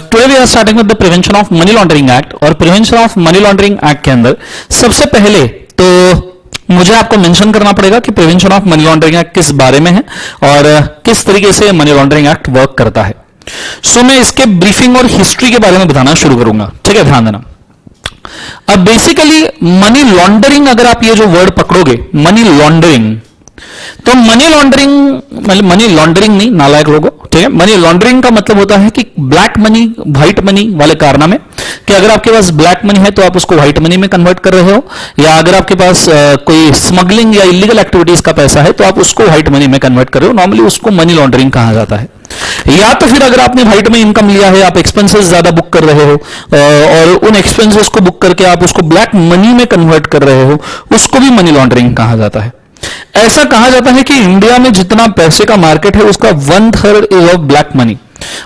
Today we are starting with the prevention of money laundering act. और prevention of money laundering act के अंदर सबसे पहले तो मुझे आपको मेंशन करना पड़ेगा कि prevention of money laundering act किस बारे में है और किस तरीके से मनी लॉन्ड्रिंग एक्ट वर्क करता है। सो मैं इसके ब्रीफिंग और हिस्ट्री के बारे में बताना शुरू करूंगा, ठीक है, ध्यान देना। अब बेसिकली मनी लॉन्ड्रिंग, अगर आप ये जो वर्ड पकड़ोगे मनी लॉन्ड्रिंग, तो मनी लॉन्ड्रिंग मतलब मनी लॉन्ड्रिंग नहीं, नालायक लोगों, ठीक है। मनी लॉन्ड्रिंग का मतलब होता है कि ब्लैक मनी व्हाइट मनी वाले कारनामे, कि अगर आपके पास ब्लैक मनी है तो आप उसको व्हाइट मनी में कन्वर्ट कर रहे हो, या अगर आपके पास कोई स्मगलिंग या इलीगल एक्टिविटीज का पैसा है तो आप उसको व्हाइट मनी में कन्वर्ट कर रहे हो, नॉर्मली उसको मनी लॉन्ड्रिंग कहा जाता है। या तो फिर अगर आपने व्हाइट में इनकम लिया है, आप एक्सपेंसेस ज्यादा बुक कर रहे हो और उन एक्सपेंसेस को बुक करके आप उसको ब्लैक मनी में कन्वर्ट कर रहे हो, उसको भी मनी लॉन्ड्रिंग कहा जाता है। ऐसा कहा जाता है कि इंडिया में जितना पैसे का मार्केट है उसका 1/3 इज ऑफ ब्लैक मनी,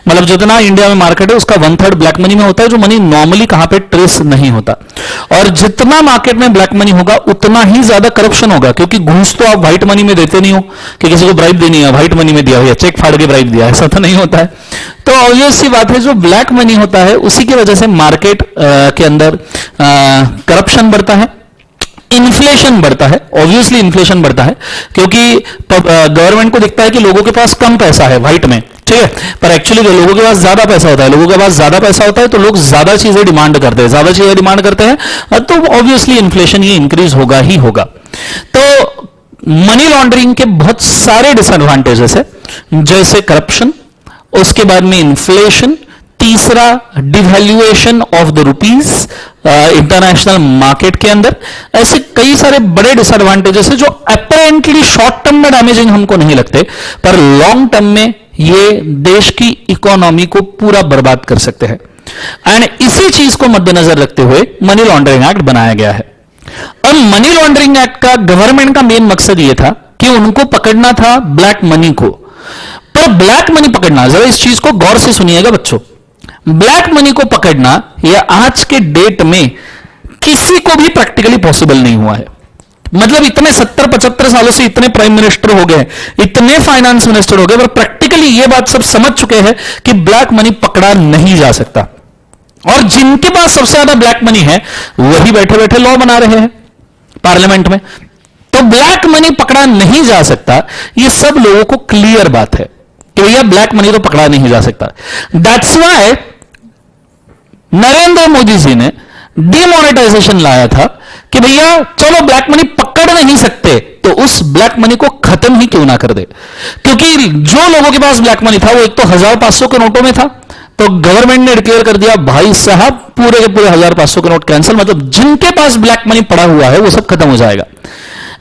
मतलब जितना इंडिया में मार्केट है उसका 1/3 ब्लैक मनी में होता है, जो मनी नॉर्मली कहां पे ट्रेस नहीं होता। और जितना मार्केट में ब्लैक मनी होगा उतना ही ज्यादा करप्शन होगा, क्योंकि घूस तो आप व्हाइट मनी में देते नहीं हो कि किसी को ब्राइब देनी है व्हाइट मनी में दिया हुआ, चेक फाड़ के ब्राइब दिया, ऐसा तो नहीं होता है। तो ऑब्वियस सी बात है, जो ब्लैक मनी होता है उसी की वजह से मार्केट के अंदर करप्शन बढ़ता है, इन्फ्लेशन बढ़ता है। ऑब्वियसली इन्फ्लेशन बढ़ता है क्योंकि गवर्नमेंट को दिखता है कि लोगों के पास कम पैसा है व्हाइट में, ठीक है, पर एक्चुअली लोगों के पास ज्यादा पैसा होता है। लोगों के पास ज्यादा पैसा होता है तो लोग ज्यादा चीजें डिमांड करते हैं, ज्यादा चीजें डिमांड करते हैं तो ऑब्वियसली इन्फ्लेशन ये इंक्रीज होगा ही होगा। तो मनी लॉन्ड्रिंग के बहुत सारे डिसएडवांटेजेस है, जैसे करप्शन, उसके बाद में इन्फ्लेशन, तीसरा devaluation of the rupees international market के अंदर। ऐसे कई सारे बड़े डिसएडवांटेजेस है जो अपेरेंटली शॉर्ट टर्म में डैमेजिंग हमको नहीं लगते, पर लॉन्ग टर्म में ये देश की इकोनॉमी को पूरा बर्बाद कर सकते हैं। एंड इसी चीज को मद्देनजर रखते हुए मनी लॉन्ड्रिंग एक्ट बनाया गया है। अब मनी लॉन्ड्रिंग एक्ट का गवर्नमेंट का मेन मकसद यह था कि उनको पकड़ना था ब्लैक मनी को। पर ब्लैक मनी पकड़ना, जरा इस चीज को गौर से सुनिएगा बच्चों, ब्लैक मनी को पकड़ना यह आज के डेट में किसी को भी प्रैक्टिकली पॉसिबल नहीं हुआ है। मतलब इतने 70-75 सालों से इतने प्राइम मिनिस्टर हो गए, इतने फाइनेंस मिनिस्टर हो गए, पर प्रैक्टिकली यह बात सब समझ चुके हैं कि ब्लैक मनी पकड़ा नहीं जा सकता। और जिनके पास सबसे ज्यादा ब्लैक मनी है वही बैठे बैठे लॉ बना रहे हैं पार्लियामेंट में। तो ब्लैक मनी पकड़ा नहीं जा सकता, यह सब लोगों को क्लियर बात है कि भैया ब्लैक मनी तो पकड़ा नहीं जा सकता। दैट्स व्हाई नरेंद्र मोदी जी ने डिमोनेटाइजेशन लाया था कि भैया चलो ब्लैक मनी पकड़ नहीं सकते तो उस ब्लैक मनी को खत्म ही क्यों ना कर दे। क्योंकि जो लोगों के पास ब्लैक मनी था वो एक तो 1500 के नोटों में था, तो गवर्नमेंट ने डिक्लेयर कर दिया भाई साहब पूरे के पूरे 1500 के नोट कैंसिल, मतलब जिनके पास ब्लैक मनी पड़ा हुआ है वो सब खत्म हो जाएगा।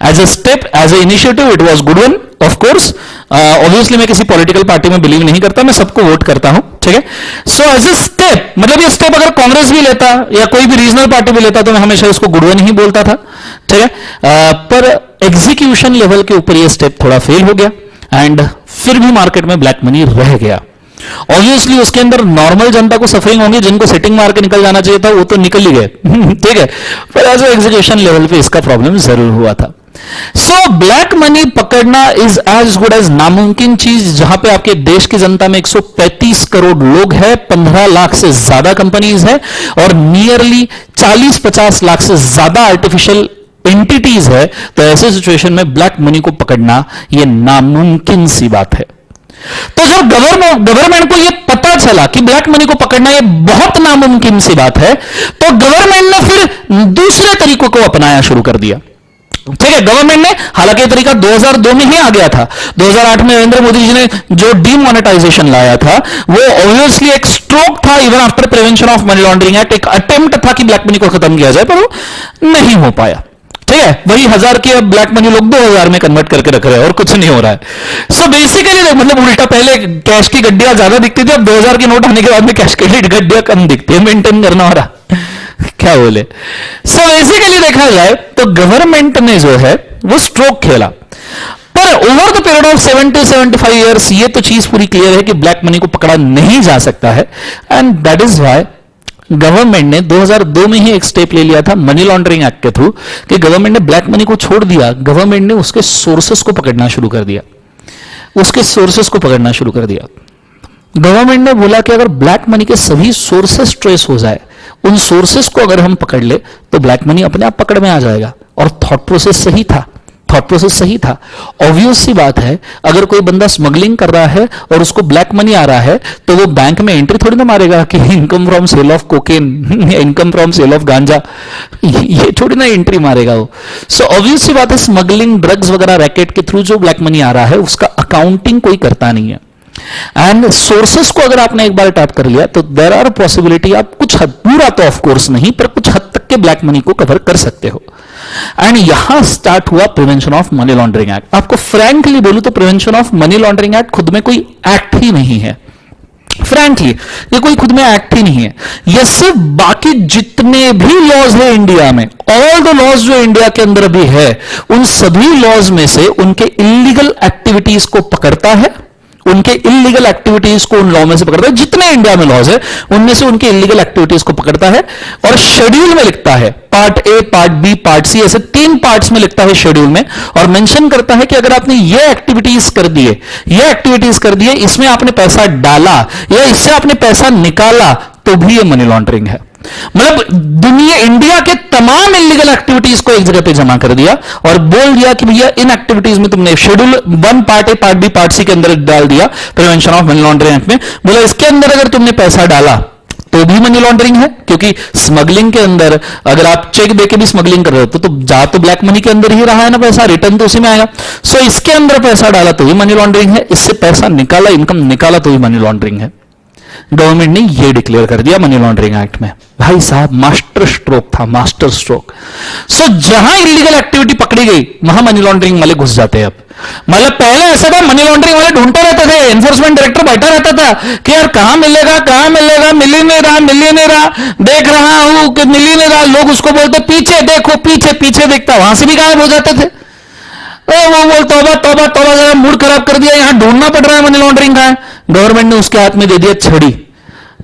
As a step, as a initiative, it was good one. Of course obviously मैं किसी पॉलिटिकल पार्टी में बिलीव नहीं करता, मैं सबको वोट करता हूं, ठीक है। सो एज ए स्टेप, मतलब ये स्टेप अगर कांग्रेस भी लेता या कोई भी रीजनल पार्टी भी लेता तो मैं हमेशा इसको गुड वन ही बोलता था, ठीक है। पर एग्जीक्यूशन लेवल के ऊपर ये स्टेप थोड़ा फेल हो गया एंड फिर भी मार्केट में ब्लैक मनी रह गया। ऑब्वियसली उसके अंदर नॉर्मल जनता को सफरिंग होंगी, जिनको सेटिंग मार के निकल जाना चाहिए था वो तो निकल ही गए, ठीक है, पर एज एग्जीक्यूशन लेवल पे इसका प्रॉब्लम जरूर हुआ था। सो ब्लैक मनी पकड़ना इज एज गुड एज नामुमकिन चीज, जहां पे आपके देश की जनता में 135 करोड़ लोग हैं, 15 लाख से ज्यादा कंपनीज है और नियरली 40-50 लाख से ज्यादा आर्टिफिशियल एंटिटीज है। तो ऐसे सिचुएशन में ब्लैक मनी को पकड़ना यह नामुमकिन सी बात है। तो जब गवर्नमेंट को यह पता चला कि ब्लैक मनी को पकड़ना यह बहुत नामुमकिन सी बात है, तो गवर्नमेंट ने फिर दूसरे तरीकों को अपनाया शुरू कर दिया, ठीक है। गवर्नमेंट ने, हालांकि यह तरीका 2002 में ही आ गया था, 2008 में नरेंद्र मोदी जी ने जो डीमोनेटाइजेशन लाया था वो ऑब्वियसली एक स्ट्रोक था even after prevention of money laundering act, एक अटेम्प्ट था कि ब्लैक मनी को खत्म किया जाए, पर वो नहीं हो पाया, ठीक है। वही 1000 की अब ब्लैक मनी लोग 2000 में कन्वर्ट करके रख रहे हैं और कुछ नहीं हो रहा है। सो बेसिकली मतलब उल्टा, पहले कैश की गड्डियां ज्यादा दिखती थी, अब 2000 के नोट आने के बाद में कैश की गड्डियां कम दिखती है, मेंटेन करना हो रहा क्या बोले। सो बेसिकली देखा जाए तो गवर्नमेंट ने जो है वो स्ट्रोक खेला, पर over the period of 70-75 years ये तो चीज पूरी क्लियर है कि ब्लैक मनी को पकड़ा नहीं जा सकता है। And that is why government ने 2002 में ही एक स्टेप ले लिया था मनी लॉन्ड्रिंग एक्ट के थ्रू कि गवर्नमेंट ने ब्लैक मनी को छोड़ दिया, गवर्नमेंट ने उसके सोर्सेस को पकड़ना शुरू कर दिया, उसके सोर्सेस को पकड़ना शुरू कर दिया। गवर्नमेंट ने बोला कि अगर ब्लैक मनी के सभी सोर्सेस ट्रेस हो जाए, उन सोर्सेस को अगर हम पकड़ ले तो ब्लैक मनी अपने आप पकड़ में आ जाएगा। और थॉट प्रोसेस सही था, थॉट प्रोसेस सही था। ऑब्वियस सी बात है, अगर कोई बंदा स्मगलिंग कर रहा है और उसको ब्लैक मनी आ रहा है तो वो बैंक में एंट्री थोड़ी ना मारेगा कि income from sale of cocaine या income from sale of ganja, ये थोड़ी ना एंट्री मारेगा वो। सो ऑब्वियस सी बात है, स्मगलिंग, ड्रग्स वगैरह रैकेट के थ्रू जो ब्लैक मनी आ रहा है उसका अकाउंटिंग कोई करता नहीं है। एंड सोर्सेस को अगर आपने एक बार टैप कर लिया तो देयर आर पॉसिबिलिटी आप कुछ हद, पूरा तो ऑफ कोर्स नहीं, पर कुछ हद तक के ब्लैक मनी को कवर कर सकते हो। एंड यहां स्टार्ट हुआ prevention of money laundering act. आपको फ्रैंकली बोलूं तो prevention of money laundering act खुद में कोई एक्ट ही नहीं है। फ्रैंकली ये कोई खुद में एक्ट ही नहीं है, ये सिर्फ बाकी जितने भी लॉज है इंडिया में, ऑल द लॉज जो इंडिया के अंदर भी है, उन सभी लॉज में से उनके इलीगल एक्टिविटीज को पकड़ता है, उनके इलीगल एक्टिविटीज को उन लॉ में से पकड़ता है। जितने इंडिया में लॉज है उनमें से उनके इलीगल एक्टिविटीज को पकड़ता है और शेड्यूल में लिखता है, part A, part B, part C, ऐसे 3 पार्ट्स में लिखता है शेड्यूल में, और मेंशन करता है कि अगर आपने ये एक्टिविटीज कर दिए, ये एक्टिविटीज कर दिए, इसमें आपने पैसा डाला या इससे आपने पैसा निकाला तो भी ये मनी लॉन्ड्रिंग है। मतलब दुनिया, इंडिया के तमाम इलीगल एक्टिविटीज को एक जगह पे जमा कर दिया और बोल दिया कि भैया इन एक्टिविटीज में तुमने schedule 1 part A, part B, part C के अंदर डाल दिया prevention of money laundering act में, बोला इसके अंदर अगर तुमने पैसा डाला तो भी मनी लॉन्ड्रिंग है, क्योंकि स्मगलिंग के अंदर अगर आप चेक देके भी स्मगलिंग कर रहे हो तो जा तो ब्लैक मनी के अंदर ही रहा है ना पैसा, रिटर्न तो उसी में आएगा। सो इसके अंदर पैसा डाला तो भी मनी लॉन्ड्रिंग है, इससे पैसा निकाला, इनकम निकाला तो भी मनी लॉन्ड्रिंग है। गवर्नमेंट ने यह डिक्लेयर कर दिया मनी लॉन्ड्रिंग एक्ट में। भाई साहब मास्टर स्ट्रोक था, मास्टर स्ट्रोक। सो जहां इलीगल एक्टिविटी पकड़ी गई वहां मनी लॉन्ड्रिंग वाले घुस जाते हैं अब। मतलब पहले ऐसा था, मनी लॉन्ड्रिंग वाले ढूंढते रहते थे, एनफोर्समेंट डायरेक्टर बैठा रहता था कि यार कहां मिलेगा, कहां मिलेगा, मिल ही नहीं रहा, मिल ही नहीं रहा, देख रहा हूं कि मिल ही नहीं रहा। लोग उसको बोलते पीछे देखो, पीछे पीछे देखता, वहां से भी गायब हो जाते थे। वो बोल तौबा तौबा तौबा, जरा मूड खराब कर दिया, यहां ढूंढना पड़ रहा है मनी लॉन्ड्रिंग का है। गवर्नमेंट ने उसके हाथ में दे दिया छड़ी,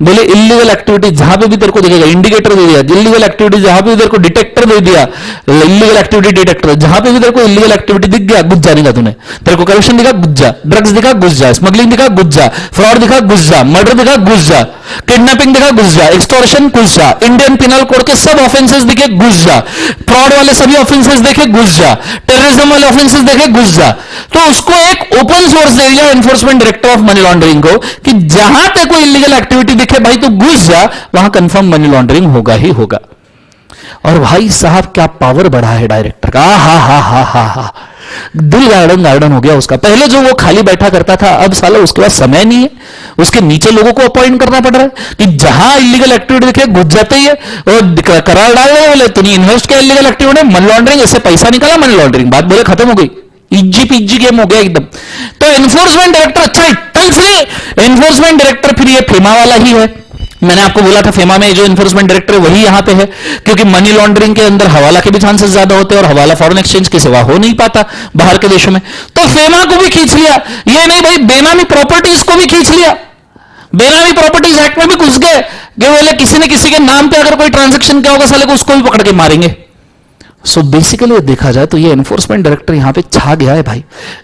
बोले इलीगल एक्टिविटी जहां पे भी तेरे को दिखेगा, इंडिकेटर दे दिया, इलीगल एक्टिविटी जहां पे भी तेरे को डिटेक्टर दे दिया, इलीगल एक्टिविटी डिटेक्टर, जहां पे भी तेरे को इलीगल एक्टिविटी दिख गया घुस जाने का, तूने तेरे को करप्शन दिखा घुस जा, ड्रग्स दिखा घुस जा, स्मगलिंग दिखा घुस जा, फ्रॉड दिखा घुस जा, मर्डर दिखा घुस जा, किडनैपिंग दिखा घुस जा, एक्सटॉर्शन घुस जा, इंडियन पिनल कोड के सब ऑफेंसेस दिखे घुस जा, फ्रॉड वाले सभी ऑफेंसेस देखे घुस जा, टेररिज्म वाले ऑफेंसेस देखे घुस जा। तो उसको एक ओपन सोर्स दे दिया enforcement director of money laundering को कि जहां पे कोई इलीगल एक्टिविटी दिखे भाई तो घुस जा, वहां कंफर्म मनी लॉन्ड्रिंग होगा ही होगा। और भाई साहब क्या पावर बढ़ा है डायरेक्टर का, हा हा हा हा हा, दिल गार्डन गार्डन हो गया उसका। पहले जो वो खाली बैठा करता था, अब साला उसके पास समय नहीं है, उसके नीचे लोगों को अपॉइंट करना पड़ रहा है कि जहां इलीगल एक्टिविटी दिखे घुस जाते ही है और करार डाल रहे, बोले तूने इन्वेस्ट किया इलीगल एक्टिविटी, मनी लॉन्ड्रिंग, इससे पैसा निकाला मनी लॉन्ड्रिंग, बात बोले खत्म हो गई, इजी पिज्जी गेम हो गया एकदम। तो एनफोर्समेंट डायरेक्टर, अच्छा इतना से एनफोर्समेंट डायरेक्टर फिर ये फेमा वाला ही है। मैंने आपको बोला था फेमा में जो एनफोर्समेंट डायरेक्टर वही यहां पे है, क्योंकि मनी लॉन्ड्रिंग के अंदर हवाला के भी चांसेस ज्यादा होते हैं और हवाला फॉरेन एक्सचेंज के सिवा हो नहीं पाता बाहर के देशों में। तो फेमा को भी खींच लिया, ये नहीं भाई बेनामी प्रॉपर्टीज को भी खींच लिया, बेनामी प्रॉपर्टीज एक्ट में भी घुस गए कि बोले किसी ने किसी के नाम पे अगर कोई ट्रांजेक्शन किया होगा साले को उसको भी पकड़ के मारेंगे। सो बेसिकली देखा जाए तो ये एनफोर्समेंट डायरेक्टर यहां पे छा गया है भाई।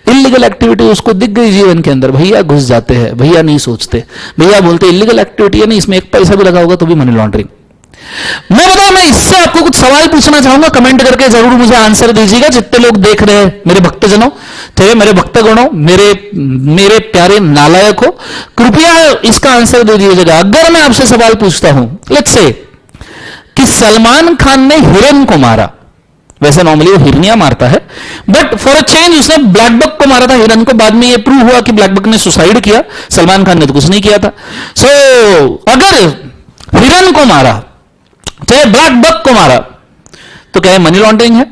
इलीगल एक्टिविटी उसको दिख गई जीवन के अंदर, भैया घुस जाते हैं, भैया नहीं सोचते, भैया बोलते इलीगल एक्टिविटी है नहीं, इसमें एक पैसा भी लगा होगा तो भी मनी लॉन्ड्रिंग। मैं इससे आपको कुछ सवाल पूछना चाहूंगा, कमेंट करके जरूर मुझे आंसर दीजिएगा। जितने लोग देख रहे हैं मेरे भक्तजनों, थे मेरे भक्तगणों, मेरे प्यारे नालायक हो, कृपया इसका आंसर दे दीजिएगा। अगर मैं आपसे सवाल पूछता हूं, लेट्स से कि सलमान खान ने हिरन को मारा, वैसे नॉर्मली वो हिरनिया मारता है, बट फॉर अ चेंज उसने ब्लैक बक को मारा था हिरन को। बाद में ये प्रूव हुआ कि ब्लैक बक ने सुसाइड किया, सलमान खान ने तो कुछ नहीं किया था। सो अगर हिरन को मारा, चाहे ब्लैक बक को मारा, तो क्या मनी लॉन्ड्रिंग है?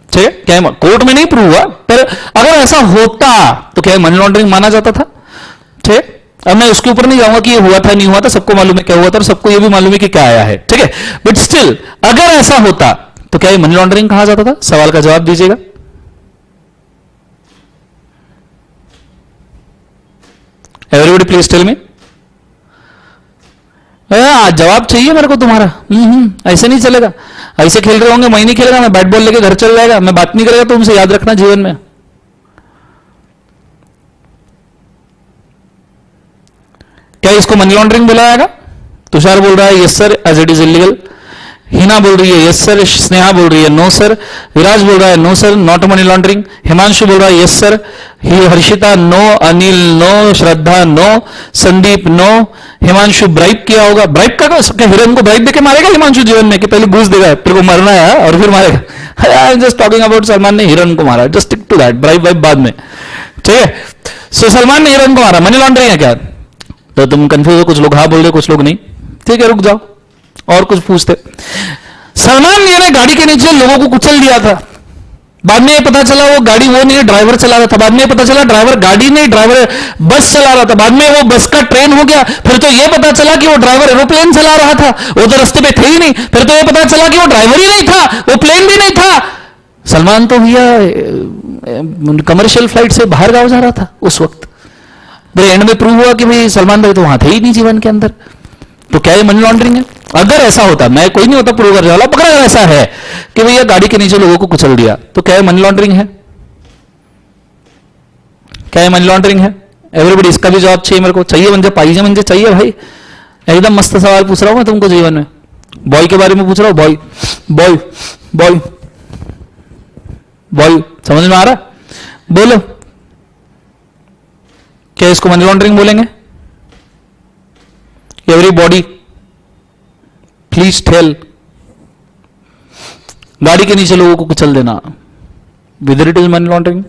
ठीक है, क्या कोर्ट में नहीं प्रूव हुआ, पर अगर ऐसा होता तो क्या मनी लॉन्ड्रिंग माना जाता था? ठीक है, अब मैं उसके ऊपर नहीं जाऊंगा कि ये हुआ था नहीं हुआ था, सबको मालूम है क्या हुआ था और सबको ये भी मालूम है कि क्या आया है। ठीक है, बट स्टिल अगर ऐसा होता तो क्या ये मनी लॉन्ड्रिंग कहा जाता था? सवाल का जवाब दीजिएगा। Everybody please tell me. जवाब चाहिए मेरे को तुम्हारा। ऐसे नहीं चलेगा, ऐसे खेल रहे होंगे, मैं नहीं खेलेगा, मैं बैट बॉल लेके घर चल जाएगा, मैं बात नहीं करेगा, तुमसे याद रखना जीवन में। क्या इसको मनी लॉन्ड्रिंग बोला जाएगा? तुषार बोल रहा है yes sir as it is illegal. Hina बोल रही है यस सर। स्नेहा बोल रही है नो सर। विराज बोल रहा है no sir not money laundering. Himanshu बोल रहा है yes sir. Harshita no. Anil no. Shraddha no. Sandeep no. Himanshu bribe किया होगा। ब्राइब का हिरन को ब्राइब देके मारेगा हिमांशु जीवन में कि पहले घूस देगा फिर को मरना है और फिर मारेगा? I am just talking about Salman ने हिरन को मारा। Just stick to that. Bribe vibe बाद में, ठीक है। सो सलमान ने हिरन को मारा, मनी लॉन्ड्रिंग है क्या? तो तुम कंफ्यूज हो, कुछ लोग हाँ बोल रहे कुछ लोग नहीं, ठीक है रुक जाओ और कुछ पूछते। सलमान ने गाड़ी के नीचे लोगों को कुचल दिया था। बाद में पता चला वो गाड़ी वो नहीं ड्राइवर चला रहा था। बाद में पता चला ड्राइवर गाड़ी नहीं ड्राइवर बस चला रहा था। बाद में वो बस का ट्रेन हो गया। फिर तो ये पता चला कि वो ड्राइवर एरोप्लेन चला रहा था, वो तो रास्ते पे थे ही नहीं। फिर तो ये पता चला कि वो ड्राइवर ही नहीं था, वो प्लेन भी नहीं था। सलमान तो भैया कमर्शियल फ्लाइट से बाहर गांव जा रहा था उस वक्त। फिर एंड में प्रूव हुआ कि भाई सलमान भाई तो वहां थे ही नहीं जीवन के अंदर। तो क्या ये मनी लॉन्ड्रिंग है? अगर ऐसा होता, मैं कोई नहीं होता प्रूव करने वाला, पकड़ा ऐसा है कि भैया गाड़ी के नीचे लोगों को कुचल दिया, तो क्या ये मनी लॉन्ड्रिंग है? क्या ये मनी लॉन्ड्रिंग है? एवरीबडी इसका भी जवाब चाहिए मेरे को। चाहिए मुझे, पाइजे मुझे चाहिए भाई। एकदम मस्त सवाल पूछ रहा हूं मैं तुमको जीवन में। बॉय के बारे में पूछ रहा हूं। बॉय बॉय बॉय बॉय समझ में आ रहा? बोलो, क्या इसको मनी लॉन्ड्रिंग बोलेंगे? Everybody please tell. गाड़ी के नीचे लोगों को कुचल देना, whether it is money laundering?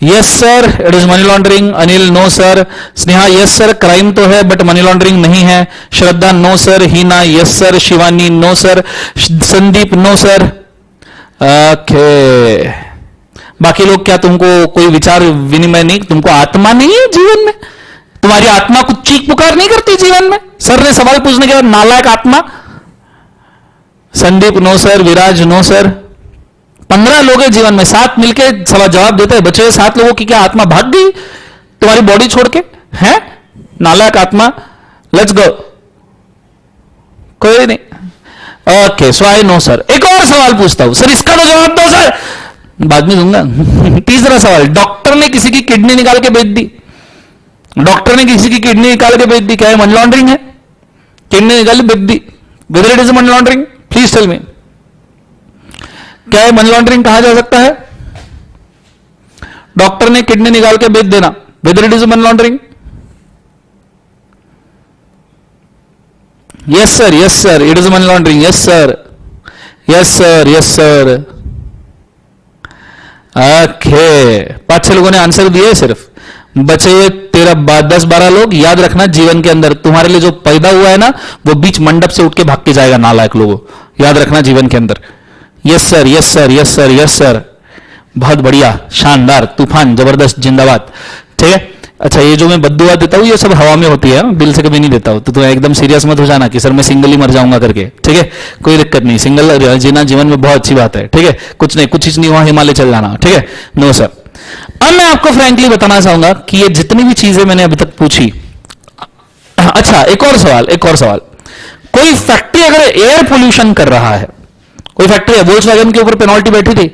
Yes sir it is money laundering. Anil no sir. Sneha yes sir crime तो है बट मनी लॉन्ड्रिंग नहीं है। Shraddha no sir. Hina yes sir. Shivani no sir. Sandeep no sir. Okay, बाकी लोग क्या तुमको कोई विचार विनिमय नहीं? तुमको आत्मा नहीं है जीवन में? तुम्हारी आत्मा कुछ चीख पुकार नहीं करती जीवन में? सर ने सवाल पूछने के बाद नालायक आत्मा। Sandeep no sir. Viraj no sir. 15 लोग हैं जीवन में, 7 मिलके सवाल जवाब देते हैं। बचे हुए 7 लोगों की क्या आत्मा भाग गई तुम्हारी बॉडी छोड़ के? है नालायक आत्मा। लेट्स गो, कोई नहीं। Okay so I know sir. एक और सवाल पूछता हूं सर, इसका तो जवाब दो सर। बाद में दूंगा। तीसरा सवाल, डॉक्टर ने किसी की किडनी निकाल के बेच दी। डॉक्टर ने किसी की किडनी निकाल के बेच दी, क्या है मनी लॉन्ड्रिंग है? किडनी निकाली बेच दी, whether it is money laundering? Please tell me, क्या है मनी लॉन्ड्रिंग कहा जा सकता है? डॉक्टर ने किडनी निकाल के बेच देना, weather it is money laundering? Yes sir, yes sir it is money laundering. Yes sir, yes sir, yes sir. Okay, 5-6 लोगों ने आंसर दिए सिर्फ, बचे हुए 10-12 लोग। याद रखना जीवन के अंदर तुम्हारे लिए जो पैदा हुआ है ना, वो बीच मंडप से उठ के भाग के जाएगा नालायक लोगों। याद रखना जीवन के अंदर। Yes sir, yes sir, yes sir, yes sir. बहुत बढ़िया, शानदार, तूफान, जबरदस्त, जिंदाबाद। ठीक है, अच्छा ये जो मैं बद्दुआ देता हूँ ये सब हवा में होती है, दिल से कभी नहीं देता हूँ। तो तुम एकदम सीरियस मत हो जाना कि सर मैं सिंगल ही मर जाऊंगा करके। ठीक है, कोई दिक्कत नहीं, सिंगल जीना जीवन में बहुत अच्छी बात है। ठीक है, कुछ नहीं, कुछ चीज नहीं हुआ हिमालय चल जाना। ठीक है, नो सर। अब मैं आपको फ्रैंकली बताना चाहूंगा कि ये जितनी भी चीजें मैंने अभी तक पूछी। अच्छा एक और सवाल, एक और सवाल। कोई फैक्ट्री अगर एयर पोल्यूशन कर रहा है, कोई फैक्ट्री है, वोल्क्सवैगन के ऊपर पेनल्टी बैठी थी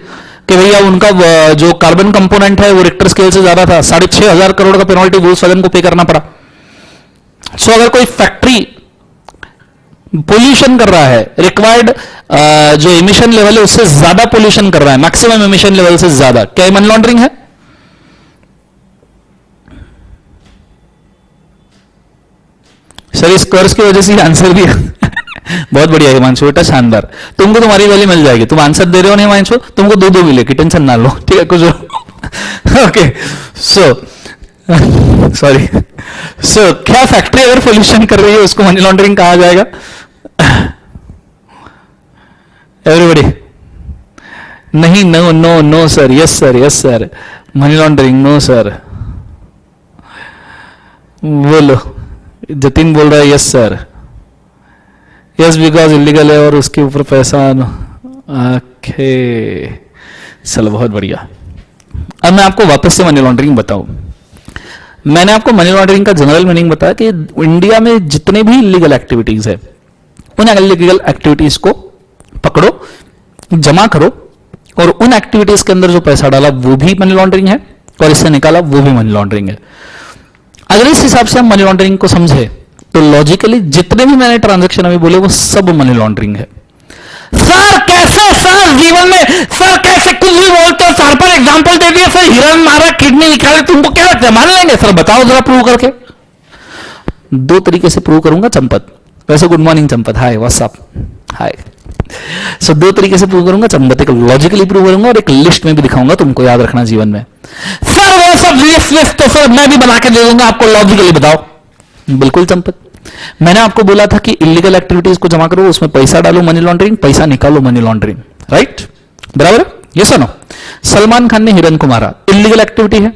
कि भैया उनका जो कार्बन कंपोनेंट है वो रिक्टर स्केल से ज्यादा था, 6,500 करोड़ का पेनल्टी वोल्क्सवैगन को पे करना पड़ा। सो अगर कोई फैक्ट्री पोल्यूशन कर रहा है, रिक्वायर्ड जो इमिशन लेवल है उससे ज्यादा पोल्यूशन कर रहा है, मैक्सिमम इमिशन लेवल से ज्यादा, क्या मनी लॉन्ड्रिंग है? सर इस कोर्स की वजह से आंसर भी बहुत बढ़िया हिमांशु बेटा, शानदार। तुमको तुम्हारी वैल्यू मिल जाएगी, तुम आंसर दे रहे हो नहीं हिमांशु, तुमको 2-2 मिलेगी, टेंशन ना लो। ठीक है, कुछ ओके। सॉरी, सो क्या फैक्ट्री अगर पोल्यूशन कर रही है उसको मनी लॉन्ड्रिंग कहा जाएगा? एवरीबॉडी नहीं, no no no sir, yes sir, yes sir, money laundering no sir. बोलो, जतिन बोल रहा है yes sir, yes because illegal है और उसके ऊपर पैसा। ओके चलो बहुत बढ़िया। अब मैं आपको वापस से मनी लॉन्ड्रिंग बताऊं। मैंने आपको मनी लॉन्ड्रिंग का जनरल मीनिंग बताया कि इंडिया में जितने भी इलीगल एक्टिविटीज है उन इलीगल एक्टिविटीज को पकड़ो, जमा करो और उन एक्टिविटीज के अंदर जो पैसा डाला वो भी मनी लॉन्ड्रिंग है और इससे निकाला वो भी मनी लॉन्ड्रिंग है। अगर इस हिसाब से हम मनी लॉन्ड्रिंग को समझे तो लॉजिकली जितने भी मैंने ट्रांजैक्शन अभी बोले वो सब मनी लॉन्ड्रिंग है। सर कैसे, सर जीवन में सर कैसे कुछ भी बोलते हो, सर पर एग्जांपल दे दिया, सर हिरन मारा किडनी निकाले, तुमको क्या लगता है मान लेंगे? सर बताओ जरा प्रूव करके। दो तरीके से प्रूव करूंगा चंपत। वैसे good morning Champat, hi what's up, hi. So दो तरीके से प्रूव करूंगा चंपत, एक लॉजिकली प्रूव करूंगा और एक लिस्ट में भी दिखाऊंगा, तुमको याद रखना जीवन में। सर वो सब लिस्ट तो सर मैं भी बना के दे दूंगा आपको, लॉजिकली बताओ। बिल्कुल चंपत, मैंने आपको बोला था कि इलीगल एक्टिविटीज को जमा करो, उसमें पैसा डालो मनी लॉन्ड्रिंग, पैसा निकालो मनी लॉन्ड्रिंग, राइट? बराबर, ये सुनो। सलमान खान ने हिरन को मारा, इलीगल एक्टिविटी है।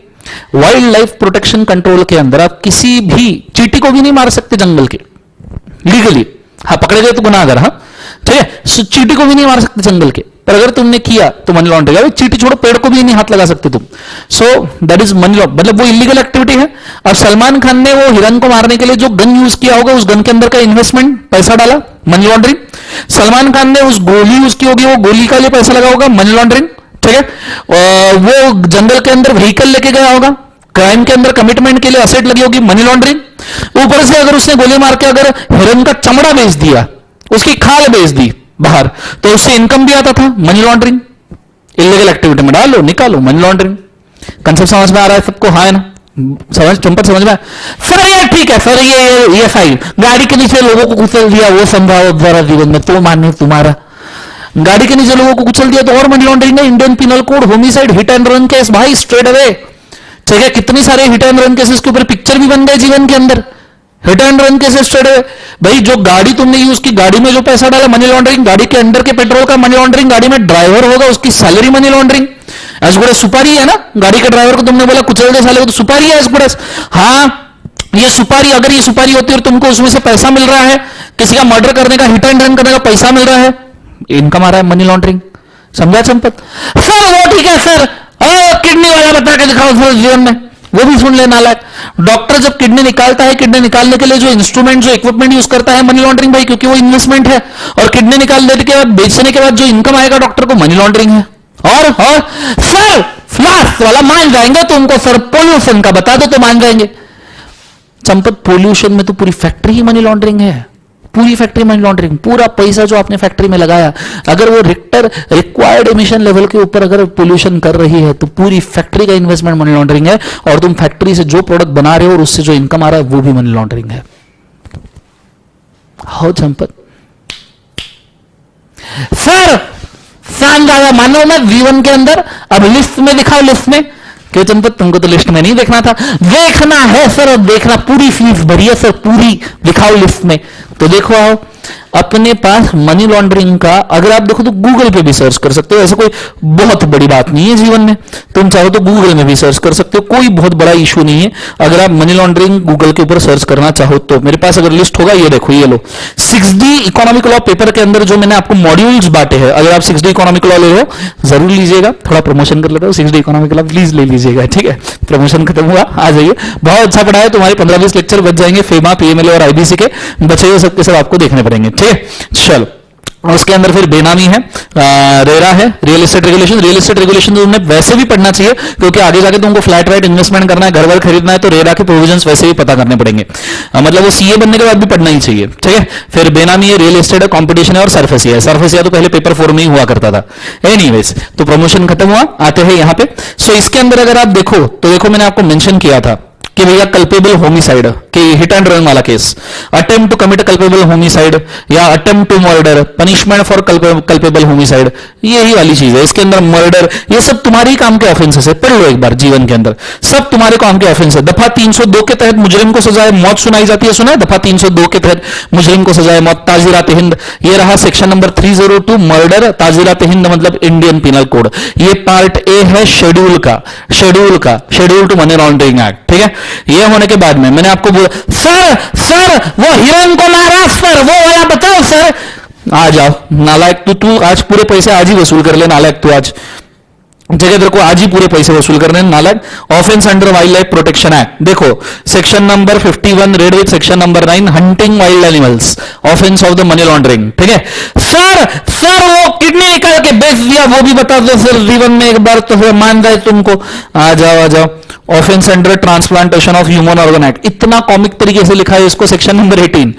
वाइल्ड लाइफ प्रोटेक्शन कंट्रोल के अंदर आप किसी भी चींटी को भी नहीं मार सकते जंगल के, लीगली। हाँ पकड़े गए तो गुनाहगार, हाँ ठीक है। चींटी को भी नहीं मार सकते जंगल के, पर अगर तुमने किया तो मनी लॉन्ड्रिंग। चींटी छोड़ो, पेड़ को भी नहीं हाथ लगा सकते तुम। So that is money laundering, मतलब वो इलीगल एक्टिविटी है। अब सलमान खान ने वो हिरन को मारने के लिए जो गन यूज किया होगा, उस गन के अंदर का इन्वेस्टमेंट, पैसा डाला, मनी लॉन्ड्रिंग। सलमान खान ने उस गोली यूज की होगी, वो गोली का लिए पैसा लगा होगा, मनी लॉन्ड्रिंग, ठीक है। वो जंगल के अंदर व्हीकल लेके गया होगा, क्राइम के अंदर कमिटमेंट के लिए असेट लगी होगी, मनी लॉन्ड्रिंग। ऊपर से अगर उसने गोली मार के अगर हिरन का चमड़ा बेच दिया, उसकी खाल बेच दी बाहर, तो उससे इनकम भी आता था, मनी लॉन्ड्रिंग। इलीगल एक्टिविटी में डालो निकालो, मनी लॉन्ड्रिंग। कंसेप्ट समझ में आ रहा है सबको? हाँ है ना? समझ, चंपत समझ में? सर ये ठीक है सर, ये फाइल गाड़ी के नीचे लोगों को कुचल दिया, वो संभव जरा जीवन में तो मान्य तुम्हारा। गाड़ी के नीचे लोगों को कुचल दिया तो और मनी लॉन्ड्रिंग है। Indian penal code, homicide, hit and run case, भाई स्ट्रेट अवे, ठीक है। कितनी सारे हिट एंड रन केसेस के ऊपर पिक्चर भी बन गए जीवन के अंदर। Hit and run cases straight away. भाई जो गाड़ी तुमने यूज की, गाड़ी में जो पैसा डाला, मनी लॉन्ड्रिंग। गाड़ी के अंदर के पेट्रोल का मनी लॉन्ड्रिंग। गाड़ी में ड्राइवर होगा, उसकी salary money laundering. As good as सुपारी है ना, गाड़ी के ड्राइवर को तुमने बोला कुचल दे साले को, तो सुपारी है एज गुड एज। हाँ ये सुपारी, अगर ये सुपारी होती है और तुमको उसमें से पैसा मिल रहा है, किसी का मर्डर करने का, हिट एंड रन करने का पैसा मिल रहा है, इनकम आ रहा है, मनी लॉन्ड्रिंग। समझा चंपत? सर वो ठीक है सर, किडनी वाला बता के दिखाओ सर जीवन में, वो भी सुन लेना लायक। डॉक्टर जब किडनी निकालता है, किडनी निकालने के लिए जो इंस्ट्रूमेंट, जो इक्विपमेंट यूज करता है, मनी लॉन्ड्रिंग भाई, क्योंकि वो इन्वेस्टमेंट है। और किडनी निकालने के बाद, बेचने के बाद जो इनकम आएगा डॉक्टर को, मनी लॉन्ड्रिंग है। और सर फ्लास्क वाला मान जाएंगे तुमको, सर पोल्यूशन का बता दो तो मान जाएंगे। चंपत पोल्यूशन में तो पूरी फैक्ट्री ही मनी लॉन्ड्रिंग है, पूरी फैक्ट्री मनी लॉन्ड्रिंग। पूरा पैसा जो आपने फैक्ट्री में लगाया, अगर वो रिक्टर रिक्वायर्ड एमिशन लेवल के ऊपर अगर पोल्यूशन कर रही है, तो पूरी फैक्ट्री का इन्वेस्टमेंट मनी लॉन्ड्रिंग है। और तुम फैक्ट्री से जो प्रोडक्ट बना रहे हो और उससे जो इनकम आ रहा है, वो भी मनी लॉन्ड्रिंग है। हो चंपत? सर शान ज्यादा मानो मैं जीवन के अंदर, अब लिस्ट में दिखाओ, लिस्ट में। क्यों चंपत, तुमको तो लिस्ट में नहीं देखना था? देखना है सर, अब देखना, पूरी फीस भरी है सर, पूरी दिखाओ लिस्ट में। तो देखो आओ, अपने पास मनी लॉन्ड्रिंग का अगर आप देखो तो गूगल पे भी सर्च कर सकते हो, ऐसा कोई बहुत बड़ी बात नहीं है जीवन में। तुम चाहो तो गूगल में भी सर्च कर सकते हो, कोई बहुत बड़ा इशू नहीं है। अगर आप मनी लॉन्ड्रिंग गूगल के ऊपर सर्च करना चाहो तो मेरे पास अगर लिस्ट होगा, ये देखो, ये लो 6D इकोनॉमिक लॉ पेपर के अंदर जो मैंने आपको मॉड्यूल्स बांटे हैं, अगर आप 6D इकोनॉमिक लॉ ले रहे हो जरूर लीजिएगा। थोड़ा प्रमोशन कर लेता हूँ, 6D इकोनॉमिक लॉ प्लीज ले लीजिएगा, ठीक है। प्रमोशन खत्म हुआ, आ जाइए। बहुत अच्छा पढ़ा है, तुम्हारे 15-20 लेक्चर बच जाएंगे, फेमा, पीएमएलए और आईबीसी के बचे हुए सबके सब आपको देखने पड़ेंगे, ठीक है। चलो, उसके अंदर फिर बेनामी है, रेरा है, real estate regulation. Real estate regulation तो तुमने वैसे भी पढ़ना चाहिए, क्योंकि आगे जाके तुमको फ्लैट वाइट इन्वेस्टमेंट करना है, घर वर खरीदना है, तो रेरा के प्रोविजंस वैसे भी पता करने पड़ेंगे। मतलब वो सीए बनने के बाद भी पढ़ना ही चाहिए, ठीक है। फिर बेनामी है, रियल एस्टेट है, कॉम्पिटिशन है और सरफेसिया है। सरफेसिया तो पहले पेपर 4 में ही हुआ करता था। एनीवेज, तो प्रमोशन खत्म हुआ, आते हैं यहाँ पे। सो इसके अंदर अगर आप देखो तो देखो, मैंने आपको मेंशन किया था कि भैया कल्पेबल होमिसाइड, कि हिट एंड रन वाला case, attempt to commit culpable homicide या attempt to murder, punishment for culpable homicide, यही वाली चीज है। इसके अंदर मर्डर, ये सब तुम्हारे ही काम के ऑफेंसेस है, पढ़ लो एक बार जीवन के अंदर, सब तुम्हारे काम के ऑफेंस है। दफा 302 के तहत मुजरिम को सजाए मौत सुनाई जाती है, सुना है? दफा 302 के तहत मुजरिम को सजाए मौत, ताजीरात हिंद। ये रहा सेक्शन नंबर 302, मर्डर, ताजीरात हिंद मतलब इंडियन पिनल कोड। ये पार्ट ए है शेड्यूल का, schedule to money laundering act, ठीक है। ये होने के बाद में मैंने आपको बोला, सर वो हिरन को मारा सर, वो वाला बताओ सर। आ जाओ नालायक, तू आज पूरे पैसे आज ही वसूल कर ले नालायक, तू आज जगह को आज ही पूरे पैसे वसूल करने नालक। Offence under wildlife protection act, देखो section number 51 read with section number 9 hunting wild animals, offence of the money laundering. ठीक है सर वो किडनी निकाल के बेच दिया वो भी बता दो सर, जीवन में एक बार तो मान जाए तुमको। आ जाओ। Offence under transplantation of human organ act, इतना कॉमिक तरीके से लिखा है इसको, section number 18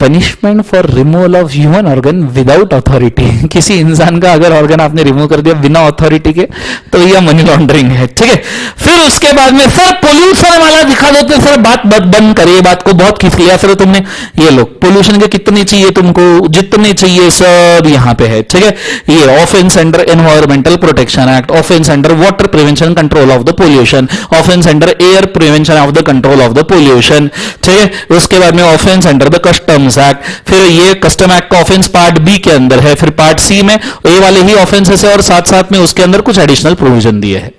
punishment for removal of human organ without authority, किसी इंसान का अगर ऑर्गन आपने रिमूव कर दिया बिना अथॉरिटी के तो यह मनी लॉन्ड्रिंग है। ठीक है, फिर उसके बाद में सर पोल्यूशन वाला दिखा देते सर, बात बंद करिए, बात को बहुत खींच लिया सर तुमने। ये लोग पोल्यूशन के कितने चाहिए तुमको, जितने चाहिए सब यहां पे है। ठीक है, ये offence under environmental protection act, offence under water prevention control of the pollution, offence under air prevention of the control of the pollution. ठीक है, उसके बाद में offence under the customs act, फिर ये कस्टम एक्ट का ऑफेंस पार्ट बी के अंदर है, फिर पार्ट सी में ए वाले ही ऑफेंसेस है और साथ साथ में उसके अंदर कुछ एडिशनल प्रोविजन दिए हैं।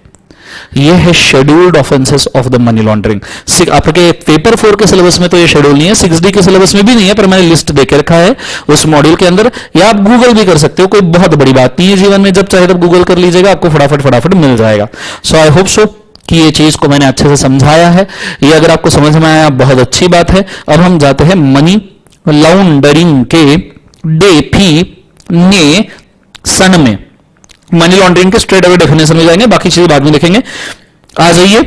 ये है scheduled offences of the money laundering. आपके पेपर 4 के सिलेबस में तो ये शेड्यूल नहीं है, 6D के सिलेबस में भी नहीं है, पर मैंने लिस्ट देके रखा है उस मॉड्यूल के अंदर, या आप गूगल भी कर सकते हो, कोई बहुत बड़ी बात नहीं है जीवन में, जब चाहे तब गूगल कर लीजिएगा, आपको फटाफट मिल जाएगा। सो आई होप सो कि ये चीज को मैंने अच्छे से समझाया है। ये अगर आपको समझ में आया बहुत अच्छी बात है। अब हम जाते हैं मनी लॉन्ड्रिंग के डेफिनेशन में, मनी लॉन्ड्रिंग के स्ट्रेट अवे डेफिनेशन में जाएंगे, बाकी चीजें बाद में देखेंगे। आ जाइए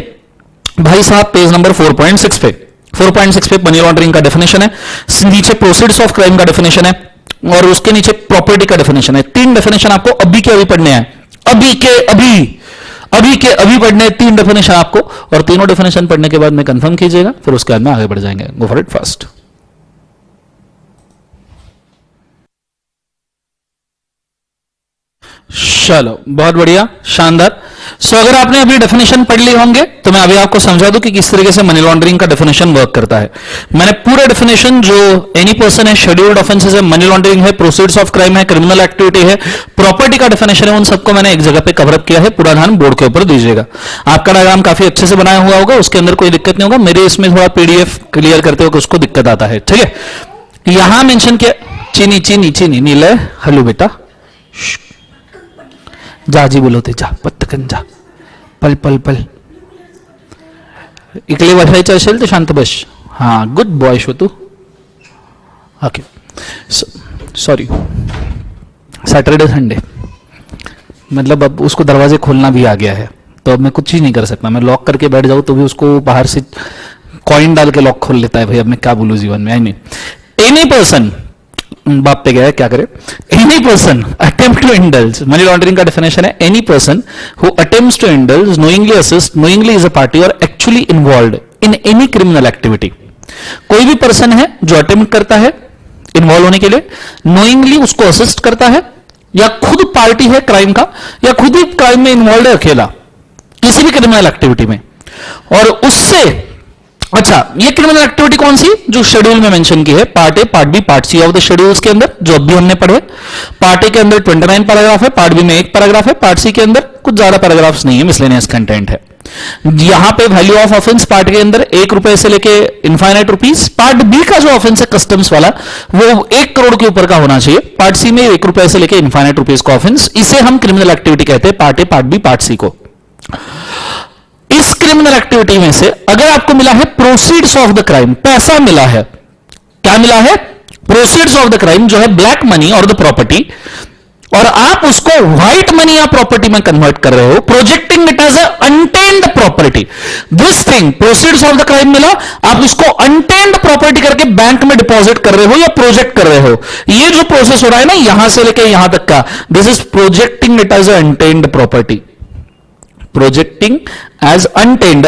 भाई साहब पेज नंबर 4.6 पे। 4.6 पे मनी लॉन्ड्रिंग का डेफिनेशन है, नीचे प्रोसीड्स ऑफ क्राइम का डेफिनेशन है और उसके नीचे प्रॉपर्टी का डेफिनेशन है। 3 डेफिनेशन आपको अभी के अभी पढ़ने हैं, अभी के अभी पढ़ने हैं 3 डेफिनेशन आपको, और तीनों डेफिनेशन पढ़ने के बाद में कंफर्म कीजिएगा, फिर उसके बाद में आगे बढ़ जाएंगे। गो फॉर इट फर्स्ट। चलो बहुत बढ़िया, शानदार। सो अगर आपने अभी डेफिनेशन पढ़ लिए होंगे तो मैं अभी आपको समझा दूं कि किस तरीके से मनी लॉन्ड्रिंग का डेफिनेशन वर्क करता है। मैंने पूरे डेफिनेशन जो एनी पर्सन है, शेड्यूल्ड ऑफेंसेस है, मनी लॉन्ड्रिंग है, प्रोसीड्स ऑफ क्राइम है, क्रिमिनल एक्टिविटी है, प्रॉपर्टी का डेफिनेशन है, उन सबको मैंने एक जगह पे कवर अप किया है। पूरा ध्यान बोर्ड के ऊपर दीजिएगा। आपका डायग्राम काफी अच्छे से बनाया हुआ होगा, उसके अंदर कोई दिक्कत नहीं होगा। मेरे इसमें थोड़ा पीडीएफ क्लियर करते हो उसको दिक्कत आता है। ठीक है, यहां मेंशन किया चीनी नीले हलू बेटा जा जी बोलो ते जा पत्तकन जा पल इकडे बसायचं असेल तर शांत बस। हाँ गुड बॉय शो तू। ओके सॉरी, सैटरडे संडे मतलब अब उसको दरवाजे खोलना भी आ गया है, तो अब मैं कुछ ही नहीं कर सकता। मैं लॉक करके बैठ जाऊं तो भी उसको बाहर से कॉइन डाल के लॉक खोल लेता है। भाई अब मैं क्या बोलूं जीवन में। आई मीन एनी पर्सन, बाप पे गया है क्या करे, any person attempt to indulge, money laundering का डेफिनेशन है any person who attempts to indulge, knowingly assist, knowingly is a party और actually involved in any criminal activity. कोई भी पर्सन है जो अटेम्प्ट करता है इन्वॉल्व होने के लिए, नोइंगली उसको असिस्ट करता है, या खुद पार्टी है क्राइम का, या खुद ही क्राइम में इन्वॉल्व है अकेला किसी भी क्रिमिनल एक्टिविटी में, और उससे अच्छा ये क्रिमिनल एक्टिविटी कौन सी जो शेड्यूल में मेंशन की है, part A, part B, part C of the schedules के अंदर, जो अभी हमने पढ़े। पार्ट ए के अंदर 29 पैराग्राफ है, पार्ट बी में 1 पैराग्राफ है, पार्ट सी के अंदर कुछ ज्यादा पैराग्राफ्स नहीं है, मिसलेनियस कंटेंट है। यहां पे वैल्यू ऑफ ऑफेंस पार्ट के अंदर 1 रुपए से लेके इनफाइनाइट रुपीस। पार्ट बी का जो ऑफेंस है कस्टम्स वाला वो 1 करोड़ के ऊपर का होना चाहिए। पार्ट सी में 1 रुपए से लेके इनफाइनाइट रुपीस का ऑफेंस, इसे हम क्रिमिनल एक्टिविटी कहते हैं, part A, part B, part C को। इस क्रिमिनल एक्टिविटी में से अगर आपको मिला है प्रोसीड्स ऑफ द क्राइम, पैसा मिला है, क्या मिला है, प्रोसीड्स ऑफ द क्राइम जो है ब्लैक मनी और द प्रॉपर्टी, और आप उसको व्हाइट मनी या प्रॉपर्टी में कन्वर्ट कर रहे हो, projecting it as untainted property. This thing proceeds of the crime मिला, आप उसको अनटेन्ड प्रॉपर्टी करके बैंक में डिपॉजिट कर रहे हो या प्रोजेक्ट कर रहे हो। ये जो प्रोसेस हो रहा है ना यहां से लेके यहां तक का, this is projecting it as untainted property. Projecting as untainted,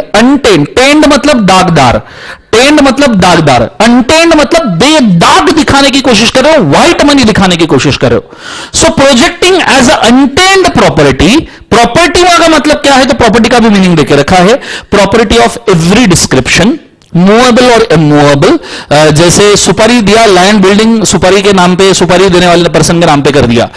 tainted मतलब दागदार, टेन्ड मतलब दागदार, अनटेन्ड मतलब बेदाग दिखाने की कोशिश कर रहे हो, व्हाइट मनी दिखाने की कोशिश कर रहे हो। सो projecting as untainted property, property का मतलब क्या है, तो प्रॉपर्टी का भी मीनिंग देके रखा है, property of every description, movable और इमूवेबल, जैसे सुपारी दिया, लैंड बिल्डिंग सुपारी के नाम पे, सुपारी देने वाले पर्सन के नाम पे कर दिया,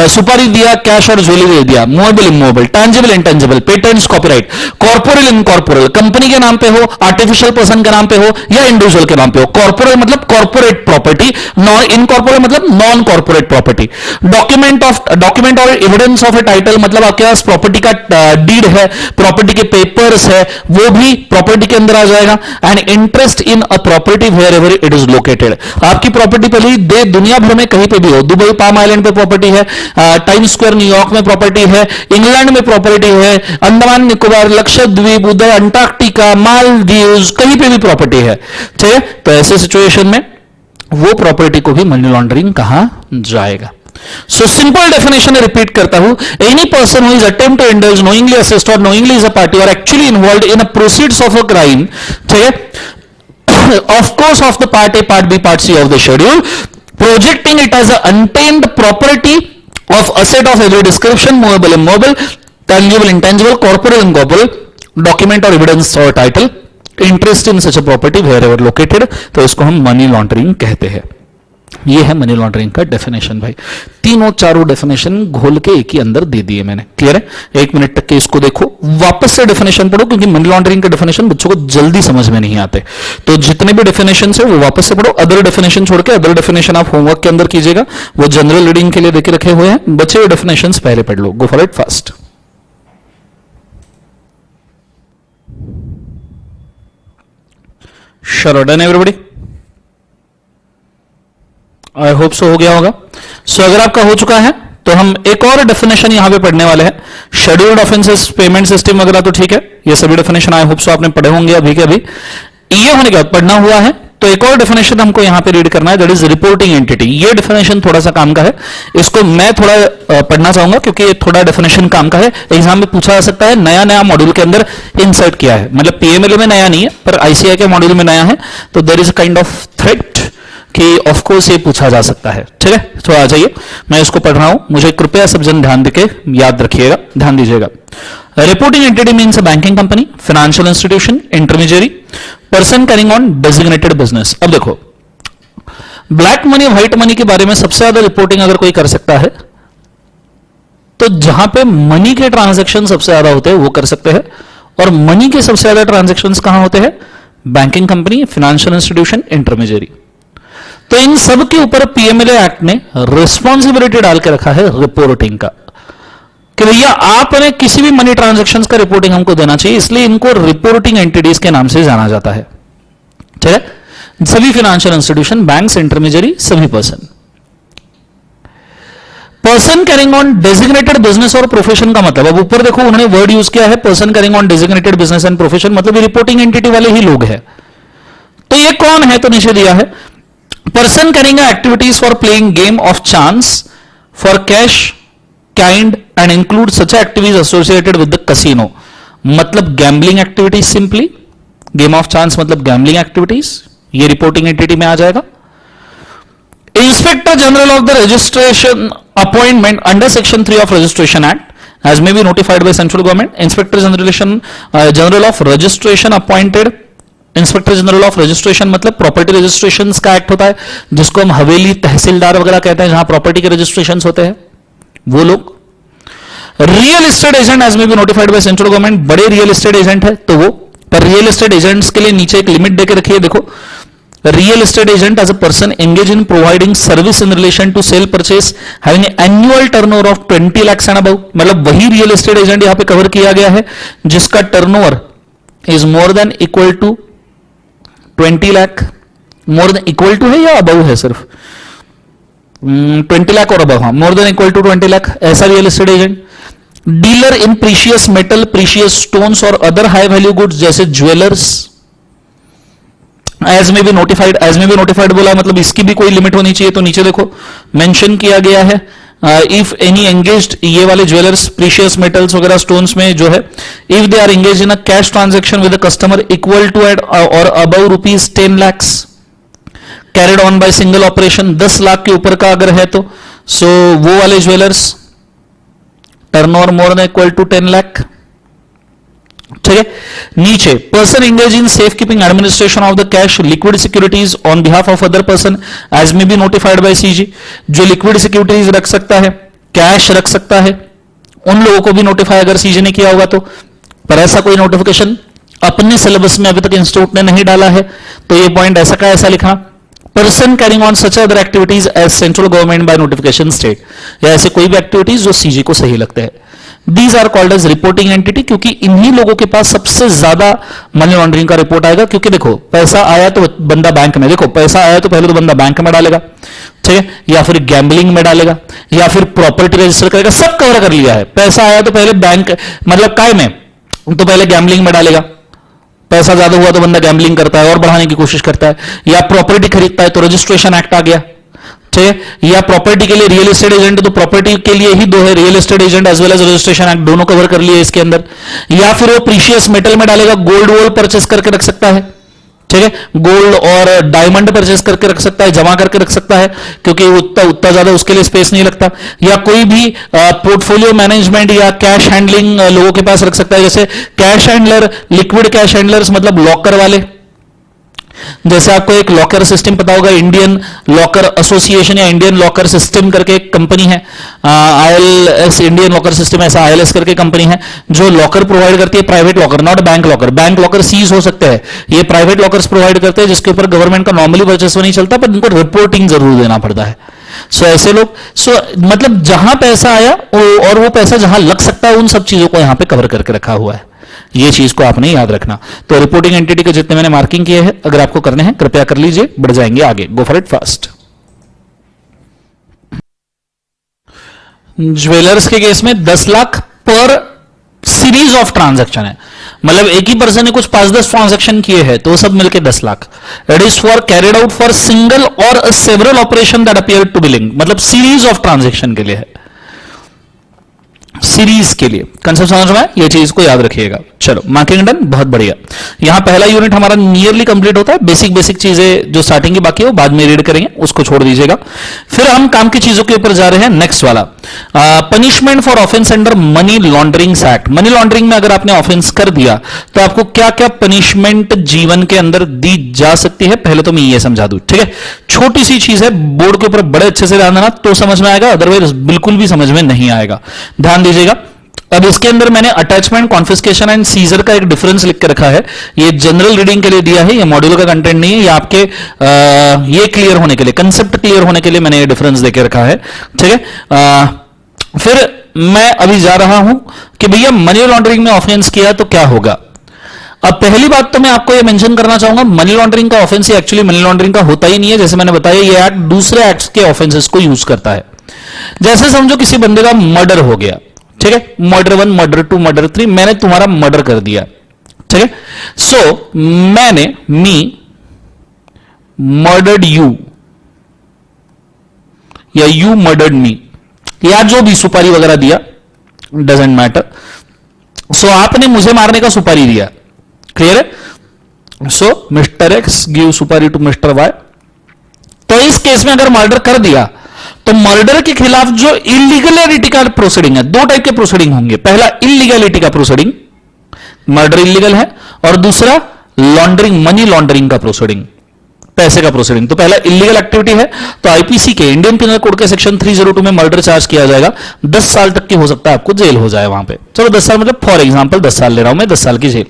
सुपारी दिया, कैश और ज्वेलरी दे दिया, movable immovable, tangible intangible, patents copyright, corporal incorporeal, company के नाम पे हो, आर्टिफिशियल पर्सन के नाम पे हो या इंडिविजुअल के नाम पे हो, कॉर्पोरल मतलब कॉर्पोरेट प्रॉपर्टी, नॉन इनकॉर्पोरल मतलब नॉन कॉर्पोरेट प्रॉपर्टी, डॉक्यूमेंट और एविडेंस ऑफ ए टाइटल मतलब आपके पास प्रॉपर्टी का डीड है, प्रॉपर्टी के पेपर्स है, वो भी प्रॉपर्टी के अंदर आ जाएगा। And interest in a property wherever it is located, आपकी प्रॉपर्टी पहले दे दुनिया भर में कहीं पे भी हो, दुबई पाम आइलैंड पे प्रॉपर्टी है, टाइम स्क्वायर न्यूयॉर्क में प्रॉपर्टी है, इंग्लैंड में प्रॉपर्टी है, अंडमान निकोबार, लक्षद्वीप, उदय, अंटार्कटिका, मालदीव्स, कहीं पे भी प्रॉपर्टी है, ठीक है। तो ऐसे सिचुएशन में वो प्रॉपर्टी को भी मनी लॉन्ड्रिंग कहा जाएगा। सो सिंपल डेफिनेशन रिपीट करता हूं, any person who is attempt to indulge knowingly assist or knowingly is a party और actually involved in a proceeds of a crime, ठीक है, of course of the part A, part B, part C of the schedule, projecting it as a untamed property of asset of every description, movable immovable, tangible intangible, corporal incorporal, document और evidence or title, interest in such a property where ever located, तो इसको हम money laundering कहते हैं। ये है money laundering का definition भाई, तीनों चारों डेफिनेशन घोल के एक ही अंदर दे दिए मैंने, क्लियर है। एक मिनट तक के इसको देखो, वापस से डेफिनेशन पढ़ो, क्योंकि मनी लॉन्ड्रिंग के डेफिनेशन बच्चों को जल्दी समझ में नहीं आते, तो जितने भी डेफिनेशन है वो वापस से पढ़ो। अदर डेफिनेशन छोड़ के अदर डेफिनेशन आप होमवर्क के अंदर कीजिएगा, वो जनरल रीडिंग के लिए देके रखे हुए हैं, बचे हुए डेफिनेशन पहले पढ़ लो, go for it fast. Sure, done everybody? I hope so हो गया होगा। सो अगर आपका हो चुका है तो हम एक और डेफिनेशन यहां पे पढ़ने वाले हैं, शेड्यूल्ड ऑफेंसेस, पेमेंट सिस्टम वगैरह, तो ठीक है, ये सभी डेफिनेशन आई होप सो आपने पढ़े होंगे अभी के अभी। ये होने के बाद पढ़ना हुआ है तो एक और डेफिनेशन हमको यहां पे रीड करना है, दैट इज रिपोर्टिंग एंटिटी। ये डेफिनेशन थोड़ा सा काम का है, इसको मैं थोड़ा पढ़ना चाहूंगा क्योंकि ये थोड़ा डेफिनेशन काम का है, एग्जाम में पूछा जा सकता है, नया नया मॉड्यूल के अंदर इंसर्ट किया है, मतलब पीएमएलए में नया नहीं है पर आईसीआई के मॉड्यूल में नया है, तो there is a kind of threat कि ऑफ कोर्स ये पूछा जा सकता है, ठीक है। तो आ जाइए, मैं इसको पढ़ रहा हूं, मुझे कृपया सब जन ध्यान देके याद रखिएगा, ध्यान दीजिएगा। Reporting entity means a banking company, financial institution, intermediary, person carrying on designated business. अब देखो, ब्लैक मनी, व्हाइट मनी के बारे में सबसे ज्यादा रिपोर्टिंग अगर कोई कर सकता है तो जहां पे मनी के ट्रांजैक्शन सबसे ज्यादा होते हैं वो कर सकते हैं, और मनी के सबसे ज्यादा ट्रांजैक्शन कहां होते हैं? Banking company, financial institution, intermediary. तो इन सब के ऊपर पीएमएलए एक्ट ने रिस्पॉन्सिबिलिटी डाल के रखा है रिपोर्टिंग का, कि भैया आपने किसी भी मनी ट्रांजैक्शंस का रिपोर्टिंग हमको देना चाहिए, इसलिए इनको रिपोर्टिंग एंटिटीज के नाम से जाना जाता है, ठीक है। सभी फाइनेंशियल इंस्टीट्यूशन, बैंक्स, इंटरमीडियरी, सभी person carrying on designated business और प्रोफेशन का मतलब, अब ऊपर देखो उन्होंने वर्ड यूज किया है person carrying on designated business and profession, मतलब ये रिपोर्टिंग एंटिटी वाले ही लोग हैं। तो ये कौन है? तो नीचे दिया है, person carrying activities for playing game of chance for cash kind and include such activities associated with the casino, मतलब gambling activities, simply game of chance मतलब गैम्बलिंग एक्टिविटीज, ये रिपोर्टिंग एंटिटी में आ जाएगा। Inspector general of the registration appointment under section 3 of registration act as may be notified by central government, inspector general of registration appointed, inspector general of registration मतलब property registration का act होता है, जिसको हम हवेली, तहसीलदार वगैरह कहते हैं, जहां प्रॉपर्टी के रजिस्ट्रेशन होते हैं, वो लोग। रियल एस्टेट एजेंट एज में भी नोटिफाइड बाय सेंट्रल गवर्नमेंट, बड़े रियल एस्टेट एजेंट है तो वो, पर रियल एस्टेट एजेंट्स के लिए नीचे एक लिमिट देके रखिए, देखो, real estate agent as a person engage in providing service in relation to sale purchase having annual turnover of 20 lakh and above, मतलब वही रियल एस्टेट एजेंट यहां पे कवर किया गया है जिसका turnover is more than equal to 20 lakh, more than equal to है या अबव है? सिर्फ 20 लाख और अबव, हाँ, more than equal to 20 lakh, ऐसा real estate agent. Dealer in precious metal, precious stones और अदर हाई वैल्यू गुड्स जैसे ज्वेलर्स, एज में भी नोटिफाइड बोला मतलब इसकी भी कोई लिमिट होनी चाहिए, तो नीचे देखो मेंशन किया गया है, इफ एनी एंगेज्ड, ये वाले ज्वेलर्स, प्रीशियस मेटल्स वगैरह, स्टोन्स में जो है, if they are engage in a cash transaction with a customer equal to at और above rupees 10 lakh carried on by single operation, 10 lakh के ऊपर का अगर है तो, सो वो वाले jewellers, turnover more than equal to 10 lakh, ठीक है। नीचे person engage in safekeeping administration of the cash liquid securities on behalf of other person as may be notified by CG. जो लिक्विड सिक्योरिटीज रख सकता है, कैश रख सकता है, उन लोगों को भी नोटिफाई अगर सीजी ने किया होगा तो। पर ऐसा कोई नोटिफिकेशन अपने सिलेबस में अभी तक इंस्टीट्यूट ने नहीं डाला है, तो ये पॉइंट ऐसा का ऐसा लिखा। Person carrying on such other activities as central government by notification state, या ऐसे कोई भी एक्टिविटीज जो सीजी को सही लगते हैं। These are called as reporting entity, क्योंकि इन्हीं लोगों के पास सबसे ज्यादा मनी लॉन्ड्रिंग का रिपोर्ट आएगा। क्योंकि देखो पैसा आया तो बंदा बैंक में, देखो पैसा आया तो पहले तो बंदा बैंक में डालेगा, ठीक है, या फिर गैम्बलिंग में डालेगा, या फिर प्रॉपर्टी रजिस्टर करेगा, सब कवर कर लिया है। पैसा आया तो पहले बैंक मतलब काय में, तो पहले गैम्बलिंग में डालेगा। पैसा ज्यादा हुआ तो बंदा गैम्बलिंग करता है और बढ़ाने की कोशिश करता है, या प्रॉपर्टी खरीदता है तो रजिस्ट्रेशन एक्ट आ गया, ठीक है, या प्रॉपर्टी के लिए रियल एस्टेट एजेंट, तो प्रॉपर्टी के लिए ही दो है, real estate agent as well as registration act, दोनों कवर कर लिए इसके अंदर। या फिर वो प्रीशियस मेटल में डालेगा, गोल्ड वोल्ड परचेस करके रख सकता है, ठीक है, गोल्ड और डायमंड परचेस करके रख सकता है, जमा करके रख सकता है, क्योंकि उतना ज्यादा उसके लिए स्पेस नहीं लगता। या कोई भी पोर्टफोलियो मैनेजमेंट या कैश हैंडलिंग लोगों के पास रख सकता है, जैसे cash handler, liquid cash handlers मतलब लॉकर वाले। जैसे आपको एक लॉकर सिस्टम पता होगा, इंडियन लॉकर एसोसिएशन या इंडियन लॉकर सिस्टम करके एक कंपनी है, आईएलएस इंडियन लॉकर सिस्टम, ऐसा आईएलएस करके कंपनी है जो लॉकर प्रोवाइड करती है, private locker, not bank locker. Bank locker seize हो सकते हैं, ये प्राइवेट लॉकर्स प्रोवाइड करते हैं जिसके ऊपर गवर्नमेंट का नॉर्मली वर्चस्व नहीं चलता, पर उनको रिपोर्टिंग जरूर देना पड़ता है। सो ऐसे लोग, मतलब जहां पैसा आया और वो पैसा जहां लग सकता है, उन सब चीजों को यहां पे कवर करके रखा हुआ है। ये चीज को आपने याद रखना। तो रिपोर्टिंग एंटिटी के जितने मैंने मार्किंग किए हैं, अगर आपको करने हैं कृपया कर लीजिए, बढ़ जाएंगे आगे। गो फॉर इट फास्ट। ज्वेलर्स के केस में 10 लाख पर सीरीज ऑफ ट्रांजैक्शन है, मतलब एक ही पर्सन ने कुछ 5-10 ट्रांजैक्शन किए हैं तो सब मिलके 10 lakh. It is for carried out for single और several operation that appear to be linked, मतलब सीरीज ऑफ ट्रांजैक्शन के लिए है, सीरीज के लिए। कंसेप्ट समझ में, ये चीज को याद रखिएगा। चलो मार्किंग डन, बहुत बढ़िया। यहां पहला यूनिट हमारा नियरली कंप्लीट होता है। बेसिक चीजें जो स्टार्टिंग की बाकी है वो बाद में रीड करेंगे, उसको छोड़ दीजिएगा। फिर हम काम की चीजों के ऊपर जा रहे हैं। नेक्स्ट वाला punishment for offence under money laundering act. Money laundering में अगर आपने ऑफेंस कर दिया तो आपको क्या क्या पनिशमेंट जीवन के अंदर दी जा सकती है, पहले तो मैं ये समझा दूं, ठीक है। छोटी सी चीज है, बोर्ड के ऊपर बड़े अच्छे से ध्यान देना तो समझ में आएगा, अदरवाइज बिल्कुल भी समझ में नहीं आएगा। ध्यान दीजिएगा। अब इसके अंदर मैंने अटैचमेंट, कॉन्फिस्केशन एंड सीजर का एक डिफरेंस लिख के रखा है। ये जनरल रीडिंग के लिए दिया है, ये मॉड्यूल का कंटेंट नहीं है, ये आपके ये क्लियर होने के लिए, कंसेप्ट क्लियर होने के लिए मैंने ये डिफरेंस देके रखा है, ठीक है। फिर मैं अभी जा रहा हूं कि भैया मनी लॉन्ड्रिंग में ऑफेंस किया तो क्या होगा। अब पहली बात तो मैं आपको ये मेंशन करना चाहूंगा, मनी लॉन्ड्रिंग का ऑफेंस एक्चुअली मनी लॉन्ड्रिंग का होता ही नहीं है। जैसे मैंने बताया, ये एक्ट दूसरे एक्ट्स के ऑफेंसेस को यूज करता है। जैसे समझो किसी बंदे का मर्डर हो गया, ठीक है, मर्डर 1, मर्डर 2, मर्डर 3, मैंने तुम्हारा मर्डर कर दिया, ठीक है। सो मैंने मर्डर्ड यू या यू मर्डर्ड मी, या जो भी सुपारी वगैरह दिया, डजेंट मैटर। सो आपने मुझे मारने का सुपारी दिया, क्लियर है। सो मिस्टर एक्स गिव सुपारी टू मिस्टर वाई। तो इस केस में अगर मर्डर कर दिया तो मर्डर के खिलाफ जो इलीगलिटी का प्रोसीडिंग है, दो टाइप के प्रोसीडिंग होंगे। पहला इलीगलिटी का प्रोसीडिंग, मर्डर इलीगल है, और दूसरा लॉन्ड्रिंग, मनी लॉन्ड्रिंग का प्रोसीडिंग, पैसे का प्रोसीडिंग। तो पहला इलीगल एक्टिविटी है तो आईपीसी के, इंडियन पिनल कोड के सेक्शन 302 में मर्डर चार्ज किया जाएगा, 10 साल तक की हो सकता है आपको जेल हो जाए वहां पे। चलो 10 साल मतलब फॉर एग्जांपल 10 साल ले रहा हूं मैं, 10 साल की जेल।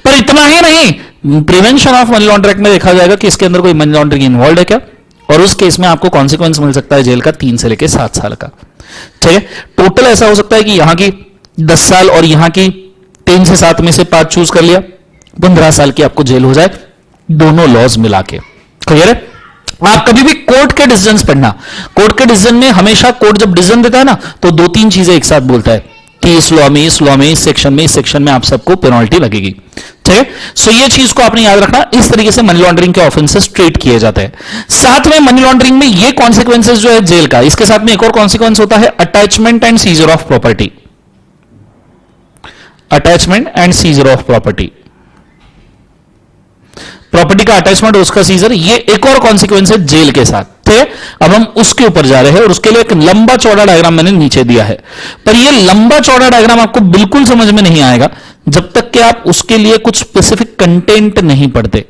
पर इतना ही नहीं, प्रिवेंशन ऑफ मनी लॉन्ड्रिंग में देखा जाएगा कि इसके अंदर कोई मनी लॉन्ड्रिंग इन्वॉल्व है क्या, और उस केस में आपको कॉन्सिक्वेंस मिल सकता है जेल का 3 से लेकर 7 साल का, ठीक है। टोटल ऐसा हो सकता है कि यहां की 10 साल और यहां की 3 से 7 में से 5 चूज कर लिया, 15 साल की आपको जेल हो जाए, दोनों लॉज मिला के, क्लियर है। आप कभी भी कोर्ट के डिसीजंस पढ़ना, कोर्ट के डिसीजन में हमेशा कोर्ट जब डिसीजन देता है ना तो 2-3 चीजें एक साथ बोलता है कि इस लॉ में, इस लॉ में, इस सेक्शन में आप सबको पेनल्टी लगेगी, ठीक है। सो ये चीज को आपने याद रखना। इस तरीके से मनी लॉन्ड्रिंग के ऑफेंसेस ट्रीट किए जाते हैं। साथ में मनी लॉन्ड्रिंग में ये कॉन्सिक्वेंसेस जो है जेल का, इसके साथ में एक और कॉन्सिक्वेंस होता है attachment and seizure of property. Attachment and seizure of property, property का अटैचमेंट और उसका सीजर, ये एक और कॉन्सिक्वेंस है जेल के साथ, ठीक ठीक है, अब हम उसके ऊपर जा रहे हैं और उसके लिए एक लंबा चौड़ा डायग्राम मैंने नीचे दिया है, पर यह लंबा चौड़ा डायग्राम आपको बिल्कुल समझ में नहीं आएगा जब तक कि आप उसके लिए कुछ स्पेसिफिक कंटेंट नहीं पढ़ते।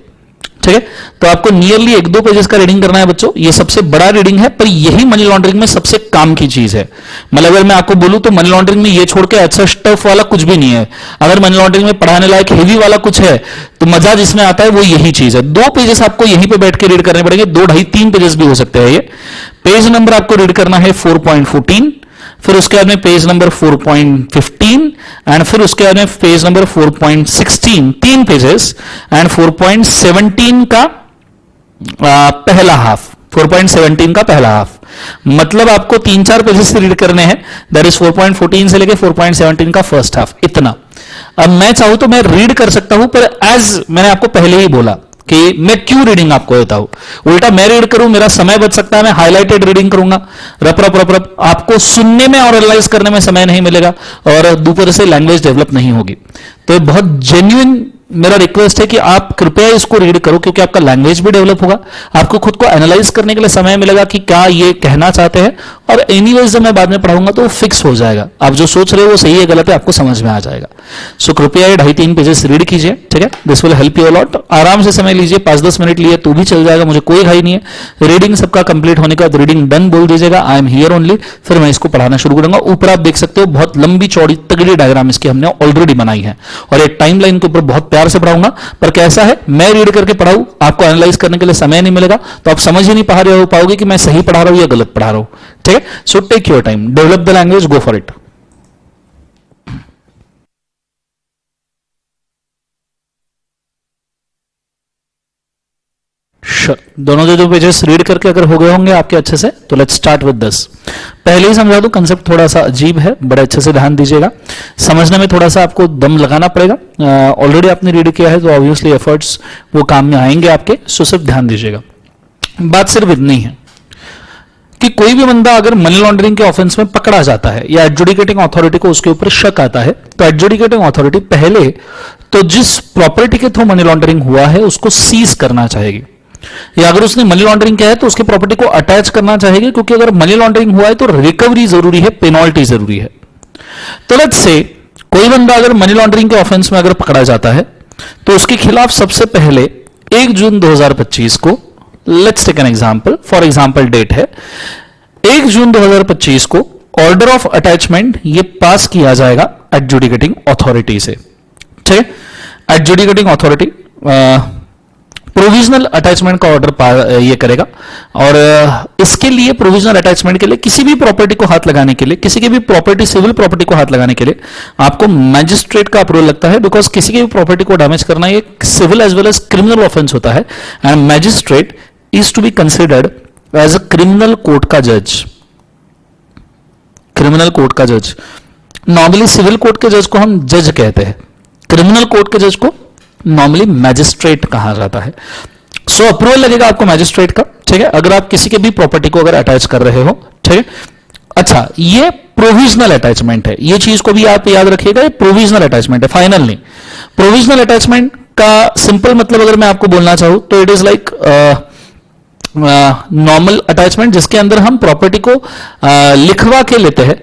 ठीक है, तो आपको नियरली 1-2 पेजेस का रीडिंग करना है बच्चों, ये सबसे बड़ा रीडिंग है, पर यही मनी लॉन्ड्रिंग में सबसे काम की चीज है। मतलब अगर मैं आपको बोलूं तो मनी लॉन्ड्रिंग में ये छोड़ के अच्छा स्टफ वाला कुछ भी नहीं है। अगर मनी लॉन्ड्रिंग में पढ़ाने लायक हेवी वाला कुछ है तो मजा जिसमें आता है वो यही चीज है। 2 पेजेस आपको यहीं पे बैठ के रीड करने पड़ेंगे, 2, 2.5, 3 पेजेस भी हो सकते हैं। ये पेज नंबर आपको रीड करना है 4.14, फिर उसके बाद में पेज नंबर 4.15 एंड फिर उसके बाद में पेज नंबर 4.16, 3 पेजेस एंड 4.17 का पहला हाफ, 4.17 का पहला हाफ, मतलब आपको 3-4 पेजेस रीड करने हैं। दैट इज 4.14 से लेके 4.17 का फर्स्ट हाफ, इतना। अब मैं चाहूं तो मैं रीड कर सकता हूं, पर एज मैंने आपको पहले ही बोला कि मैं क्यों रीडिंग आपको देता हूं, उल्टा मैं रीड करूं मेरा समय बच सकता है, मैं हाईलाइटेड रीडिंग करूंगा, रप रप रप रप, आपको सुनने में और एनालाइज करने में समय नहीं मिलेगा और दोपहर से लैंग्वेज डेवलप नहीं होगी। तो बहुत जेन्युइन मेरा रिक्वेस्ट है कि आप कृपया इसको रीड करो, क्योंकि आपका लैंग्वेज भी डेवलप होगा, आपको खुद को एनालाइज करने के लिए समय मिलेगा कि क्या ये कहना चाहते हैं, और एनीवेज जब मैं बाद में पढ़ाऊंगा तो वो फिक्स हो जाएगा। आप जो सोच रहे हो वो सही है गलत है आपको समझ में आ जाएगा। सो कृपया ये 2.5-3 पेजेस रीड कीजिए, ठीक है, this will help you a lot. आराम से समय लीजिए, 5-10 मिनट लिए तो भी चल जाएगा, मुझे कोई घाई नहीं है। रीडिंग सबका कंप्लीट होने के बाद रीडिंग डन बोल दीजिएगा, आई एम हियर ओनली, फिर मैं इसको पढ़ाना शुरू करूंगा। ऊपर आप देख सकते हो बहुत लंबी चौड़ी तगड़ी डायग्राम इसकी हमने ऑलरेडी बनाई है, और एक टाइमलाइन के ऊपर बहुत प्यार से पढ़ाऊंगा। पर कैसा है, मैं रीड करके पढ़ाऊं, आपको एनालाइज करने के लिए समय नहीं मिलेगा, तो आप समझ ही नहीं पा रहे हो पाओगे कि मैं सही पढ़ा रहा हूं या गलत पढ़ा रहा हूं। ठीक है, so take your time, develop the language, go for it. दोनों जो पेजेस रीड करके अगर हो गए होंगे आपके अच्छे से, तो लेट्स स्टार्ट विद दिस। पहले ही समझा दूं, कंसेप्ट थोड़ा सा अजीब है, बड़े अच्छे से ध्यान दीजिएगा, समझने में थोड़ा सा आपको दम लगाना पड़ेगा। ऑलरेडी आपने रीड किया है तो ऑब्वियसली एफर्ट्स वो काम में आएंगे आपके, सो सिर्फ ध्यान दीजिएगा। बात सिर्फ इतनी है कि कोई भी बंदा अगर मनी लॉन्ड्रिंग के ऑफेंस में पकड़ा जाता है या एडजुडिकेटिंग अथॉरिटी को उसके ऊपर शक आता है, तो एडजुडिकेटिंग अथॉरिटी पहले तो जिस प्रॉपर्टी के थ्रू मनी लॉन्ड्रिंग हुआ है उसको सीज करना चाहेगी, या अगर उसने मनी लॉन्ड्रिंग किया है तो उसकी प्रॉपर्टी को अटैच करना चाहेगी, क्योंकि अगर मनी लॉन्ड्रिंग हुआ है तो रिकवरी जरूरी है, पेनल्टी जरूरी है। तो लेट्स से कोई बंदा अगर मनी लॉन्ड्रिंग के ऑफेंस में अगर पकड़ा जाता है तो उसके खिलाफ सबसे पहले 1 जून 2025 को, let's take an example, for example date है 1 जून 2025 को, ऑर्डर ऑफ अटैचमेंट ये पास किया जाएगा एडजुडिकेटिंग अथॉरिटी से। ठीक है, एडजुडिकेटिंग अथॉरिटी प्रोविजनल अटैचमेंट का ऑर्डर ये करेगा, और इसके लिए प्रोविजनल अटैचमेंट के लिए किसी भी प्रॉपर्टी को हाथ लगाने के लिए, किसी की भी प्रॉपर्टी, सिविल प्रॉपर्टी को हाथ लगाने के लिए आपको मैजिस्ट्रेट का अप्रूवल लगता है, बिकॉज किसी की भी प्रॉपर्टी को डैमेज करना ये civil as well as criminal offence होता है, and magistrate is to be considered as a criminal court का जज। क्रिमिनल कोर्ट का जज, नॉर्मली सिविल कोर्ट के जज को हम जज कहते हैं, क्रिमिनल कोर्ट के जज को नॉर्मली मैजिस्ट्रेट कहा जाता है। सो अप्रूवल लगेगा आपको मैजिस्ट्रेट का, ठीक है, अगर आप किसी के भी प्रॉपर्टी को अगर अटैच कर रहे हो। ठीक है, अच्छा, ये प्रोविजनल अटैचमेंट है, ये चीज को भी आप याद रखिएगा, ये प्रोविजनल अटैचमेंट है, फाइनल नहीं। प्रोविजनल अटैचमेंट का सिंपल मतलब अगर मैं आपको बोलना चाहूं तो it is like normal attachment, जिसके अंदर हम प्रॉपर्टी को लिखवा के लेते हैं,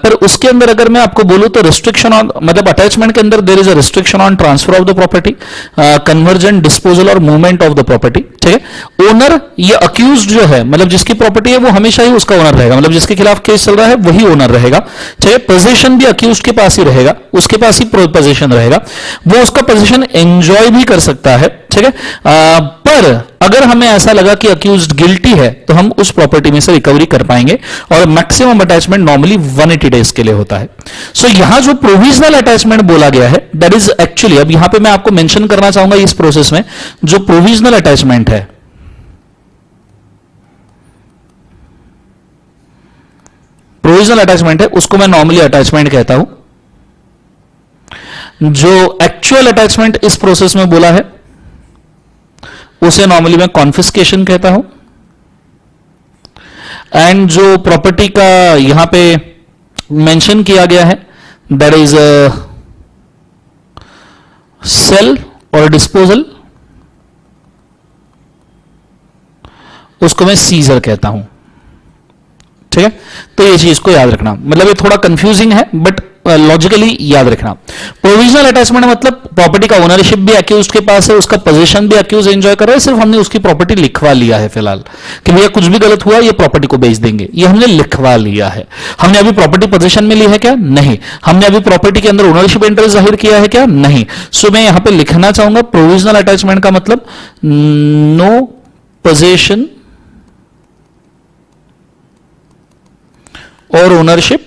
पर उसके अंदर अगर मैं आपको बोलूं तो रिस्ट्रिक्शन ऑन, मतलब अटैचमेंट के अंदर there is a restriction on transfer of the property, conversion, disposal और मूवमेंट ऑफ द प्रॉपर्टी। ठीक है, ओनर ये अक्यूज्ड जो है, मतलब जिसकी प्रॉपर्टी है वो हमेशा ही उसका ओनर रहेगा, मतलब जिसके खिलाफ केस चल रहा है वही ओनर रहेगा। चाहे पोजीशन भी अक्यूज्ड के पास ही रहेगा, उसके पास ही पोजीशन रहेगा, वो उसका पोजीशन एंजॉय भी कर सकता है। ठीक है, पर अगर हमें ऐसा लगा कि अक्यूज्ड गिल्टी है तो हम उस प्रॉपर्टी में से रिकवरी कर पाएंगे, और मैक्सिमम अटैचमेंट नॉर्मली 180 डेज के लिए होता है। सो यहां जो प्रोविजनल अटैचमेंट बोला गया है, दैट इज एक्चुअली, अब यहां पे मैं आपको मेंशन करना चाहूंगा इस प्रोसेस में, जो प्रोविजनल अटैचमेंट है, प्रोविजनल अटैचमेंट है उसको मैं नॉर्मली अटैचमेंट कहता हूं। जो एक्चुअल अटैचमेंट इस प्रोसेस में बोला है उसे नॉर्मली मैं कॉन्फिस्केशन कहता हूं, एंड जो प्रॉपर्टी का यहां पे मेंशन किया गया है दैट इज सेल और डिस्पोजल उसको मैं सीजर कहता हूं। ठीक है, तो ये चीज को याद रखना, मतलब ये थोड़ा कंफ्यूजिंग है बट लॉजिकली याद रखना। प्रोविजनल अटैचमेंट मतलब प्रॉपर्टी का ओनरशिप भी अक्यूज्ड के पास है, उसका पोजीशन भी अक्यूज एंजॉय कर रहा है, सिर्फ हमने उसकी प्रॉपर्टी लिखवा लिया है फिलहाल कि भैया कुछ भी गलत हुआ ये प्रॉपर्टी को बेच देंगे, ये हमने लिखवा लिया है। हमने अभी प्रॉपर्टी पोजीशन में ली है क्या? नहीं। हमने अभी प्रॉपर्टी के अंदर ओनरशिप इंटरेस्ट जाहिर किया है क्या? नहीं। सो मैं यहां पर लिखना चाहूंगा प्रोविजनल अटैचमेंट का मतलब नो पोजीशन और ओनरशिप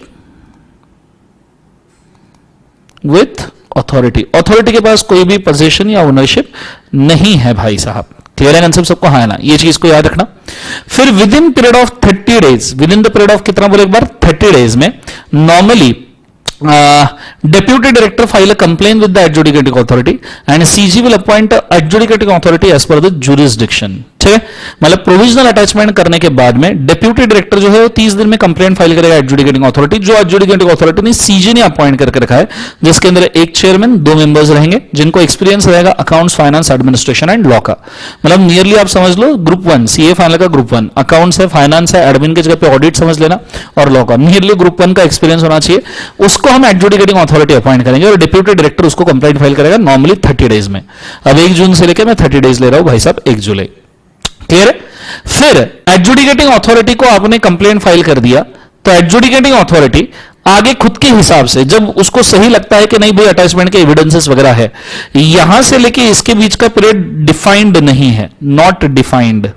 विथ अथॉरिटी। अथॉरिटी के पास कोई भी पोजीशन या ओनरशिप नहीं है भाई साहब। क्लियर है कंसेप्ट सबको? हाँ है ना, ये चीज को याद रखना। फिर with in period of 30 days, with in the period of कितना बोले एक बार? 30 डेज में normally deputy director file a complaint with the adjudicating authority and CG will appoint a adjudicating authority as per the jurisdiction। ठीक है, मतलब provisional attachment करने के बाद में डेप्यूटी डायरेक्टर जो है वो 30 दिन में कंप्लेंट फाइल करेगा एडजुडिकेटिंग अथॉरिटी, जो एडजुडिकेटिंग अथॉरिटी ने सीजी ने अपॉइंट करके रखा है, जिसके अंदर एक चेयरमैन 2 मेंबर्स रहेंगे जिनको एक्सपीरियंस रहेगा accounts, finance, administration and law का। मतलब नियरली आप समझ लो ग्रुप 1 सीए फाइनल का ग्रुप 1, अकाउंट्स है, फाइनेंस है, एडमिन की जगह पे ऑडिट समझ लेना और लॉ का। नियरली ग्रुप 1 का एक्सपीरियंस होना चाहिए, उसको हम एडजुडिकेटिंग अथॉरिटी अपॉइंट करेंगे और डिप्यूटी डायरेक्टर उसको कंप्लेंट फाइल करेगा नॉर्मली 30 डेज में। अब 1 जून से लेकर मैं 30 डेज ले रहा हूं भाई साहब, 1 जुलाई। क्लियर है? फिर एडजुडिकेटिंग अथॉरिटी को आपने कंप्लेंट फाइल कर दिया तो एडजुडिकेटिंग अथॉरिटी आगे खुद के हिसाब से जब उसको सही लगता है कि नहीं भाई अटैचमेंट के एविडेंसेस वगैरह है, यहां से लेके इसके बीच का पीरियड डिफाइंड नहीं है, नॉट डिफाइंड,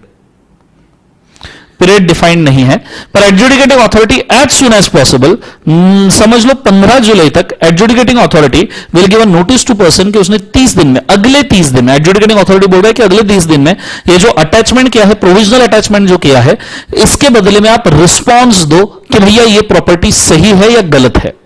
पीरियड डिफाइंड नहीं है, पर adjudicating authority as soon as possible, समझ लो 15 जुलाई तक adjudicating authority will give a notice to person कि उसने 30 दिन में, अगले 30 दिन में, एडजुडिकेटिंग अथॉरिटी बोल रहा है कि अगले 30 दिन में ये जो अटैचमेंट किया है, प्रोविजनल अटैचमेंट जो किया है, इसके बदले में आप रिस्पॉन्स दो कि भैया ये प्रॉपर्टी सही है या गलत है।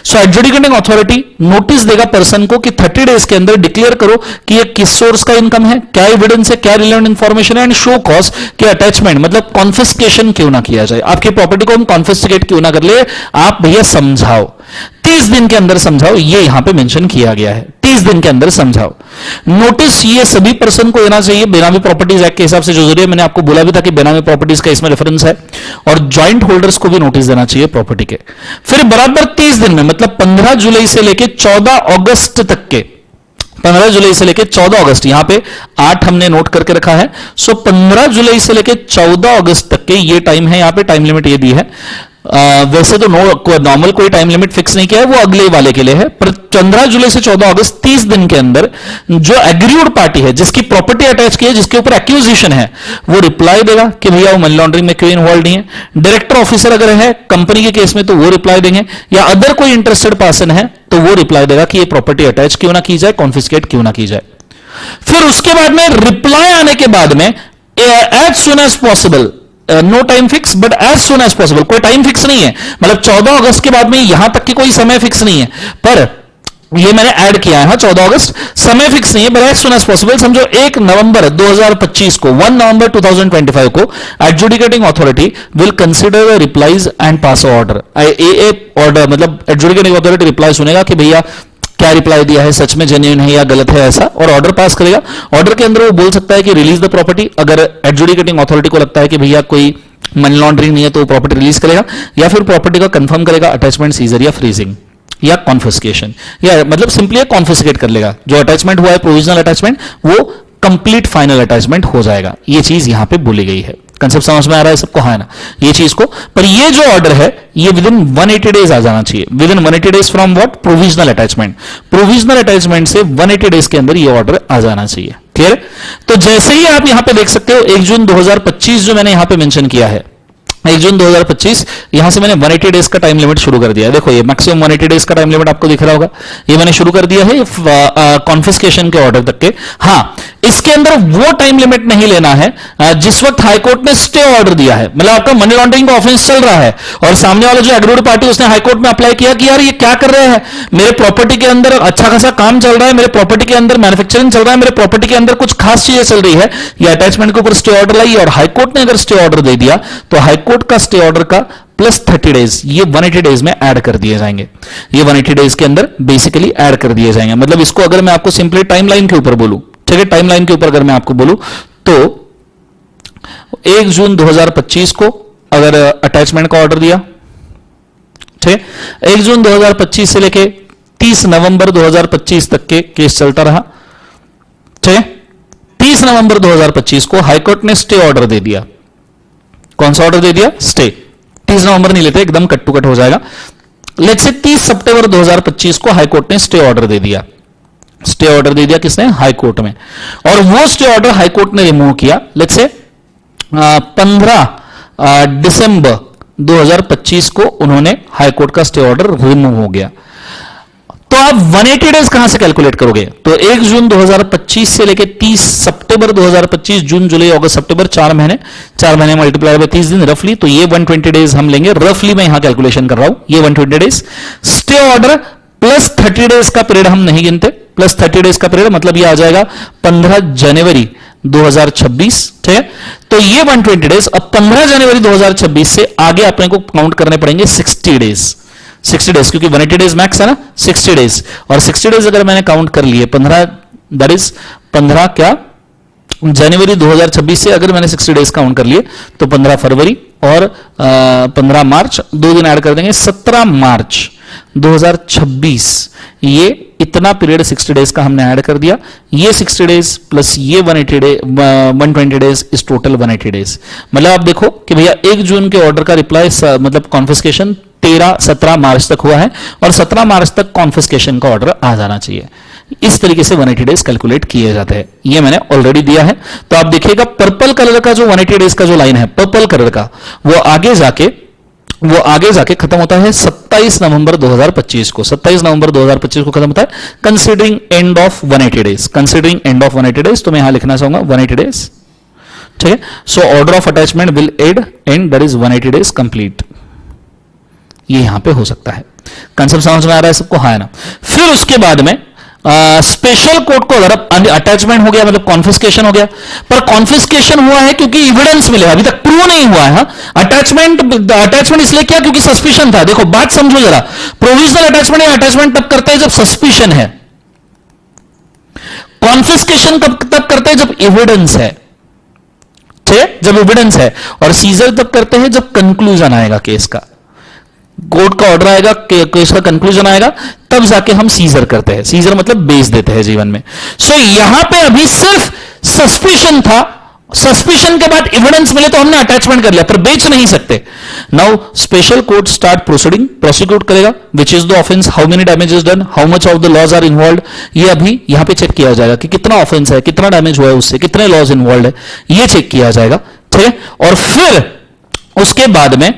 सो एडजुडिकेटिंग अथॉरिटी नोटिस देगा पर्सन को कि 30 डेज के अंदर डिक्लेयर करो कि ये किस सोर्स का इनकम है, क्या एविडेंस है, क्या रिलेवेंट इंफॉर्मेशन है, एंड शो कॉज कि अटैचमेंट मतलब कॉन्फिस्केशन क्यों ना किया जाए, आपकी प्रॉपर्टी को हम कॉन्फिस्केट क्यों ना कर ले, आप भैया समझाओ। 30 दिन के अंदर समझाओ, ये यहां पे मेंशन किया गया है, 30 दिन के अंदर समझाओ। नोटिस ये सभी पर्सन को देना चाहिए बेनामी प्रॉपर्टीज एक्ट के हिसाब से, जो जरिए मैंने आपको बोला भी था कि बेनामी प्रॉपर्टीज का इसमें रेफरेंस है, और जॉइंट होल्डर्स को भी नोटिस देना चाहिए प्रॉपर्टी के। फिर बराबर 30 दिन में, मतलब 15 जुलाई से लेके 14 अगस्त तक के, 15 जुलाई से लेके 14 अगस्त, यहां पे 8 हमने नोट करके रखा है। सो 15 जुलाई से लेके 14 अगस्त तक के ये टाइम है, यहां पे टाइम लिमिट ये दी है। वैसे तो नॉर्मल कोई टाइम लिमिट फिक्स नहीं किया है, वो अगले वाले के लिए है, पर 15 जुलाई से 14 अगस्त 30 दिन के अंदर जो एग्रीड पार्टी है, जिसकी प्रॉपर्टी अटैच की है, जिसके ऊपर एक्यूजिशन है, वो रिप्लाई देगा कि भैया वो मनी लॉन्ड्रिंग में क्यों इन्वॉल्व नहीं है। डायरेक्टर ऑफिसर अगर है कंपनी के केस में तो वो रिप्लाई देंगे, या अदर कोई इंटरेस्टेड पर्सन है तो वो रिप्लाई देगा कि ये प्रॉपर्टी अटैच क्यों ना की जाए, कॉन्फिस्केट क्यों ना की जाए। फिर उसके बाद में रिप्लाई आने के बाद में as soon as possible, no time fix but as soon as possible, कोई टाइम फिक्स नहीं है, मतलब 14 अगस्त के बाद में यहां तक कि कोई समय फिक्स नहीं है, पर ये मैंने ऐड किया है, 14 अगस्त समय फिक्स नहीं है, but as soon as possible. समझो 1 नवंबर 2025 को, 1 नवंबर 2025 को adjudicating authority will consider the replies and pass order. Order मतलब एडजुडिकेटिंग अथॉरिटी रिप्लाई सुनेगा कि भैया क्या रिप्लाई दिया है, सच में जेन्युइन है या गलत है, ऐसा, और ऑर्डर पास करेगा। ऑर्डर के अंदर वो बोल सकता है कि रिलीज द प्रॉपर्टी, अगर एडजुडिकेटिंग अथॉरिटी को लगता है कि भैया कोई मनी लॉन्ड्रिंग नहीं है तो वो प्रॉपर्टी रिलीज करेगा, या फिर प्रॉपर्टी का कंफर्म करेगा अटैचमेंट, सीजर या फ्रीजिंग या कॉन्फिस्केशन, या मतलब सिंपली कॉन्फिस्केट कर लेगा। जो अटैचमेंट हुआ है प्रोविजनल अटैचमेंट, वो कंप्लीट फाइनल अटैचमेंट हो जाएगा। ये चीज यहां पे बोली गई है। कंसेप्ट समझ में आ रहा है सबको? हाँ ना, ये चीज को, पर ये जो ऑर्डर है ये विद इन 180 डेज आ जाना चाहिए। With in 180 days from what? Provisional attachment. Provisional attachment से 180 डेज के अंदर ये ऑर्डर आ जाना चाहिए। क्लियर? तो जैसे ही आप यहां पे देख सकते हो 1 जून 2025 जो मैंने यहां पे मेंशन किया है, 1 जून 2025, यहां से मैंने 180 डेज का टाइम लिमिट शुरू कर दिया है। देखो ये मैक्सिमम 180 डेज का टाइम लिमिट आपको दिख रहा होगा, ये मैंने शुरू कर दिया है कॉन्फिस्केशन के ऑर्डर तक के। हाँ, इसके अंदर वो टाइम लिमिट नहीं लेना है जिस वक्त हाईकोर्ट ने स्टे ऑर्डर दिया है, मतलब आपका मनी लॉन्ड्रिंग का ऑफेंस चल रहा है और सामने वाला जो एग्रीड पार्टी उसने हाईकोर्ट में अप्लाई किया कि यार ये क्या कर रहे हैं, मेरे प्रॉपर्टी के अंदर अच्छा खासा काम चल रहा है, मेरे प्रॉपर्टी के अंदर मैन्युफैक्चरिंग चल रहा है, मेरे प्रॉपर्टी के अंदर कुछ खास चीजें चल रही है, ये अटैचमेंट के ऊपर स्टे ऑर्डर लाई और हाईकोर्ट ने अगर स्टे ऑर्डर दे दिया तो हाईकोर्ट का स्टे ऑर्डर का प्लस 30 डेज ये 180 डेज में ऐड कर दिए जाएंगे। ये 180 डेज के अंदर बेसिकली ऐड कर दिए जाएंगे। मतलब इसको अगर मैं आपको सिंपली टाइमलाइन के ऊपर बोलूं, ठीक है, टाइमलाइन के ऊपर अगर मैं आपको बोलूं तो 1 जून 2025 को अगर अटैचमेंट का ऑर्डर दिया, ठीक है, 1 जून 2025 से लेके 30 नवंबर 2025 तक के केस चलता रहा, ठीक है। 30 नवंबर 2025 को हाईकोर्ट ने स्टे ऑर्डर दे दिया। कौन सा ऑर्डर दे दिया? स्टे। 30 नवंबर नहीं लेते, एकदम कट टू कट हो जाएगा। लेट्स से 30 सितंबर 2025 को हाईकोर्ट ने स्टे ऑर्डर दे दिया। स्टे ऑर्डर दे दिया किसने? हाईकोर्ट में। और वो स्टे ऑर्डर हाईकोर्ट ने रिमूव किया। लेट्स से 15 दिसंबर 2025 को उन्होंने हाईकोर्ट का स्टे ऑर्डर रिमूव हो गया। तो आप 180 डेज कहां से कैलकुलेट करोगे? तो 1 जून 2025 से लेके 30 सितंबर 2025, जून जुलाई अगस्त सितंबर, 4 महीने मल्टीप्लाई बाय 30 दिन रफली, तो ये 120 डेज हम लेंगे। रफली मैं यहां कैलकुलेशन कर रहा हूं, ये 120 days. Stay order plus 30 days का पीरियड हम नहीं गिनते, प्लस 30 डेज का पीरियड मतलब ये आ जाएगा 15 जनवरी 2026, ठीक है। तो ये 120 डेज। अब 15 जनवरी 2026 से आगे अपने को काउंट करने पड़ेंगे 60 डेज, 60 डेज, क्योंकि 180 डेज मैक्स है ना, 60 डेज। और 60 डेज अगर मैंने काउंट कर लिए 15, दैट इज 15 क्या जनवरी 2026 से अगर मैंने 60 डेज काउंट कर लिए तो 15 फरवरी और 15 मार्च, 2 दिन ऐड कर देंगे, 17 मार्च 2026। ये इतना पीरियड 60 डेज का हमने ऐड कर दिया। ये 60 डेज प्लस ये 120 डेज इस टोटल 180 डेज। मतलब आप देखो कि भैया 1 जून के ऑर्डर का रिप्लाई मतलब कॉन्फिस्केशन 17 मार्च तक हुआ है और 17 मार्च तक कॉन्फिस्केशन का ऑर्डर आ जाना चाहिए। इस तरीके से 180 डेज कैलकुलेट किए जाते हैं। ये मैंने ऑलरेडी दिया है। तो आप देखिएगा पर्पल कलर का जो 180 डेज का जो लाइन है पर्पल कलर का, वो आगे जाके खत्म होता है 27 नवंबर 2025 को। 27 नवंबर 2025 को खत्म होता है considering end of 180 days. Considering end of 180 days, तो मैं यहां लिखना चाहूंगा 180 डेज, ठीक है। So order of attachment will and that is 180 days complete. ये यहां पे हो सकता है। कंसेप्ट समझ में आ रहा है सबको? हाँ है ना। फिर उसके बाद में स्पेशल कोर्ट को अगर अटैचमेंट हो गया मतलब कॉन्फिस्केशन हो गया, पर कॉन्फिस्केशन हुआ है क्योंकि एविडेंस मिले, अभी तक प्रूव नहीं हुआ है। अटैचमेंट इसलिए क्या? क्योंकि सस्पिशन था। देखो बात समझो जरा, प्रोविजनल अटैचमेंट या अटैचमेंट तब करते हैं जब सस्पिशन है, कॉन्फिस्केशन तब करते हैं जब एविडेंस है, ठीक है, जब एविडेंस है। और सीजर तब करते हैं जब कंक्लूजन आएगा केस का, कोर्ट का ऑर्डर आएगा, केस का कंक्लूजन आएगा, तब जाके हम सीजर करते हैं। सीजर मतलब बेच देते हैं जीवन में। सो यहां पे अभी सिर्फ सस्पिशन था, सस्पिशन के बाद एविडेंस मिले तो हमने अटैचमेंट कर लिया, पर बेच नहीं सकते। Now special court start proceeding, prosecute करेगा which is the offence, how many damage is done, how much of the laws are involve. ये अभी यहां पे चेक किया जाएगा कि कितना ऑफेंस है, कितना डैमेज हुआ है उससे, कितने लॉज इन्वॉल्व है, ये चेक किया जाएगा, ठीक है। और फिर उसके बाद में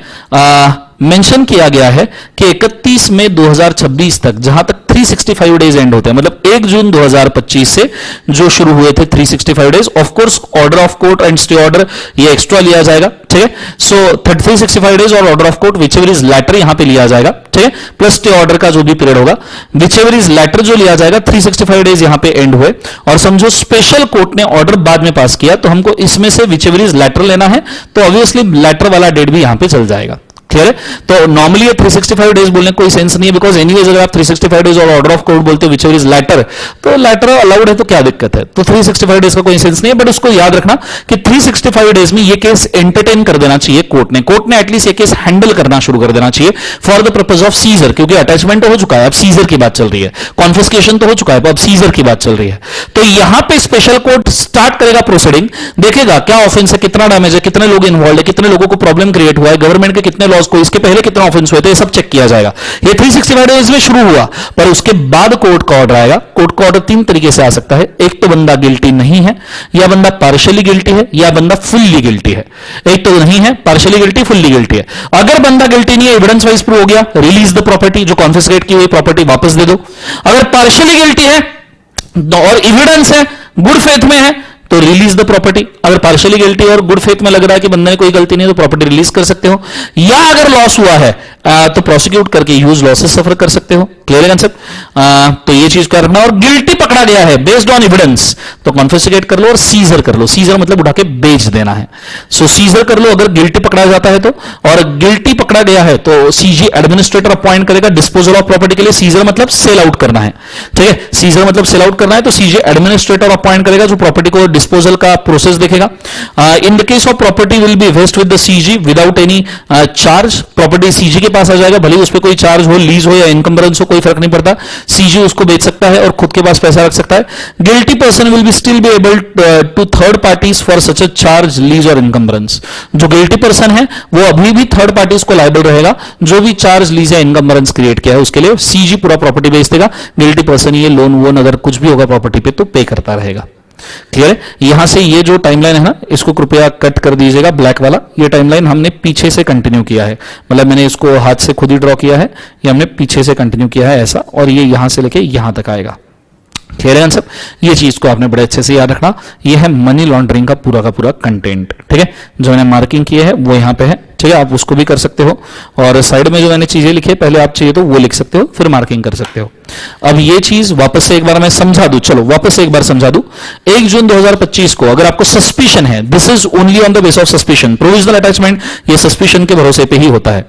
मेंशन किया गया है कि 31 मई 2026 तक, जहां तक 365 डेज एंड होते हैं, मतलब 1 जून 2025 से जो शुरू हुए थे 365 days, of course order of court and stay order ये एक्स्ट्रा लिया जाएगा, ठीक है। सो 365 डेज और order of court whichever is later यहां पे लिया जाएगा, ठीक है, प्लस स्टे ऑर्डर का जो भी पीरियड होगा, विच एवर इज लेटर जो लिया जाएगा, 365 डेज यहां पे एंड हुए। और समझो स्पेशल कोर्ट ने ऑर्डर बाद में पास किया, तो हमको इसमें से विच एवर इज लेटर लेना है, तो ऑब्वियसली लेटर वाला डेट भी यहां पे चल जाएगा, क्लियर है। तो नॉर्मली 365 डेज बोलने कोई सेंस नहीं है, बिकॉज एनीवेज अगर आप 365 डेज और ऑर्डर ऑफ कोर्ट बोलते हो विच एवर इज लेटर, तो लेटर अलाउड है तो क्या दिक्कत है। तो 365 डेज का कोई सेंस नहीं है, बट उसको याद रखना कि 365 डेज में ये केस एंटरटेन कर देना चाहिए कोर्ट ने एटलीस्ट ये केस हैंडल करना शुरू कर देना चाहिए for the purpose of seizure, क्योंकि अटैचमेंट तो हो चुका है, अब सीजर की बात चल रही है, कॉन्फिस्केशन तो हो चुका है, अब सीजर की बात चल रही है। तो यहां पे स्पेशल कोर्ट स्टार्ट करेगा प्रोसीडिंग, देखेगा क्या ऑफेंस है, कितना डैमेज है, कितने लोग इन्वॉल्व है, कितने लोगों को प्रॉब्लम क्रिएट हुआ है, गवर्नमेंट के कितने लॉस को, इसके पहले कितना ऑफेंस हुए थे, सब चेक किया जाएगा। ये 365 डेज में शुरू हुआ, पर उसके बाद कोर्ट का ऑर्डर आएगा। कोर्ट का ऑर्डर 3 तरीके से आ सकता है, एक तो बंदा गिल्टी नहीं है, या बंदा पार्शियली गिल्टी है, या बंदा फुल्ली गिल्टी है। एक तो नहीं है, पार्शियली गिल्टी, फुल्ली गिल्टी है। अगर बंदा गिल्टी नहीं है, एविडेंस वाइज प्रूव हो गया, रिलीज द प्रॉपर्टी, जो कॉन्फिस्केट की हुई प्रॉपर्टी वापस दे दो। अगर पार्शियली गिल्टी है और एविडेंस है, गुड फेथ में है, तो रिलीज द प्रॉपर्टी। अगर पार्शियली गिल्टी और गुड फेथ में लग रहा है कि बंदे ने कोई गलती नहीं, तो प्रॉपर्टी रिलीज कर सकते हो। या अगर लॉस हुआ है तो प्रोसिक्यूट करके ह्यूज लॉसेस सफर कर सकते हो, क्लियर है कंसेप्ट। तो ये चीज का रखना। और गिल्टी पकड़ा गया है बेस्ड ऑन एविडेंस, तो कॉन्फिस्केट कर लो और सीजर कर लो। सीजर मतलब उठा के बेच देना है। सो सीजर कर लो अगर गिल्टी पकड़ा जाता है तो, और गिल्टी पकड़ा गया है तो सीजी एडमिनिस्ट्रेटर अपॉइंट करेगा डिस्पोजल ऑफ प्रॉपर्टी के लिए। सीजर मतलब सेल आउट करना है, ठीक है, सीजर मतलब सेल आउट करना है, तो सीजी एडमिनिस्ट्रेटर अपॉइंट करेगा जो प्रॉपर्टी को डिस्पोजल का प्रोसेस देखेगा। In the case of property will be vest with the CG without any charge. Property CG के पास आ जाएगा, भले उस पर कोई चार्ज हो, लीज हो या इनकम्बरेंस हो, कोई फर्क नहीं पड़ता, सीजी उसको बेच सकता है और खुद के पास पैसा रख सकता है। Guilty person will be still be able to third parties for such a charge, lease or encumbrance. जो गिल्टी पर्सन है वो अभी भी थर्ड पार्टीज को लायबल रहेगा, जो भी चार्ज, लीज या इनकम्बरेंस क्रिएट किया है उसके लिए सीजी पूरा प्रॉपर्टी बेच देगा। गिल्टी पर्सन ये लोन वोन अगर कुछ भी होगा प्रॉपर्टी पे तो पे करता रहेगा। क्लियर है? यहां से ये जो टाइमलाइन है ना, इसको कृपया कट कर दीजिएगा, ब्लैक वाला। ये टाइमलाइन हमने पीछे से कंटिन्यू किया है, मतलब मैंने इसको हाथ से खुद ही ड्रॉ किया है, ये हमने पीछे से कंटिन्यू किया है ऐसा, और ये यहां से लेके यहां तक आएगा। क्लियर है सब? ये चीज को आपने बड़े अच्छे से याद रखना। ये है मनी लॉन्ड्रिंग का पूरा कंटेंट। ठीक है, जो मैंने मार्किंग की है वो यहां पे है। ठीक है, आप उसको भी कर सकते हो, और साइड में जो मैंने चीजें लिखी है पहले आप चाहिए तो वो लिख सकते हो, फिर मार्किंग कर सकते हो। अब ये चीज वापस से एक बार मैं समझा दूं, चलो वापस से एक बार समझा दूं। 1 जून 2025 को अगर आपको सस्पिशन है, this is only on the base of suspicion, provisional attachment ये सस्पिशन के भरोसे पे ही होता है।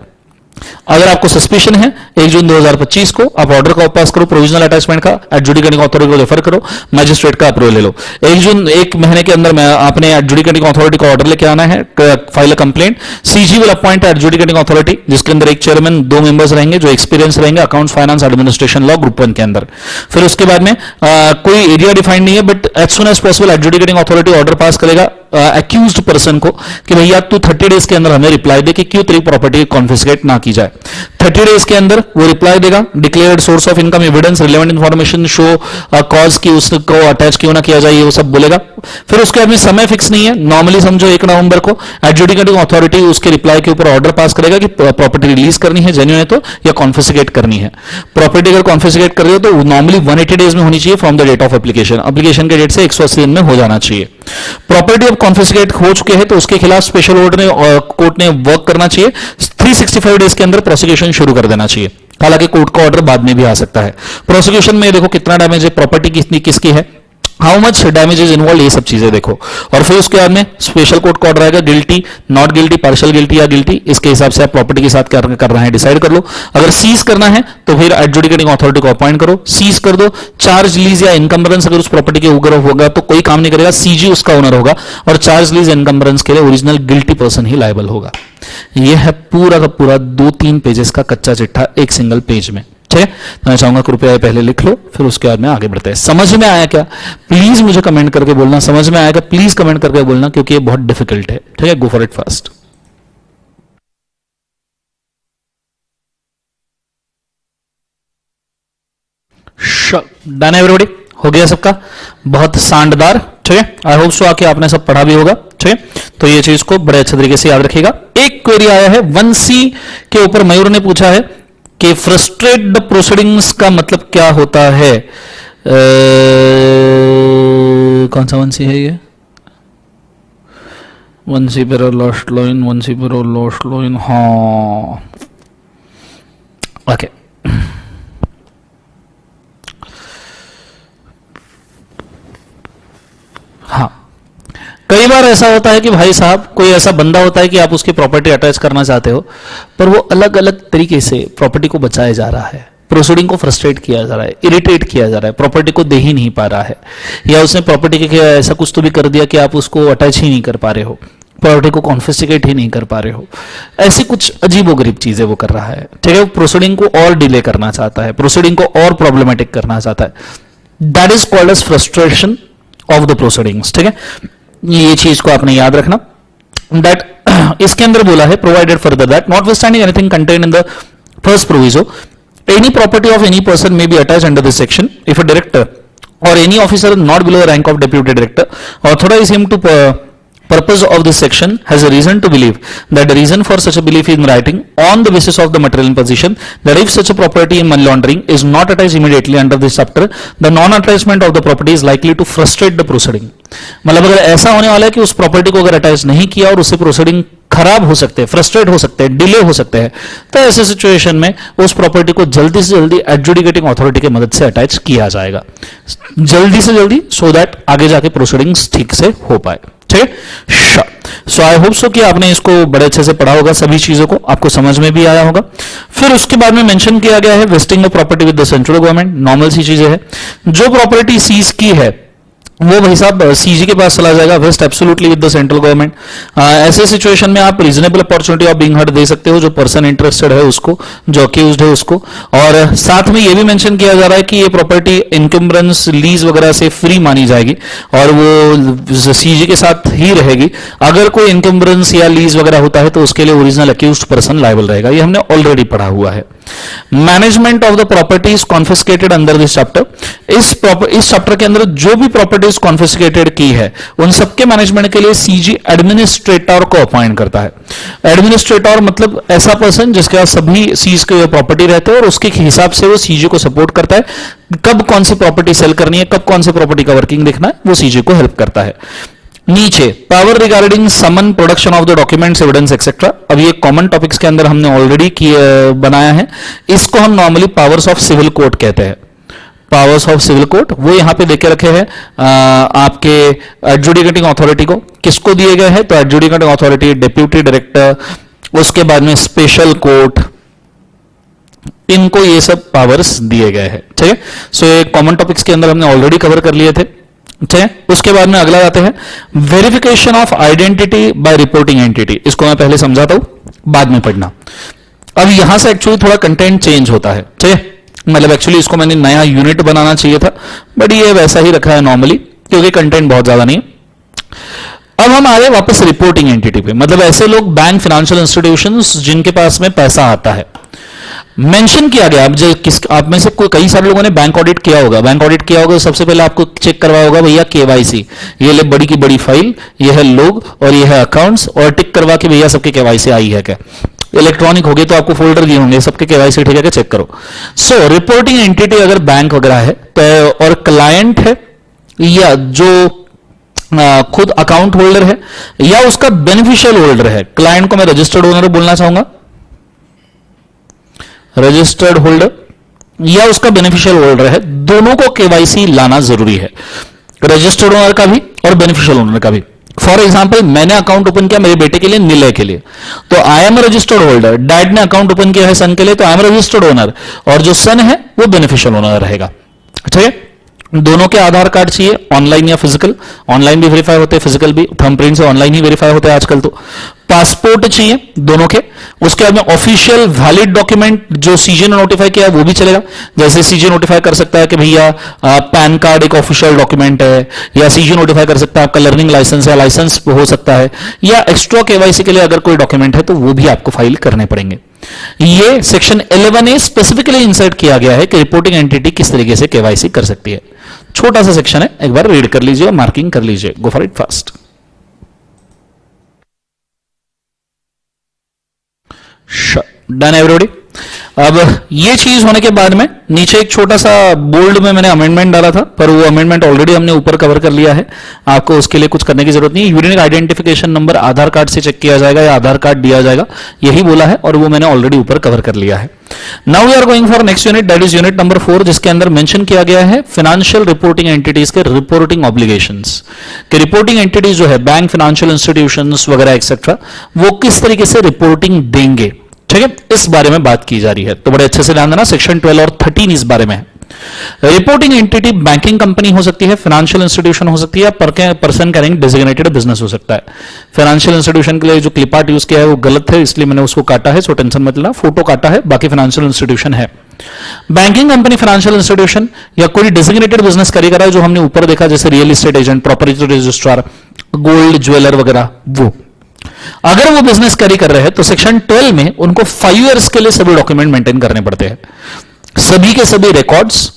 अगर आपको सस्पिशन है 1 जून 2025 को, आप ऑर्डर का पास करो प्रोविजनल अटैचमेंट का, एडजुडिकेटिंग अथॉरिटी को रेफर करो, मैजिस्ट्रेट का अप्रूवल ले लो। 1 जून, एक महीने के अंदर में आपने एडजुडिकेटिंग अथॉरिटी को ऑर्डर लेके आना है, file a complaint. CG will appoint adjudicating authority, जिसके अंदर एक चेयरमैन, 2 मेंबर्स रहेंगे जो एक्सपीरियंस रहेंगे account, finance, administration law group 1 के अंदर। फिर उसके बाद में कोई एरिया डिफाइंड नहीं है, but as soon as possible adjudicating authority order pass करेगा एक्यूज्ड पर्सन को कि भैया तू 30 डेज के अंदर हमें रिप्लाई दे कि क्यों तेरी प्रॉपर्टी कॉन्फिस्केट ना की जाए। 30 डेज के अंदर वो रिप्लाई देगा, declared source of income, evidence, relevant information, show cause की उसको अटैच क्यों ना किया जाए, ये वो सब बोलेगा। फिर उसके बाद में समय फिक्स नहीं है, नॉर्मली समझो 1 नवंबर को एडजुडिकेटिंग अथॉरिटी उसके रिप्लाई के ऊपर ऑर्डर पास करेगा कि प्रॉपर्टी रिलीज करनी है जेन्युइन है तो, या कॉन्फिस्केट करनी है। प्रॉपर्टी अगर कॉन्फिस्केट कर रहे हो तो नॉर्मली 180 डेज में होनी चाहिए from the date of application, application के डेट से 180 दिन में हो जाना चाहिए। प्रॉपर्टी अब कॉन्फिस्केट हो चुके हैं तो उसके खिलाफ स्पेशल कोर्ट ने वर्क करना चाहिए, 365 डेज के अंदर प्रोसिक्यूशन शुरू कर देना चाहिए। हालांकि कोर्ट का ऑर्डर बाद में भी आ सकता है। प्रोसिक्यूशन में देखो कितना डैमेज है, प्रॉपर्टी कितनी किसकी है, how much damage is involve, ये सब चीजें देखो। और फिर उसके बाद में स्पेशल कोर्ट का ऑर्डर आएगा, guilty, not guilty, partial guilty या गिल्टी, इसके हिसाब से आप प्रॉपर्टी के साथ क्या करना है डिसाइड कर लो। अगर सीज करना है तो फिर एडजुडिकेटिंग अथॉरिटी को अपॉइंट करो, सीज कर दो। चार्ज, लीज या इनकम्बरेंस अगर उस प्रॉपर्टी के ऊपर होगा तो कोई काम नहीं करेगा, सीजी उसका ओनर होगा, और चार्ज, लीज, इनकम्बरेंस के लिए ओरिजिनल गिल्टी पर्सन ही लायबल होगा। यह है पूरा का पूरा 2-3 पेजेस का कच्चा चिट्ठा एक सिंगल पेज में। ठीक है, तो मैं चाहूंगा कृपया पहले लिख लो, फिर उसके बाद में आगे बढ़ते हैं। समझ में आया क्या? प्लीज मुझे कमेंट करके बोलना, समझ में आया क्या? प्लीज कमेंट करके बोलना, क्योंकि ये बहुत डिफिकल्ट है। ठीक है, गो for it fast. Done everybody, हो गया सबका? बहुत शानदार। ठीक है, आई होप सो आके आपने सब पढ़ा भी होगा। ठीक है, तो ये चीज को बड़े अच्छे तरीके से याद रखिएगा। एक क्वेरी आया है 1C के ऊपर, मयूर ने पूछा है कि फ्रस्ट्रेट द प्रोसीडिंग्स का मतलब क्या होता है। कौन सा 1C है ये? 1C पर लॉस्ट लाइन, 1C पर लॉस्ट लाइन, हाँ ओके। हाँ, कई बार ऐसा होता है कि भाई साहब कोई ऐसा बंदा होता है कि आप उसकी प्रॉपर्टी अटैच करना चाहते हो, पर वो अलग अलग तरीके से प्रॉपर्टी को बचाया जा रहा है, प्रोसीडिंग को फ्रस्ट्रेट किया जा रहा है, इरिटेट किया जा रहा है, प्रॉपर्टी को दे ही नहीं पा रहा है, या उसने प्रॉपर्टी के ऐसा कुछ तो भी कर दिया कि आप उसको अटैच ही नहीं कर पा रहे हो, प्रॉपर्टी को कॉन्फिस्केट ही नहीं कर पा रहे हो, ऐसी कुछ अजीबोगरीब चीजें वो कर रहा है। ठीक है, वो प्रोसीडिंग को और डिले करना चाहता है, प्रोसीडिंग को और प्रॉब्लमेटिक करना चाहता है। That is called as frustration of the proceedings. ठीक है, ये चीज को आपने याद रखना। दैट इसके अंदर बोला है provided further that notwithstanding anything contained in the first proviso, any property of any person may be attached under this section if a director or any officer not below the rank of deputy director authorize him to purpose of this section has a reason to believe that the reason for such a belief in writing on the basis of the material in position that if such a property in money laundering is not attached immediately under this chapter, the non-attachment of the property is likely to frustrate the proceeding. मतलब अगर ऐसा होने वाला है कि उस property को अगर अटैच नहीं किया और उससे प्रोसीडिंग खराब हो सकते हैं, फ्रस्ट्रेट हो सकते हैं, डिले हो सकते हैं, तो ऐसे सिचुएशन में उस प्रॉपर्टी को जल्दी से जल्दी एडजुडिकेटिंग अथॉरिटी की मदद से अटैच किया जाएगा, जल्दी से जल्दी, सो दैट आगे जाके प्रोसीडिंग्स ठीक से हो पाए। ठीक है, सो आई होप सो कि आपने इसको बड़े अच्छे से पढ़ा होगा, सभी चीजों को आपको समझ में भी आया होगा। फिर उसके बाद में मेंशन किया गया है vesting of property with the central government, normal सी चीजें है। जो प्रॉपर्टी सीज की है वो भाई साहब सीजी के पास चला जाएगा, vest absolutely with the central government. ऐसे सिचुएशन में आप reasonable opportunity of being heard दे सकते हो, जो पर्सन इंटरेस्टेड है उसको, जो अक्यूज्ड है उसको। और साथ में ये भी मेंशन किया जा रहा है कि ये प्रॉपर्टी इनकम्बरेंस लीज वगैरह से फ्री मानी जाएगी और वो सीजी के साथ ही रहेगी। अगर कोई इनकम्बरेंस या लीज वगैरह होता है तो उसके लिए ओरिजिनल अक्यूज्ड पर्सन लायबल रहेगा, ये हमने ऑलरेडी पढ़ा हुआ है। Management of the property is confiscated under this chapter. इस चैप्टर के अंदर जो भी प्रॉपर्टीज कॉन्फिस्केटेड की है उन सबके मैनेजमेंट के लिए सीजी एडमिनिस्ट्रेटर को अपॉइंट करता है। एडमिनिस्ट्रेटर मतलब ऐसा पर्सन जिसके पास सभी सीज के प्रॉपर्टी रहते हैं और उसके हिसाब से वो सीजी को सपोर्ट करता है, कब कौन सी प्रॉपर्टी सेल करनी है, कब कौन सी प्रॉपर्टी का वर्किंग देखना है, वो सीजी को हेल्प करता है। नीचे power regarding summon, production of the documents, evidence etcetera. अब ये कॉमन टॉपिक्स के अंदर हमने ऑलरेडी बनाया है। इसको हम normally powers of civil code कहते हैं। पावर्स ऑफ सिविल कोड वो यहां पे देके रखे हैं आपके एडजुडिकेटिंग अथॉरिटी को। किसको दिए गए हैं? तो एडजुडिकेटिंग अथॉरिटी, डिप्यूटी डायरेक्टर, उसके बाद में स्पेशल कोर्ट, इनको ये सब पावर्स दिए गए हैं। ठीक है, सो ये कॉमन टॉपिक्स के अंदर हमने ऑलरेडी कवर कर लिए थे। ठीक है, उसके बाद में अगला आते हैं verification of identity by reporting entity. इसको मैं पहले समझाता हूं, बाद में पढ़ना। अब यहां से एक्चुअली थोड़ा कंटेंट चेंज होता है। ठीक है, मतलब एक्चुअली इसको मैंने नया यूनिट बनाना चाहिए था, बट ये वैसा ही रखा है नॉर्मली, क्योंकि कंटेंट बहुत ज्यादा नहीं है। अब हम आ रहे वापस रिपोर्टिंग एंटिटी पे, मतलब ऐसे लोग बैंक, फाइनेंशियल इंस्टीट्यूशंस जिनके पास में पैसा आता है। मेंशन किया गया, आप में से कई सारे लोगों ने बैंक ऑडिट किया होगा। बैंक ऑडिट किया होगा, सबसे पहले आपको चेक करवाया होगा भैया केवाईसी, ये ले बड़ी की बड़ी फाइल, ये है लोग और ये है अकाउंट्स, और टिक करवा के भैया सबके केवाईसी आई है क्या। इलेक्ट्रॉनिक हो गए तो आपको फोल्डर दिए होंगे, सबके केवाईसी ठीक है क्या, चेक करो। सो रिपोर्टिंग एंटिटी अगर बैंक वगैरह है तो, और क्लाइंट है या जो खुद अकाउंट होल्डर है या उसका बेनिफिशियल होल्डर है। क्लाइंट को मैं रजिस्टर्ड ओनर बोलना चाहूंगा, रजिस्टर्ड होल्डर, या उसका बेनिफिशियल होल्डर है, दोनों को केवाईसी लाना जरूरी है, रजिस्टर्ड ओनर का भी और बेनिफिशियल ओनर का भी। फॉर एग्जाम्पल मैंने अकाउंट ओपन किया मेरे बेटे के लिए, निलय के लिए, तो I am registered holder. Dad ने अकाउंट ओपन किया है सन के लिए, तो आई एम रजिस्टर्ड ओनर, और जो सन है वो बेनिफिशियल ओनर रहेगा। ठीक है, दोनों के आधार कार्ड चाहिए, ऑनलाइन या फिजिकल। ऑनलाइन भी वेरीफाई होते हैं, फिजिकल भी, थंबप्रिंट से ऑनलाइन ही वेरीफाई होते हैं आजकल तो। पासपोर्ट चाहिए दोनों के। उसके बाद में ऑफिशियल वैलिड डॉक्यूमेंट जो सीजे ने नोटिफाई किया है वो भी चलेगा। जैसे सीजे नोटिफाई कर सकता है कि भैया पैन कार्ड एक ऑफिशियल डॉक्यूमेंट है, या सीजे नोटिफाई कर सकता है आपका लर्निंग लाइसेंस या लाइसेंस हो सकता है, या एक्स्ट्रा केवाईसी के लिए अगर कोई डॉक्यूमेंट है तो वो भी आपको फाइल करने पड़ेंगे। ये सेक्शन 11A स्पेसिफिकली इंसर्ट किया गया है कि रिपोर्टिंग एंटिटी किस तरीके से केवाईसी कर सकती है। छोटा सा सेक्शन है, एक बार रीड कर लीजिए और मार्किंग कर लीजिए। गो for it fast. Done everybody. अब ये चीज होने के बाद में नीचे एक छोटा सा बोल्ड में मैंने अमेंडमेंट डाला था, पर वो अमेंडमेंट ऑलरेडी हमने ऊपर कवर कर लिया है, आपको उसके लिए कुछ करने की जरूरत नहीं है। यूनिक आइडेंटिफिकेशन नंबर आधार कार्ड से चेक किया जाएगा या आधार कार्ड दिया जाएगा, यही बोला है, और वो मैंने ऑलरेडी ऊपर कवर कर लिया है। Now we are going for next unit, that is unit number 4, जिसके अंदर मेंशन किया गया है फाइनेंशियल रिपोर्टिंग एंटिटीज के रिपोर्टिंग ऑब्लिगेशंस के। रिपोर्टिंग एंटिटीज जो है बैंक, फाइनेंशियल इंस्टीट्यूशंस वगैरह एक्सेट्रा, वो किस तरीके से रिपोर्टिंग देंगे, ठीक है, इस बारे में बात की जा रही है। तो बड़े अच्छे से ध्यान देना, सेक्शन 12 और 13 इस बारे में है। रिपोर्टिंग एंटिटी बैंकिंग कंपनी हो सकती है, फाइनेंशियल इंस्टीट्यूशन हो सकती है, पर्सन कैरिंग डेजिग्नेटेड बिजनेस हो सकता है। फाइनेंशियल इंस्टीट्यूशन के लिए जो क्लिप आर्ट यूज किया है वो गलत है, इसलिए मैंने उसको काटा है, सो टेंशन मत लेना, फोटो काटा है, बाकी फाइनेंशियल इंस्टीट्यूशन है। बैंकिंग कंपनी, फाइनेंशियल इंस्टीट्यूशन या कोई डेजिग्नेटेड बिजनेस करी करा है, जो हमने ऊपर देखा, जैसे real estate agent, property registrar, gold jeweller वगैरह, वो अगर वो बिजनेस कैरी कर रहे हैं तो सेक्शन 12 में उनको 5 इयर्स के लिए सभी डॉक्यूमेंट मेंटेन करने पड़ते हैं। सभी के सभी रिकॉर्ड्स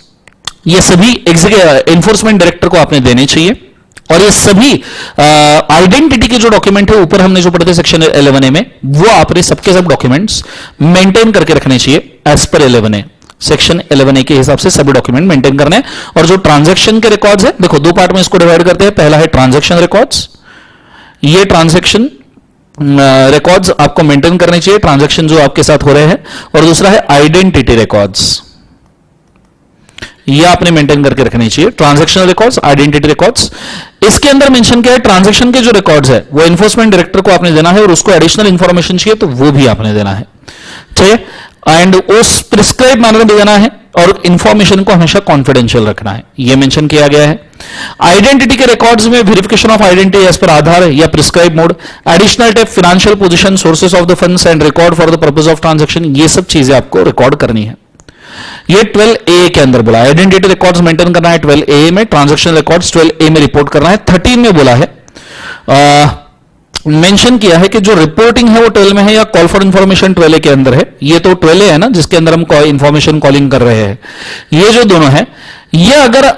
ये सभी एनफोर्समेंट डायरेक्टर को आपने देने चाहिए, और ये सभी आइडेंटिटी के जो डॉक्यूमेंट है ऊपर हमने जो पढ़े थे सेक्शन 11A में, वो आपने सबके सब डॉक्यूमेंट्स मेंटेन करके रखने चाहिए as per 11A। Section 11A के हिसाब से सभी डॉक्यूमेंट मेंटेन करने हैं। और जो ट्रांजैक्शन के रिकॉर्ड्स है, देखो दो पार्ट में इसको डिवाइड करते हैं। पहला है ट्रांजैक्शन रिकॉर्ड्स, ये ट्रांजैक्शन रिकॉर्ड्स आपको मेंटेन करने चाहिए, ट्रांजैक्शन जो आपके साथ हो रहे हैं, और दूसरा है आइडेंटिटी रिकॉर्ड्स, ये आपने मेंटेन करके रखने चाहिए। ट्रांजैक्शन रिकॉर्ड्स, आइडेंटिटी रिकॉर्ड्स, इसके अंदर मेंशन किया है ट्रांजैक्शन के जो रिकॉर्ड्स है वो एनफोर्समेंट डायरेक्टर को आपने देना है, और उसको एडिशनल इंफॉर्मेशन चाहिए तो वो भी आपने देना है, ठीक है। एंड उस प्रिस्क्राइब मैनर में देना है, और इंफॉर्मेशन को हमेशा कॉन्फिडेंशियल रखना है, यह मेंशन किया गया है। आइडेंटिटी के रिकॉर्ड्स में verification of identity as per आधार या prescribe mode, additional tape, financial position, sources of the funds and record for the purpose of transaction, ये सब चीजें आपको रिकॉर्ड करनी है। ये 12A के अंदर बोला, आइडेंटिटी रिकॉर्ड्स मेंटेन करना है 12A में, ट्रांजैक्शन रिकॉर्ड्स 12A में रिपोर्ट करना है। 13 में बोला है, मेंशन किया है कि जो रिपोर्टिंग है वो 12 में है या कॉल फॉर इंफॉर्मेशन 12A के अंदर है। ये तो 12A है ना जिसके अंदर हम इंफॉर्मेशन कॉलिंग कर रहे हैं। ये जो दोनों है, ये अगर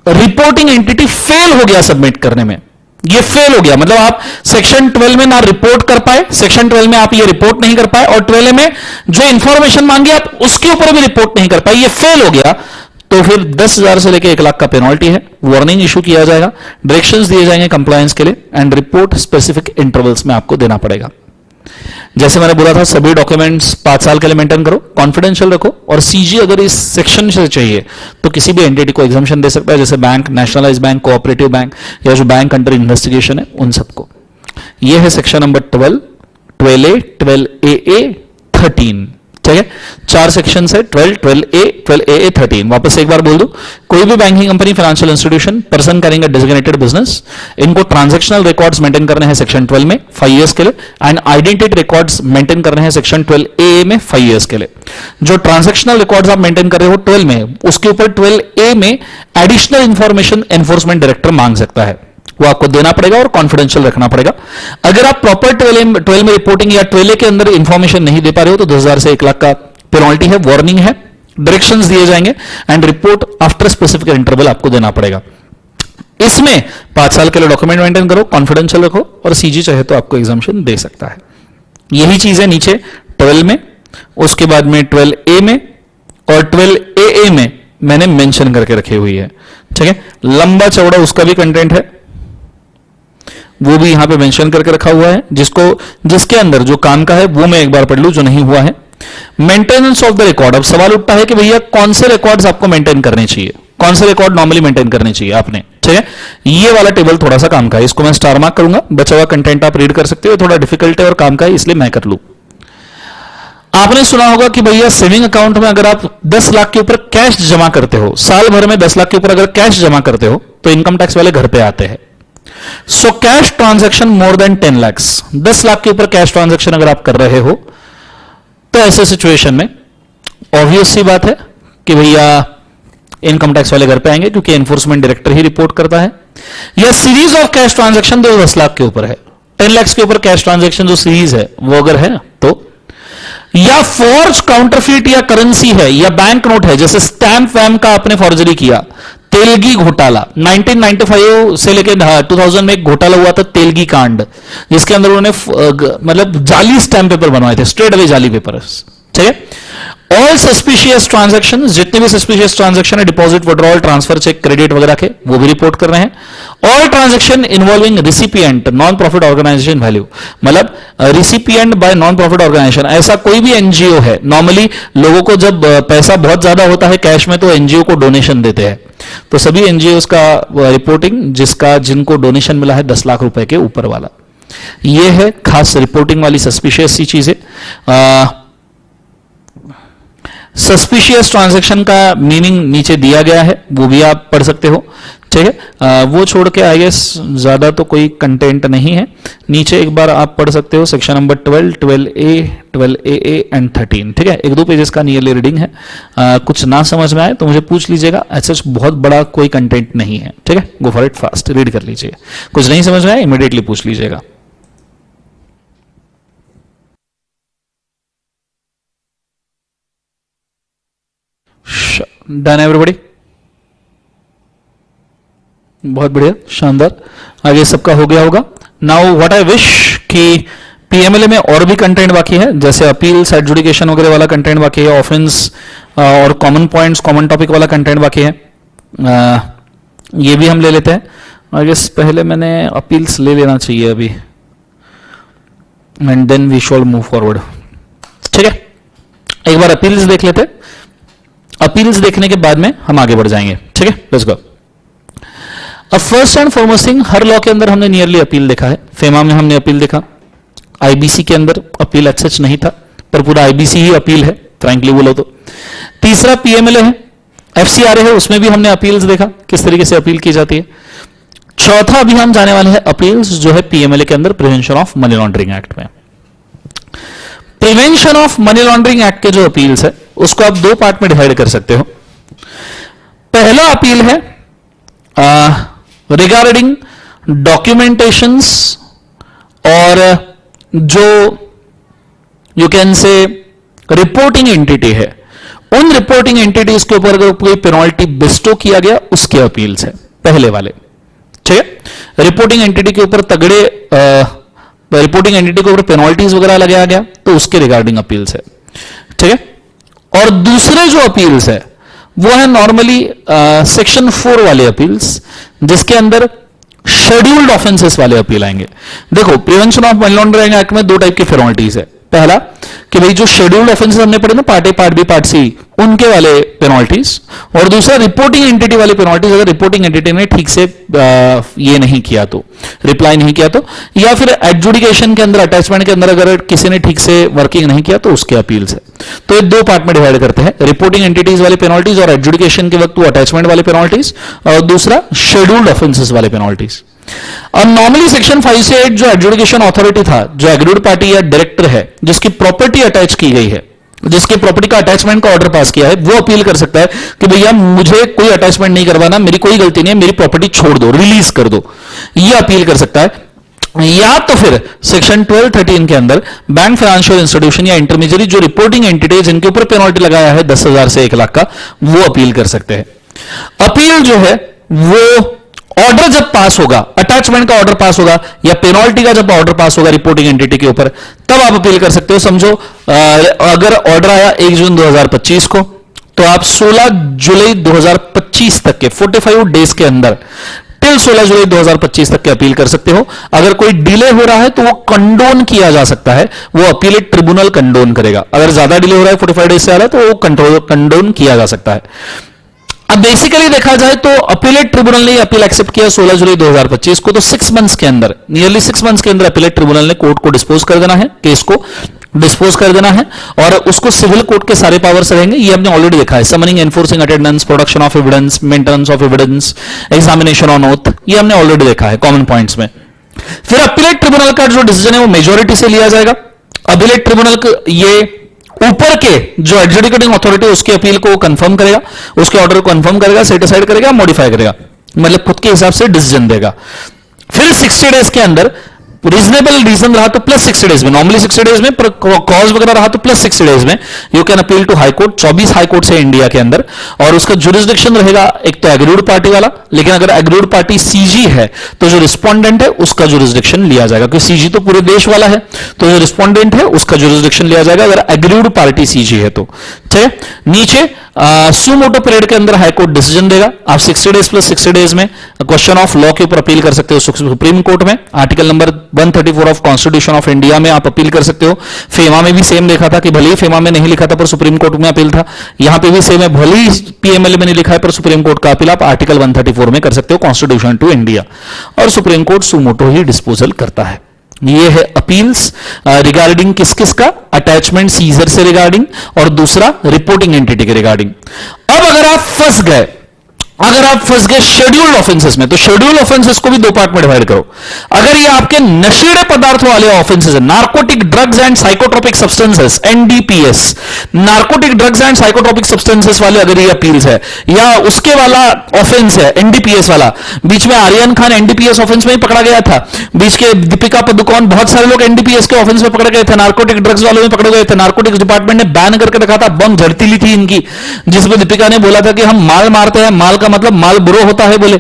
रिपोर्टिंग एंटिटी फेल हो गया सबमिट करने में, ये फेल हो गया मतलब आप सेक्शन 12 में ना रिपोर्ट कर पाए, सेक्शन 12 में आप ये रिपोर्ट नहीं कर पाए, और 12 में जो इंफॉर्मेशन मांगी आप उसके ऊपर भी रिपोर्ट नहीं कर पाए, ये फेल हो गया, तो फिर 10,000 से लेकर 1 लाख का पेनल्टी है, वार्निंग इशू किया जाएगा, डायरेक्शंस दिए जाएंगे कंप्लायंस के लिए, एंड रिपोर्ट स्पेसिफिक इंटरवल्स में आपको देना पड़ेगा। जैसे मैंने बोला था, सभी डॉक्यूमेंट्स 5 साल के लिए मेंटेन करो, कॉन्फिडेंशियल रखो, और सीजी अगर इस सेक्शन से चाहिए तो किसी भी एंटिटी को एग्जाम्पशन दे सकता है, जैसे bank, nationalise bank, cooperative bank, या जो बैंक अंडर इन्वेस्टिगेशन है उन सबको। यह है सेक्शन नंबर 12, 12A, 12AA, 13। ठीक है, 4 सेक्शन है, 12, 12A, 12AA, 13। वापस एक बार बोल दूं, कोई भी banking company, financial institution, person करेंगे डेजिग्नेटेड बिजनेस, इनको ट्रांजैक्शनल रिकॉर्ड्स मेंटेन करने हैं सेक्शन 12 में 5 इयर्स के लिए, एंड आइडेंटिटी रिकॉर्ड्स मेंटेन करने हैं सेक्शन 12A में 5 इयर्स के लिए। जो ट्रांजैक्शनल रिकॉर्ड्स आप मेंटेन कर रहे हो 12 में, उसके ऊपर 12A में एडिशनल इंफॉर्मेशन एनफोर्समेंट डायरेक्टर मांग सकता है, वो आपको देना पड़ेगा और कॉन्फिडेंशियल रखना पड़ेगा। अगर आप प्रॉपर 12 में रिपोर्टिंग या 12A के अंदर इंफॉर्मेशन नहीं दे पा रहे हो तो 10,000 से 1 लाख का पेनल्टी है, वार्निंग है, डायरेक्शंस दिए जाएंगे, and report after specific interval आपको देना पड़ेगा। इसमें 5 साल के लिए डॉक्यूमेंट मेंटेन करो, कॉन्फिडेंशियल रखो, और सीजी चाहे तो आपको एग्जाम्पशन दे सकता है। यही चीजें नीचे 12 में, उसके बाद में 12A में और 12AA में मैंने मेंशन करके रखी हुई है। ठीक है, लंबा चौड़ा उसका भी कंटेंट है, वो भी यहां पे मेंशन करके रखा हुआ है, जिसके अंदर जो काम का है वो मैं एक बार पढ़ लूं जो नहीं हुआ है। मेंटेनेंस ऑफ द रिकॉर्ड, अब सवाल उठता है कि भैया कौन से रिकॉर्ड्स आपको मेंटेन करने चाहिए, कौन से रिकॉर्ड नॉर्मली मेंटेन करने चाहिए आपने। ठीक है, ये वाला टेबल थोड़ा सा काम का है, इसको मैं स्टार मार्क करूंगा, बचा हुआ कंटेंट आप रीड कर सकते हो, थोड़ा डिफिकल्ट है और काम का है इसलिए मैं कर लूं। आपने सुना होगा कि भैया सेविंग अकाउंट में अगर आप 10 लाख के ऊपर कैश जमा करते हो, साल भर में 10 लाख के ऊपर अगर कैश जमा करते हो तो इनकम टैक्स वाले घर पे आते हैं। So cash transaction more than 10 lakh, 10 lakh के ऊपर कैश ट्रांजैक्शन अगर आप कर रहे हो तो ऐसे सिचुएशन में ऑब्वियस सी बात है कि भैया इनकम टैक्स वाले घर पे आएंगे, क्योंकि एनफोर्समेंट डायरेक्टर ही रिपोर्ट करता है। या सीरीज ऑफ कैश ट्रांजैक्शन जो 10 लाख के ऊपर है, 10 लाख के ऊपर कैश ट्रांजैक्शन जो सीरीज है वो अगर है तो, या फोर्ज काउंटरफीट या करेंसी है या बैंक नोट है, जैसे स्टैंप वैम का आपने फॉर्जरी किया, तेलगी घोटाला 1995 से लेकर 2000 में एक घोटाला हुआ था, तेलगी कांड, जिसके अंदर उन्होंने मतलब जाली स्टैंप पेपर बनवाए थे, स्ट्रेट अवे जाली पेपर्स। ठीक है, ऑल सस्पिशियस ट्रांजैक्शन, जितने भी सस्पिशियस ट्रांजैक्शन है, deposit, withdrawal, transfer, cheque, credit वगैरह के, वो भी रिपोर्ट कर रहे हैं। All transaction involving recipient non profit organisation value, मतलब recipient by non profit organisation, ऐसा कोई भी एनजीओ है, नॉर्मली लोगों को जब पैसा बहुत ज्यादा होता है कैश में तो एनजीओ को डोनेशन देते हैं, तो सभी एनजीओ का रिपोर्टिंग जिनको डोनेशन मिला है 10 लाख रुपए के ऊपर वाला, ये है खास रिपोर्टिंग वाली सस्पिशियस सी चीजें। सस्पिशियस ट्रांजैक्शन का मीनिंग नीचे दिया गया है, वो भी आप पढ़ सकते हो। ठीक है, वो छोड़ के आई गेस ज्यादा तो कोई कंटेंट नहीं है। नीचे एक बार आप पढ़ सकते हो section number 12, 12A, 12AA and 13। ठीक है, 1-2 पेजेस का नियरली रीडिंग है। कुछ ना समझ में आए तो मुझे पूछ लीजिएगा, ऐसा बहुत बड़ा कोई कंटेंट नहीं है। ठीक है, गो फॉर इट फास्ट, रीड कर लीजिए। कुछ नहीं समझ में आए इमीडिएटली पूछ लीजिएगा। डन एवरीबॉडी, बहुत बढ़िया, शानदार। आगे सबका हो गया होगा। नाउ व्हाट आई विश कि पीएमएलए में और भी कंटेंट बाकी है, जैसे अपील्स, एडजुडिकेशन वगैरह वाला कंटेंट बाकी है, ऑफेंस और कॉमन पॉइंट्स, कॉमन टॉपिक वाला कंटेंट बाकी है, ये भी हम ले लेते हैं। आई गेस पहले मैंने अपील्स ले लेना चाहिए अभी, and then we shall move forward. ठीक है, एक बार अपील्स देख लेते हैं, अपील्स देखने के बाद में हम आगे बढ़ जाएंगे। ठीक है, लेट्स गो। अब first and foremost thing, her law के अंदर हमने नियरली अपील देखा है। फेमा में हमने अपील देखा, आईबीसी के अंदर अपील सच नहीं था, पर पूरा आईबीसी ही अपील है फ्रैंकली बोलो तो। तीसरा पीएमएलए है, एफसीआरए है, उसमें भी हमने अपील्स देखा किस तरीके से अपील की जाती है। चौथा अभी हम जाने वाले हैं अपील्स जो है पीएमएलए के अंदर prevention of money laundering act में। Prevention of money laundering act के जो अपील्स है उसको आप दो पार्ट में डिवाइड कर सकते हो। पहला अपील है रिगार्डिंग डॉक्यूमेंटेशंस और जो you can say reporting entity है, उन रिपोर्टिंग एंटिटीज के ऊपर अगर कोई पेनल्टी बिस्टो किया गया उसके अपील्स है पहले वाले। ठीक है, रिपोर्टिंग एंटिटी के ऊपर तगड़े रिपोर्टिंग एंटिटी के ऊपर पेनल्टीज वगैरह लगाया गया तो उसके रिगार्डिंग अपील्स है। ठीक है, और दूसरे जो अपील्स है वो है नॉर्मली सेक्शन 4 वाले अपील्स, जिसके अंदर शेड्यूल्ड ऑफेंसेस वाले अपील आएंगे। देखो, prevention of money laundering act में दो टाइप की पेनल्टीज है। पहला कि भाई जो शेड्यूल्ड ऑफेंसेस हमने पढ़े ना, part A, part B, part C, उनके वाले पेनल्टीज, और दूसरा रिपोर्टिंग एंटिटी वाली पेनल्टीज। अगर रिपोर्टिंग एंटिटी ने ठीक से ये नहीं किया तो, रिप्लाई नहीं किया तो, या फिर एडजुडिकेशन के अंदर, अटैचमेंट के अंदर अगर किसी ने ठीक से वर्किंग नहीं किया तो उसके अपील्स है। तो ये दो पार्ट में डिवाइड करते हैं, रिपोर्टिंग एंटिटीज वाली पेनल्टीज और एडजुडिकेशन के वक्त अटैचमेंट वाले पेनल्टीज, और दूसरा शेड्यूल्ड ऑफेंसेस वाले पेनल्टीज। और नॉर्मली सेक्शन 5 से 8 जो एडजुडिकेशन अथॉरिटी था, जो एग्रीड पार्टी या डायरेक्टर है जिसकी प्रॉपर्टी अटैच की गई है, जिसकी प्रॉपर्टी का अटैचमेंट का ऑर्डर पास किया है, वो अपील कर सकता है कि भैया मुझे कोई अटैचमेंट नहीं करवाना, मेरी कोई गलती नहीं है, मेरी प्रॉपर्टी छोड़ दो, रिलीज कर दो, ये अपील कर सकता है। या तो फिर सेक्शन 12-13 के अंदर बैंक, फाइनेंशियल इंस्टीट्यूशन या इंटरमीडिएट जो रिपोर्टिंग एंटिटी जिनके ऊपर पेनल्टी लगाया है 10,000 से 1 लाख का, वो अपील कर सकते हैं। अपील जो है वो ऑर्डर जब पास होगा, अटैचमेंट का ऑर्डर पास होगा या पेनल्टी का जब ऑर्डर पास होगा रिपोर्टिंग एंटिटी के ऊपर, तब आप अपील कर सकते हो। समझो अगर ऑर्डर आया 1 जून 2025 को, तो आप 16 जुलाई 2025 तक के 45 डेज के अंदर टिल 16 जुलाई 2025 तक के अपील कर सकते हो। अगर कोई डिले हो रहा है तो वो कंडोन किया जा सकता है, वो अपीलेट ट्रिब्यूनल कंडोन करेगा। अगर ज्यादा डिले हो रहा है, 45 डेज से आ रहा है, तो वो कंडोन किया जा सकता है। अब बेसिकली देखा जाए तो अपीलेट ट्रिब्यूनल ने अपील एक्सेप्ट किया 16 जुलाई 2025 को, तो 6 मंथ्स के अंदर, नियरली 6 मंथ्स के अंदर अपीलेट ट्रिब्यूनल ने कोर्ट को डिस्पोज कर देना है, केस को डिस्पोज कर देना है, और उसको सिविल कोर्ट के सारे पावर्स रहेंगे। ये हमने ऑलरेडी देखा है, summoning, enforcing attendance, production of evidence, maintenance of evidence, examination on oath, ये हमने ऑलरेडी देखा है कॉमन पॉइंट्स में। फिर अपीलेट ट्रिब्यूनल का जो डिसीजन है वो मेजोरिटी से लिया जाएगा। अपीलेट ट्रिब्यूनल ये ऊपर के जो एडजुडिकेटिंग अथॉरिटी उसकी अपील को कंफर्म करेगा, उसके ऑर्डर को कंफर्म करेगा, सेट असाइड करेगा, मॉडिफाई करेगा, मतलब खुद के हिसाब से डिसीजन देगा। फिर 60 डेज के अंदर रीजनेबल रीजन रहा तो प्लस 60 डेज में, नॉर्मली 60 डेज में, पर कॉज वगैरह रहा तो प्लस 60 डेज में you can appeal to high court. 24 high court से इंडिया के अंदर, और उसका जुरिस्डिक्शन रहेगा एक तो एग्रीड पार्टी वाला, लेकिन अगर एग्रीड पार्टी सीजी है तो जो रिस्पोंडेंट है उसका जुरिस्डिक्शन लिया जाएगा, क्योंकि सीजी तो पूरे देश वाला है, तो जो रिस्पोंडेंट है उसका जुरिस्डिक्शन लिया जाएगा अगर एग्रीड पार्टी सीजी है तो। ठीक है, नीचे सुमोटो पीरियड के अंदर हाईकोर्ट डिसीजन देगा। आप 60 डेज प्लस 60 डेज में क्वेश्चन ऑफ लॉ के ऊपर अपील कर सकते हो सुप्रीम कोर्ट में। Article number 134 of constitution of India में आप अपील कर सकते हो। फेमा में भी सेम देखा था कि भले ही फेमा में नहीं लिखा था पर सुप्रीम कोर्ट में अपील था, यहां पे भी सेम है, भले ही पीएमएलए में नहीं लिखा है पर सुप्रीम कोर्ट का अपील आप आर्टिकल 134 में कर सकते हो कॉन्स्टिट्यूशन टू इंडिया, और सुप्रीम कोर्ट सुमोटो ही डिस्पोजल करता है। ये है अपील्स रिगार्डिंग किस किस का, अटैचमेंट सीजर से रिगार्डिंग, और दूसरा रिपोर्टिंग एंटिटी के रिगार्डिंग। अब अगर आप फंस गए शेड्यूल्ड ऑफेंसेस में, तो शेड्यूल्ड ऑफेंसेस को भी दो पार्ट में डिवाइड करो। अगर ये आपके नशीले पदार्थों वाले ऑफेंसेस है, narcotic drugs and psychotropic substances, NDPS, narcotic drugs and psychotropic substances वाले अगर ये अपील्स है, या उसके वाला ऑफेंस है एनडीपीएस वाला, बीच में आर्यन खान एनडीपीएस ऑफेंस में ही पकड़ा गया था, बीच के दीपिका पादुकोण, बहुत सारे लोग एनडीपीएस के ऑफेंस में पकड़े गए थे, नार्कोटिक ड्रग्स वालों में पकड़े गए थे, नार्कोटिक्स डिपार्टमेंट ने बैन करके रखा था, बम झड़ती ली थी इनकी, जिसमें दीपिका ने बोला था कि हम माल मारते हैं, माल का मतलब माल बुरो होता है बोले,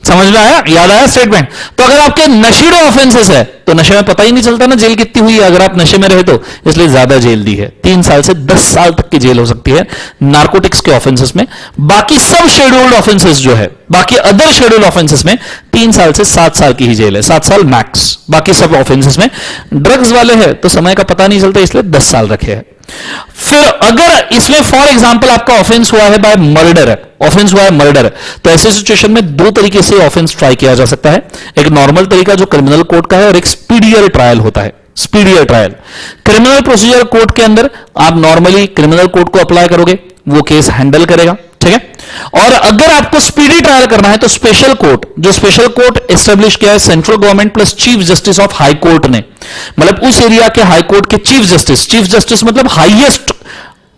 समझ में आया, याद आया स्टेटमेंट। तो अगर आपके नशीले ऑफेंसेस है तो नशे में पता ही नहीं चलता ना जेल कितनी हुई है अगर आप नशे में रहे तो, इसलिए ज्यादा जेल दी है, 3 साल से 10 साल तक की जेल हो सकती है नार्कोटिक्स के ऑफेंसेस में। बाकी सब शेड्यूल्ड ऑफेंसेस जो है, बाकी अदर शेड्यूल्ड ऑफेंसेस में 3 साल से 7 साल की ही जेल है, 7 साल मैक्स। बाकी सब ऑफेंसेस में, ड्रग्स वाले हैं तो समय का पता नहीं चलता इसलिए 10 साल रखे हैं। फिर अगर इसमें फॉर एग्जांपल आपका ऑफेंस हुआ है बाय मर्डर, ऑफेंस हुआ है मर्डर, तो ऐसे सिचुएशन में दो तरीके से ऑफेंस ट्राई किया जा सकता है। एक नॉर्मल तरीका जो क्रिमिनल कोर्ट का है, और एक स्पीडियर ट्रायल होता है। Speedier trial, criminal procedure court के अंदर आप नॉर्मली क्रिमिनल कोर्ट को अप्लाई करोगे, वो केस हैंडल करेगा, ठीक है। और अगर आपको स्पीडी ट्रायल करना है तो स्पेशल कोर्ट, जो स्पेशल कोर्ट एस्टेब्लिश किया है central government plus chief justice of high court ने, मतलब उस एरिया के हाई कोर्ट के चीफ जस्टिस मतलब हाईएस्ट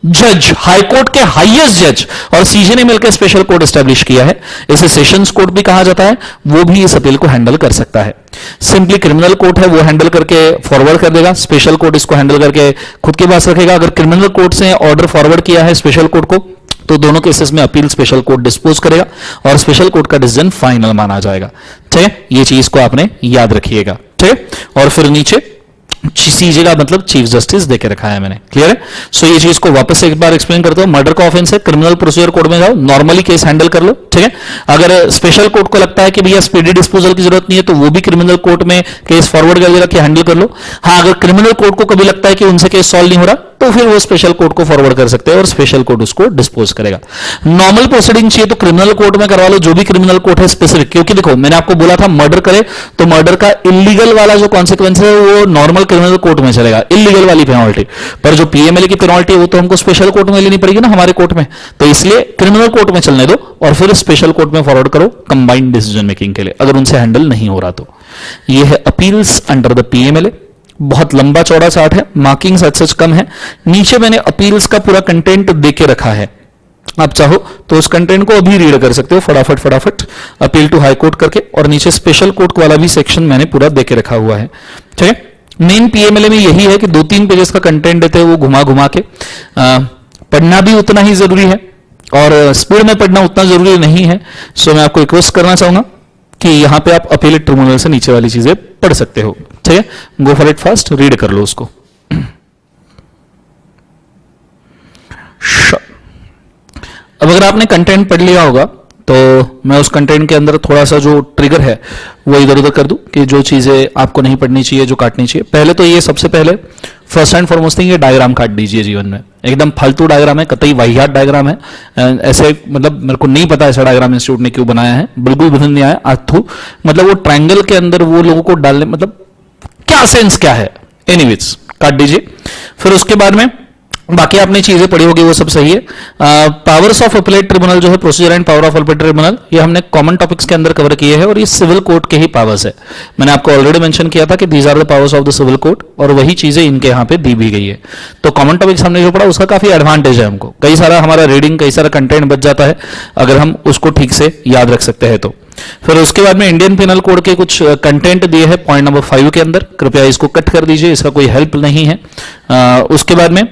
जज, हाई कोर्ट के हाईएस्ट जज और सीजे ने मिलकर स्पेशल कोर्ट एस्टेब्लिश किया है। इसे सेशंस कोर्ट भी कहा जाता है, वो भी इस अपील को हैंडल कर सकता है। सिंपली क्रिमिनल कोर्ट है वो हैंडल करके फॉरवर्ड कर देगा, स्पेशल कोर्ट इसको हैंडल करके खुद के पास रखेगा। अगर क्रिमिनल कोर्ट से ऑर्डर फॉरवर्ड किया है स्पेशल कोर्ट को तो दोनों केसेस में अपील स्पेशल कोर्ट डिस्पोज करेगा और स्पेशल कोर्ट का डिसीजन फाइनल माना जाएगा, ठीक है। ये चीज को आपने याद रखिएगा, ठीक है। और फिर नीचे सीजे का मतलब चीफ जस्टिस देके रखा है मैंने, क्लियर है। सो ये चीज को वापस से एक बार एक्सप्लेन करता हूं। मर्डर का ऑफेंस है, क्रिमिनल प्रोसीजर कोर्ट में जाओ, नॉर्मली केस हैंडल कर लो, ठीक है। अगर स्पेशल कोर्ट को लगता है कि भैया स्पीडी डिस्पोजल की जरूरत नहीं है तो वो भी क्रिमिनल कोर्ट में केस फॉरवर्ड कर देगा कि हैंडल कर लो। हाँ, अगर क्रिमिनल कोर्ट को कभी लगता है कि उनसे केस सॉल्व नहीं हो रहा तो फिर वो स्पेशल कोर्ट को फॉरवर्ड कर सकते हैं और स्पेशल कोर्ट उसको डिस्पोज करेगा। नॉर्मल प्रोसीडिंग चाहिए तो क्रिमिनल कोर्ट में करवा लो, जो भी क्रिमिनल कोर्ट है स्पेसिफिक, क्योंकि देखो मैंने आपको बोला था मर्डर करे तो मर्डर का इलीगल वाला जो कॉन्सिक्वेंस है वो नॉर्मल क्रिमिनल कोर्ट में चलेगा, इलीगल वाली पेनल्टी। पर जो पीएमएलए की पेनल्टी है वो तो हमको स्पेशल कोर्ट में लेनी पड़ेगी ना, हमारे कोर्ट में, तो इसलिए क्रिमिनल कोर्ट में चलने दो और फिर स्पेशल कोर्ट में फॉरवर्ड करो कंबाइंड डिसीजन मेकिंग के लिए, अगर उनसे हैंडल नहीं हो रहा तो। ये है अपील्स अंडर द पीएमएलए, बहुत लंबा चौड़ा चार्ट है, मार्किंग्स सच कम है। नीचे मैंने अपील्स का पूरा कंटेंट देके रखा है, आप चाहो तो उस कंटेंट को अभी रीड कर सकते हो फटाफट अपील टू हाई कोर्ट करके, और नीचे स्पेशल कोर्ट वाला भी सेक्शन मैंने पूरा देके रखा हुआ है, ठीक है। मेन पीएमएलए में यही है कि 2-3 पेजेस का कंटेंट देते हैं वो घुमा घुमा के, पढ़ना भी उतना ही जरूरी है और स्पीड में पढ़ना उतना जरूरी नहीं है। सो मैं आपको रिक्वेस्ट करना चाहूंगा कि यहां पे आप अपीलेट ट्रिब्यूनल से नीचे वाली चीजें पढ़ सकते हो, ठीक है। गो फॉर इट फास्ट, रीड कर लो उसको। अब अगर आपने कंटेंट पढ़ लिया होगा तो मैं उस कंटेंट के अंदर थोड़ा सा जो ट्रिगर है वो इधर उधर कर दूं कि जो चीजें आपको नहीं पढ़नी चाहिए, जो काटनी चाहिए। पहले तो ये सबसे पहले फर्स्ट एंड फॉरमोस्ट थिंग, ये डायग्राम काट दीजिए जीवन में, एकदम फालतू डायग्राम है, कतई वाहियात डायग्राम है। ऐसे मतलब मेरे को नहीं पता ऐसा डायग्राम इंस्टीट्यूट ने क्यों बनाया है, बिल्कुल पसंद नहीं आया। आथू मतलब वो ट्रायंगल के अंदर वो लोगों को डालने, मतलब क्या सेंस क्या है। एनीवेज काट दीजिए। फिर उसके बाद में बाकी आपने चीजें पढ़ी होगी वो सब सही है। पावर्स ऑफ अपीलेट ट्रिब्यूनल जो है, procedure and power of appellate tribunal, ये हमने कॉमन टॉपिक्स के अंदर कवर किए हैं और ये सिविल कोर्ट के ही पावर्स है। मैंने आपको ऑलरेडी मेंशन किया था कि these are the powers of the civil court, और वही चीजें इनके यहाँ पे दी भी गई है। तो कॉमन टॉपिक्स हमने जो पढ़ा उसका काफी एडवांटेज है हमको, कई सारा हमारा रीडिंग, कई सारा कंटेंट बच जाता है अगर हम उसको ठीक से याद रख सकते हैं तो। फिर उसके बाद में इंडियन पिनल कोड के कुछ कंटेंट दिए हैं पॉइंट नंबर 5 के अंदर, कृपया इसको कट कर दीजिए, इसका कोई हेल्प नहीं है। उसके बाद में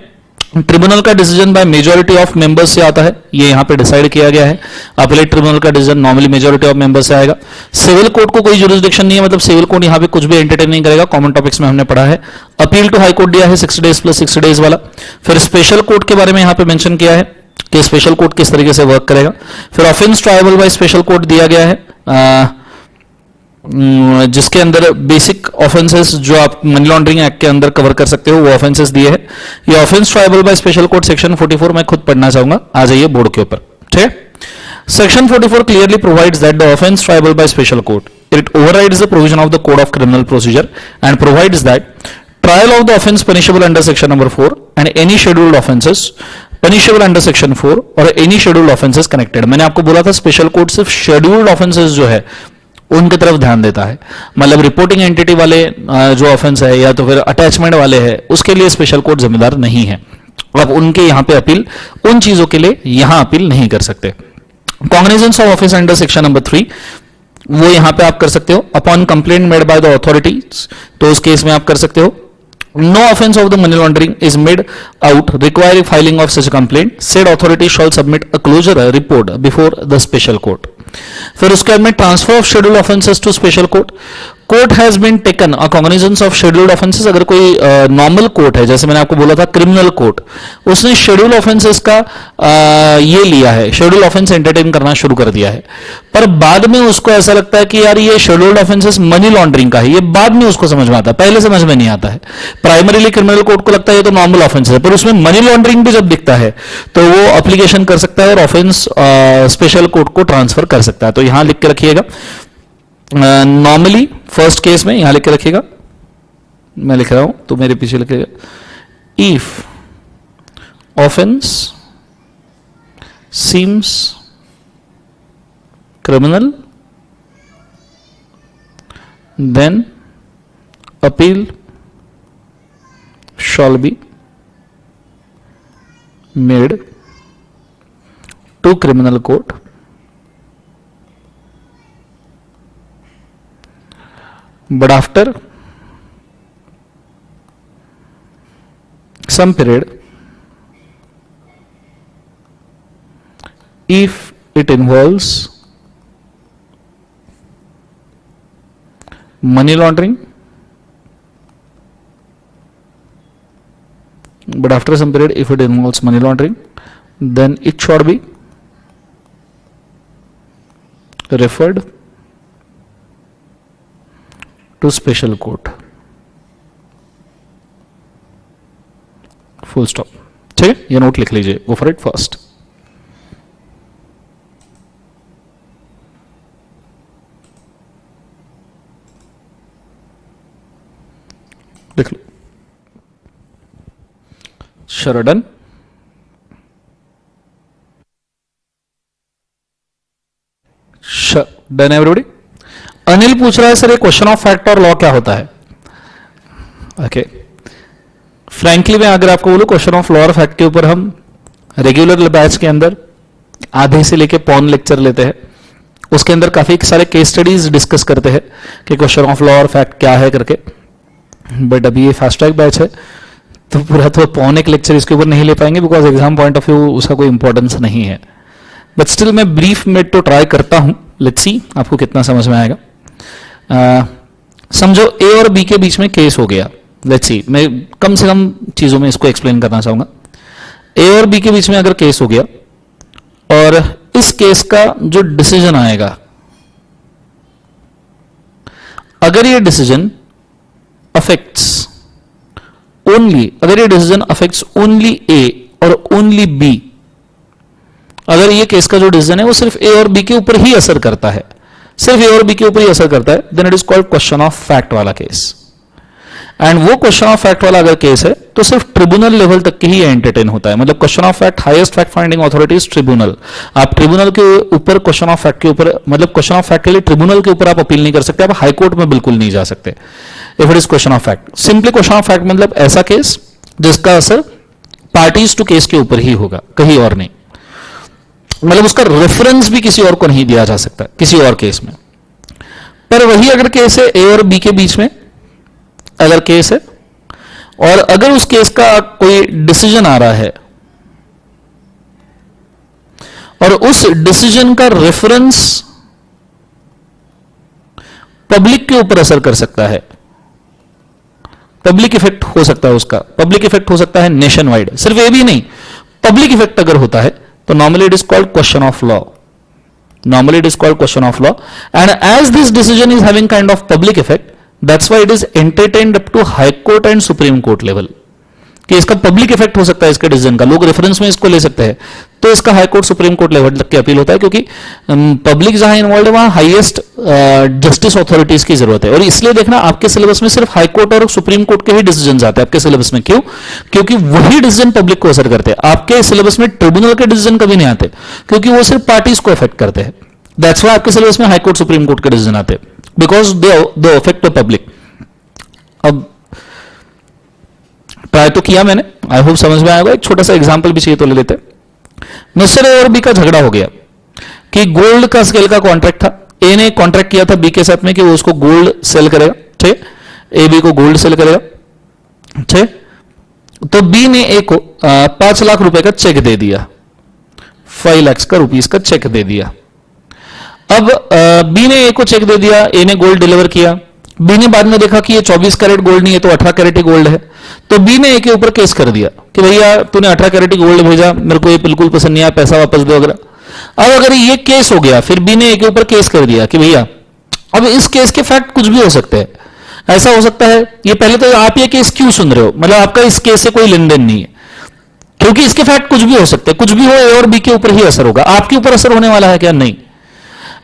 ट्रिब्यूनल का decision by majority of members से आता है, ये यहां पे डिसाइड किया गया है। अपीलेट ट्रिब्यूनल का decision normally majority of members से आएगा। सिविल कोर्ट को कोई जुरिसडिक्शन नहीं है, मतलब सिविल कोर्ट यहां पे कुछ भी एंटरटेन नहीं करेगा, कॉमन टॉपिक्स में हमने पढ़ा है। अपील टू हाई कोर्ट दिया है 60 डेज प्लस 60 डेज वाला। फिर स्पेशल कोर्ट के बारे में यहां पे मेंशन किया है कि स्पेशल कोर्ट किस तरीके से वर्क करेगा। फिर offence tribal by special court दिया गया है, जिसके अंदर बेसिक ऑफेंसेस जो आप मनी लॉन्ड्रिंग एक्ट के अंदर कवर कर सकते हो वो ऑफेंसेस दिए हैं। ये offence tribal by special court section 44 मैं खुद पढ़ना चाहूंगा, आ जाइए बोर्ड के ऊपर, ठीक है। Section 44 clearly provides that the offence tribal by special court it overrides the provision of the code of criminal procedure and provides that trial of the offence punishable under section number 4 and any scheduled offences punishable under section 4 और any scheduled offences connected. मैंने आपको बोला था special court सिर्फ scheduled offences जो है उनकी तरफ ध्यान देता है, मतलब रिपोर्टिंग एंटिटी वाले जो ऑफेंस है या तो फिर अटैचमेंट वाले हैं उसके लिए स्पेशल कोर्ट जिम्मेदार नहीं है। अब उनके यहां पे अपील, उन चीजों के लिए यहां अपील नहीं कर सकते। Cognizance of offence under section number 3 वो यहां पे आप कर सकते हो upon complaint made by the authorities, तो उस केस में आप कर सकते हो। No offense of the money laundering is made out requiring filing of such a complaint. Said authority shall submit a closure report before the special court. फिर उसके बाद में transfer of scheduled offences to special court. Court has been taken a cognizance of scheduled offences. अगर कोई normal court है, जैसे मैंने आपको बोला था क्रिमिनल कोर्ट, उसने शेड्यूल्ड ऑफेंसेस का ये लिया है, शेड्यूल्ड ऑफेंस एंटरटेन करना शुरू कर दिया है, पर बाद में उसको ऐसा लगता है कि यार ये शेड्यूल्ड ऑफेंसेस मनी लॉन्ड्रिंग का है, ये बाद में उसको समझ में आता है, पहले समझ में नहीं आता है। प्राइमरीली क्रिमिनल कोर्ट को लगता है ये तो नॉर्मल ऑफेंस है, पर उसमें मनी लॉन्ड्रिंग भी जब दिखता है तो वो एप्लीकेशन कर सकता है और ऑफेंस स्पेशल कोर्ट को ट्रांसफर कर सकता है। तो यहां लिख के रखिएगा, नॉर्मली फर्स्ट केस में यहां लिख के रखिएगा, मैं लिख रहा हूं तो मेरे पीछे लिखिएगा, if offence seems criminal, then appeal shall be made to criminal court. But after some period, if it involves money laundering, but after some period, if it involves money laundering, then it should be referred to special court. Full stop. ठीक है, ये note लिख लीजिए. गो for it first. लिख लो. शरडन, done everybody. Anil पूछ रहा है sir ये क्वेश्चन ऑफ फैक्ट और लॉ क्या होता है. ओके, फ्रैंकली मैं अगर आपको बोलूं क्वेश्चन ऑफ लॉ और फैक्ट के ऊपर हम रेगुलर बैच के अंदर आधे से लेके पौन लेक्चर लेते हैं. उसके अंदर काफी सारे केस स्टडीज डिस्कस करते हैं कि क्वेश्चन ऑफ लॉ और फैक्ट क्या है करके. बट अभी ये फास्ट ट्रैक बैच है तो पूरा तो पौन एक लेक्चर इसके ऊपर नहीं ले पाएंगे because exam point of view उसका कोई इंपॉर्टेंस नहीं है. बट स्टिल मैं ब्रीफ में तो ट्राई करता हूं. लेट्स सी आपको कितना समझ में आएगा. समझो ए और बी के बीच में केस हो गया. लेट्स सी, मैं कम से कम चीजों में इसको एक्सप्लेन करना चाहूंगा. ए और बी के बीच में अगर केस हो गया और इस केस का जो डिसीजन आएगा, अगर ये डिसीजन अफेक्ट्स ओनली ए और ओनली बी, अगर ये केस का जो डिसीजन है वो सिर्फ ए और बी के ऊपर ही असर करता है, सिर्फ ए और बी के ऊपर ही असर करता है, then it is called question of fact वाला केस. एंड वो क्वेश्चन ऑफ फैक्ट वाला अगर केस है तो सिर्फ ट्रिब्यूनल लेवल तक के ही एंटरटेन होता है. मतलब question of fact, highest fact finding authority is tribunal. आप ट्रिब्यूनल के ऊपर क्वेश्चन ऑफ फैक्ट के ऊपर, मतलब क्वेश्चन ऑफ फैक्ट के लिए ट्रिब्यूनल के ऊपर आप अपील नहीं कर सकते. आप हाई कोर्ट में बिल्कुल नहीं जा सकते if it is question of fact. Simply question of fact मतलब ऐसा केस जिसका असर पार्टीज टू केस के ऊपर ही होगा, कहीं और नहीं. मतलब उसका रेफरेंस भी किसी और को नहीं दिया जा सकता किसी और केस में. पर वही अगर केस है ए और बी के बीच में अगर केस है और अगर उस केस का कोई डिसीजन आ रहा है और उस डिसीजन का रेफरेंस पब्लिक के ऊपर असर कर सकता है, पब्लिक इफेक्ट हो सकता है उसका, पब्लिक इफेक्ट हो सकता है नेशन वाइड, सिर्फ ये भी नहीं, पब्लिक इफेक्ट अगर होता है तो normally it is called question of law. Normally it is called question of law. And as this decision is having kind of public effect, that's why it is entertained up to High Court and Supreme Court level. कि इसका public effect हो सकता है इसके decision का, लोग reference में इसको ले सकते हैं, तो इसका high court supreme court level तक की अपील होता है. क्योंकि पब्लिक जहां इन्वॉल्व है वहां हाईएस्ट जस्टिस अथॉरिटीज की जरूरत है. और इसलिए देखना आपके सिलेबस में सिर्फ हाई कोर्ट और सुप्रीम कोर्ट के ही डिसीजन आते हैं आपके सिलेबस में. क्यों? क्योंकि वही डिसीजन पब्लिक को असर करते हैं. आपके सिलेबस में ट्रिब्यूनल के डिसीजन कभी नहीं आते क्योंकि वो सिर्फ पार्टीज को अफेक्ट करते हैं. दैट्स व्हाई आपके सिलेबस में हाई कोर्ट सुप्रीम कोर्ट के डिसीजन आते हैं, because they affect the public. अब ट्राई तो किया मैंने, आई होप समझ में आएगा. एक छोटा सा एग्जांपल भी चाहिए तो ले लेते. मिस्टर ए और बी का झगड़ा हो गया कि गोल्ड का स्केल का कॉन्ट्रैक्ट था. ए ने कॉन्ट्रैक्ट किया था बी के साथ में कि वो उसको गोल्ड सेल करेगा, ठीक, ए बी को गोल्ड सेल करेगा, ठीक. तो बी ने ए को 5 लाख रुपए का चेक दे दिया, 5 लाख का रुपीस का चेक दे दिया. अब बी ने ए को चेक दे दिया, ए ने गोल्ड डिलीवर किया. बी ने बाद में देखा कि ये 24 कैरेट गोल्ड नहीं है तो 18 कैरेट ही गोल्ड है. तो बी ने ए के ऊपर केस कर दिया कि भैया तूने 18 कैरेट ही गोल्ड भेजा, मेरे को ये बिल्कुल पसंद नहीं आया, पैसा वापस दो वगैरह. अब अगर ये केस हो गया, फिर बी ने ए के ऊपर केस कर दिया कि भैया, अब इस केस के फैक्ट कुछ भी हो सकते हैं. ऐसा हो सकता है, ये पहले तो आप ये केस क्यों सुन रहे हो, मतलब आपका इस केस से कोई लेन देन नहीं है, क्योंकि इसके फैक्ट कुछ भी हो सकते हैं. कुछ भी हो, ए और बी के ऊपर ही असर होगा. आपके ऊपर असर होने वाला है क्या? नहीं.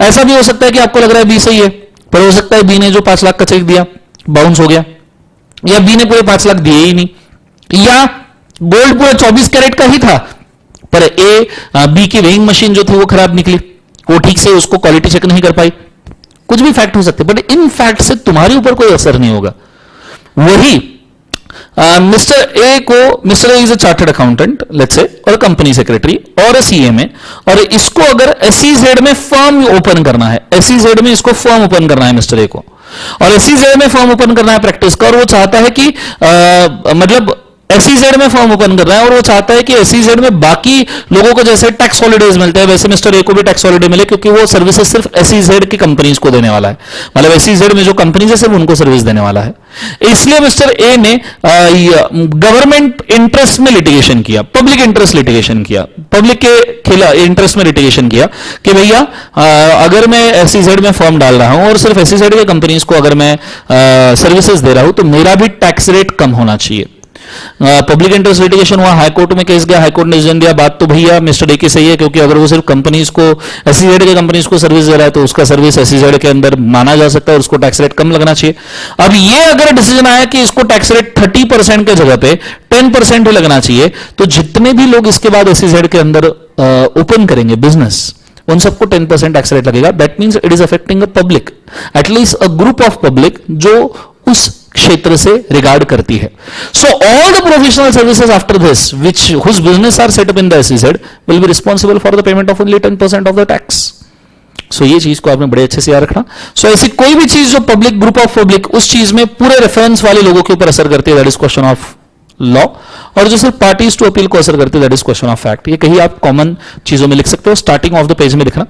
ऐसा भी हो सकता है कि आपको लग रहा है बी सही है, पर हो सकता है बी ने जो 5 लाख का चेक दिया बाउंस हो गया, या बी ने पूरे 5 लाख दिए ही नहीं, या गोल्ड पूरा 24 कैरेट का ही था पर बी की वेइंग मशीन जो थी वो खराब निकली, वो ठीक से उसको क्वालिटी चेक नहीं कर पाई, कुछ भी फैक्ट हो सकते, बट इन फैक्ट से तुम्हारे ऊपर कोई असर नहीं होगा। वही मिस्टर ए को, mister A is a chartered accountant let's say, और कंपनी सेक्रेटरी और सीए में, और इसको अगर एसईजेड में फर्म ओपन करना है, एसईजेड में इसको फर्म ओपन करना है मिस्टर ए को, और एसईजेड में फर्म ओपन करना है प्रैक्टिस का, और वो चाहता है कि मतलब एसईजेड में फॉर्म ओपन कर रहा है और वो चाहता है कि एसईजेड में बाकी लोगों को जैसे टैक्स हॉलिडेज मिलते हैं वैसे मिस्टर ए को भी टैक्स हॉलिडे मिले, क्योंकि वो सर्विसेज सिर्फ एसईजेड की कंपनीज को देने वाला है, मतलब एसईजेड में जो कंपनीज है सिर्फ उनको सर्विस देने वाला है। इसलिए मिस्टर ए ने गवर्नमेंट इंटरेस्ट में लिटिगेशन किया, पब्लिक इंटरेस्ट लिटिगेशन किया, पब्लिक के खिलाफ इंटरेस्ट में लिटिगेशन किया कि भैया अगर मैं एसईजेड में फॉर्म डाल रहा हूं और सिर्फ एसईजेड की कंपनीज को अगर मैं सर्विसेज दे रहा हूं तो मेरा भी टैक्स रेट कम होना चाहिए। पब्लिक इंटरेस्ट लिटिगेशन हुआ, हाईकोर्ट में केस गया, हाईकोर्ट ने डिसीजन दिया बात तो भैया मिस्टर ए की सही है, क्योंकि अगर वो सिर्फ कंपनीज को, एसईजेड के कंपनीज को सर्विस दे रहा है तो उसका सर्विस एसईजेड के अंदर माना जा सकता है और उसको टैक्स रेट कम लगना चाहिए। अब ये अगर डिसीजन आया कि इसको टैक्स रेट 30% के जगह पे 10% ही लगना चाहिए, तो जितने भी लोग इसके बाद एसईजेड के अंदर ओपन करेंगे बिजनेस उन सबको 10% टैक्स रेट लगेगा। That means it is affecting a public, at least a group of public जो उस क्षेत्र से रिगार्ड करती है। So all the professional services after this which whose business are set up in the SEZ will be responsible for the payment of only 10% of the tax. So ये चीज को आपने बड़े अच्छे से याद रखना। सो ऐसी कोई भी चीज जो पब्लिक, ग्रुप ऑफ पब्लिक, उस चीज में पूरे रेफरेंस वाले लोगों के ऊपर असर करती है, that is question of law, और जो सिर्फ पार्टीज टू अपील को असर करते हैं that is question of fact. ये कहीं आप कॉमन चीजों में लिख सकते हो, स्टार्टिंग ऑफ द पेज में लिखना।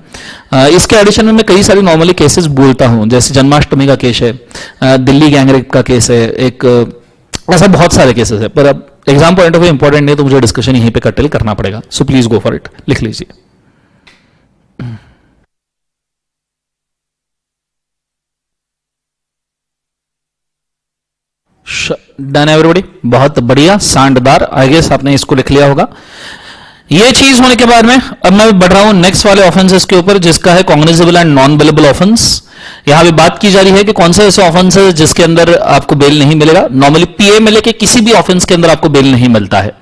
इसके एडिशन में मैं कई सारी नॉर्मली केसेस बोलता हूं, जैसे जन्माष्टमी का केस है, दिल्ली गैंगरेप का केस है, एक ऐसा बहुत सारे केसेस है, पर अब exam point of view important नहीं तो मुझे डिस्कशन यहीं पे कटेल करना पड़ेगा। So please go for it, लिख लीजिए। डन एवरीबॉडी, बहुत बढ़िया, शानदार। आई गेस आपने इसको लिख लिया होगा। ये चीज होने के बाद में अब मैं बढ़ रहा हूं नेक्स्ट वाले ऑफेंसेस के ऊपर, जिसका है cognizable and non bailable offence. यहां भी बात की जा रही है कि कौन से ऐसे ऑफेंस है जिसके अंदर आपको बेल नहीं मिलेगा। नॉर्मली पीएमएलए के किसी भी ऑफेंस के अंदर आपको बेल नहीं मिलता है,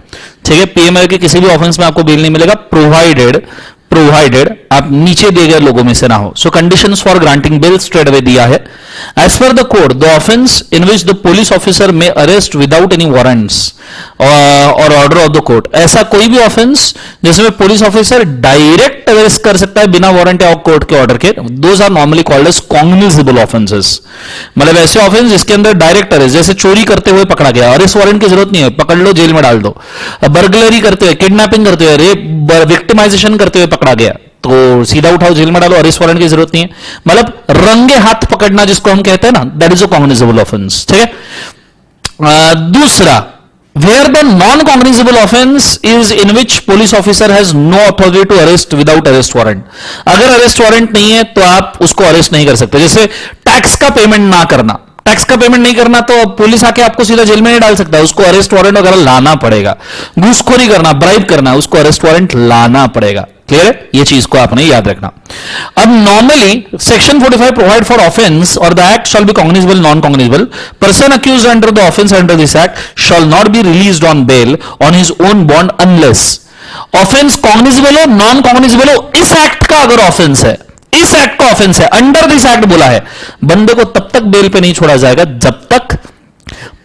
ठीक है। पीएमएलए के किसी भी ऑफेंस में आपको बेल नहीं मिलेगा, प्रोवाइडेड आप नीचे दिए गए लोगों में से ना हो। So conditions for granting bail straight away दिया है। As per the code, the offence in which the police officer may arrest without any warrants और ऑर्डर ऑफ द कोर्ट, ऐसा कोई भी ऑफेंस जिसमें पुलिस ऑफिसर डायरेक्ट अरेस्ट कर सकता है बिना वारंट या कोर्ट के ऑर्डर के, those are normally called as cognizable offences. मतलब ऐसे ऑफेंस जिसके अंदर डायरेक्ट अरेस्ट, जैसे चोरी करते हुए पकड़ा गया, अरेस्ट वारंट की जरूरत नहीं है, पकड़ लो जेल में डाल दो। बर्गलरी करते हुए, किडनैपिंग करते हुए, रेप, विक्टिमाइजेशन करते हुए पकड़ा गया तो सीधा उठाओ जेल में डालो, अरेस्ट वारंट की जरूरत नहीं है। मतलब रंगे हाथ पकड़ना जिसको हम कहते हैं ना, that is a cognizable offence, ठीक है। दूसरा, where the non-cognizable offense is in which police officer has no authority to arrest without arrest warrant। अगर अरेस्ट वारंट नहीं है तो आप उसको अरेस्ट नहीं कर सकते। जैसे टैक्स का पेमेंट ना करना, टैक्स का पेमेंट नहीं करना तो पुलिस आके आपको सीधा जेल में नहीं डाल सकता, उसको अरेस्ट वारंट वगैरह लाना पड़ेगा। घूसखोरी करना, ब्राइब करना, उसको अरेस्ट वारंट लाना पड़ेगा। क्लियर है, ये चीज को आपने याद रखना। अब normally section 45 provide for offence और the act shall be cognizable, non cognizable. Person accused under the offence under this act shall not be released on bail on his own bond unless. Offence cognizable हो, non cognizable हो, इस act का अगर offence है, इस act का offence है, under this act बोला है, बंदे को तब तक बेल पे नहीं छोड़ा जाएगा जब तक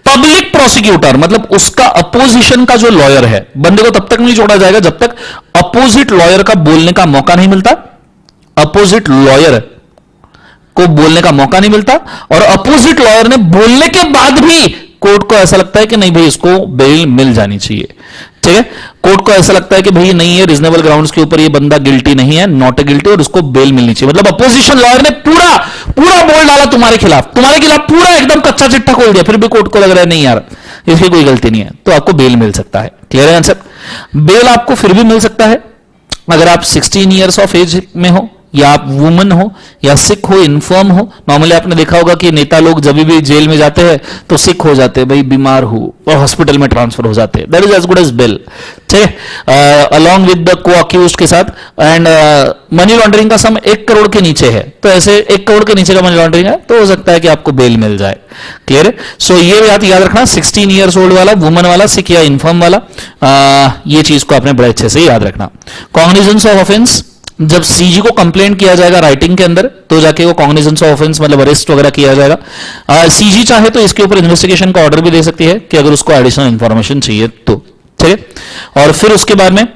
पब्लिक प्रोसिक्यूटर, मतलब उसका अपोजिशन का जो लॉयर है, बंदे को तब तक नहीं छोड़ा जाएगा जब तक अपोजिट लॉयर का बोलने का मौका नहीं मिलता, अपोजिट लॉयर को बोलने का मौका नहीं मिलता, और अपोजिट लॉयर ने बोलने के बाद भी कोर्ट को ऐसा लगता है कि नहीं भाई इसको बेल मिल जानी चाहिए, ठीक है। कोर्ट को ऐसा लगता है कि भाई नहीं है, रीजनेबल ग्राउंड्स के ऊपर ये बंदा गिल्टी नहीं है, नॉट ए गिल्टी, और उसको बेल मिलनी चाहिए। मतलब अपोजिशन लॉयर ने पूरा बोल डाला तुम्हारे खिलाफ पूरा एकदम कच्चा चिट्ठा खोल दिया, फिर भी कोर्ट को लग रहा है नहीं यार इसकी कोई गलती नहीं है, तो आपको बेल मिल सकता है। क्लियर है आंसर? बेल आपको फिर भी मिल सकता है अगर आप 16 ईयर्स ऑफ एज में हो, या आप वुमन हो या सिक हो, इन्फर्म हो। नॉर्मली आपने देखा होगा कि नेता लोग जब भी जेल में जाते हैं तो सिक हो जाते हैं, भाई बीमार हो, और हॉस्पिटल में ट्रांसफर हो जाते हैं। That is as good as bail, ठीक है, along with the co-accused के साथ। एंड मनी लॉन्ड्रिंग का सम 1 करोड़ के नीचे है, तो ऐसे 1 करोड़ के नीचे का मनी लॉन्ड्रिंग है तो हो सकता है कि आपको बेल मिल जाए। क्लियर है? सो ये बात याद रखना, 16 ईयर्स ओल्ड वाला, वुमन वाला, सिक या इन्फर्म वाला, ये चीज को आपने बड़े अच्छे से याद रखना। कॉग्निजेंस ऑफ ऑफेंस, जब सीजी को कंप्लेंट किया जाएगा राइटिंग के अंदर तो जाके वो कॉग्निजेंस ऑफ ऑफेंस मतलब अरेस्ट वगैरह किया जाएगा। सीजी चाहे तो इसके ऊपर इन्वेस्टिगेशन का ऑर्डर भी दे सकती है कि अगर उसको एडिशनल इंफॉर्मेशन चाहिए तो, ठीक है। और फिर उसके बाद में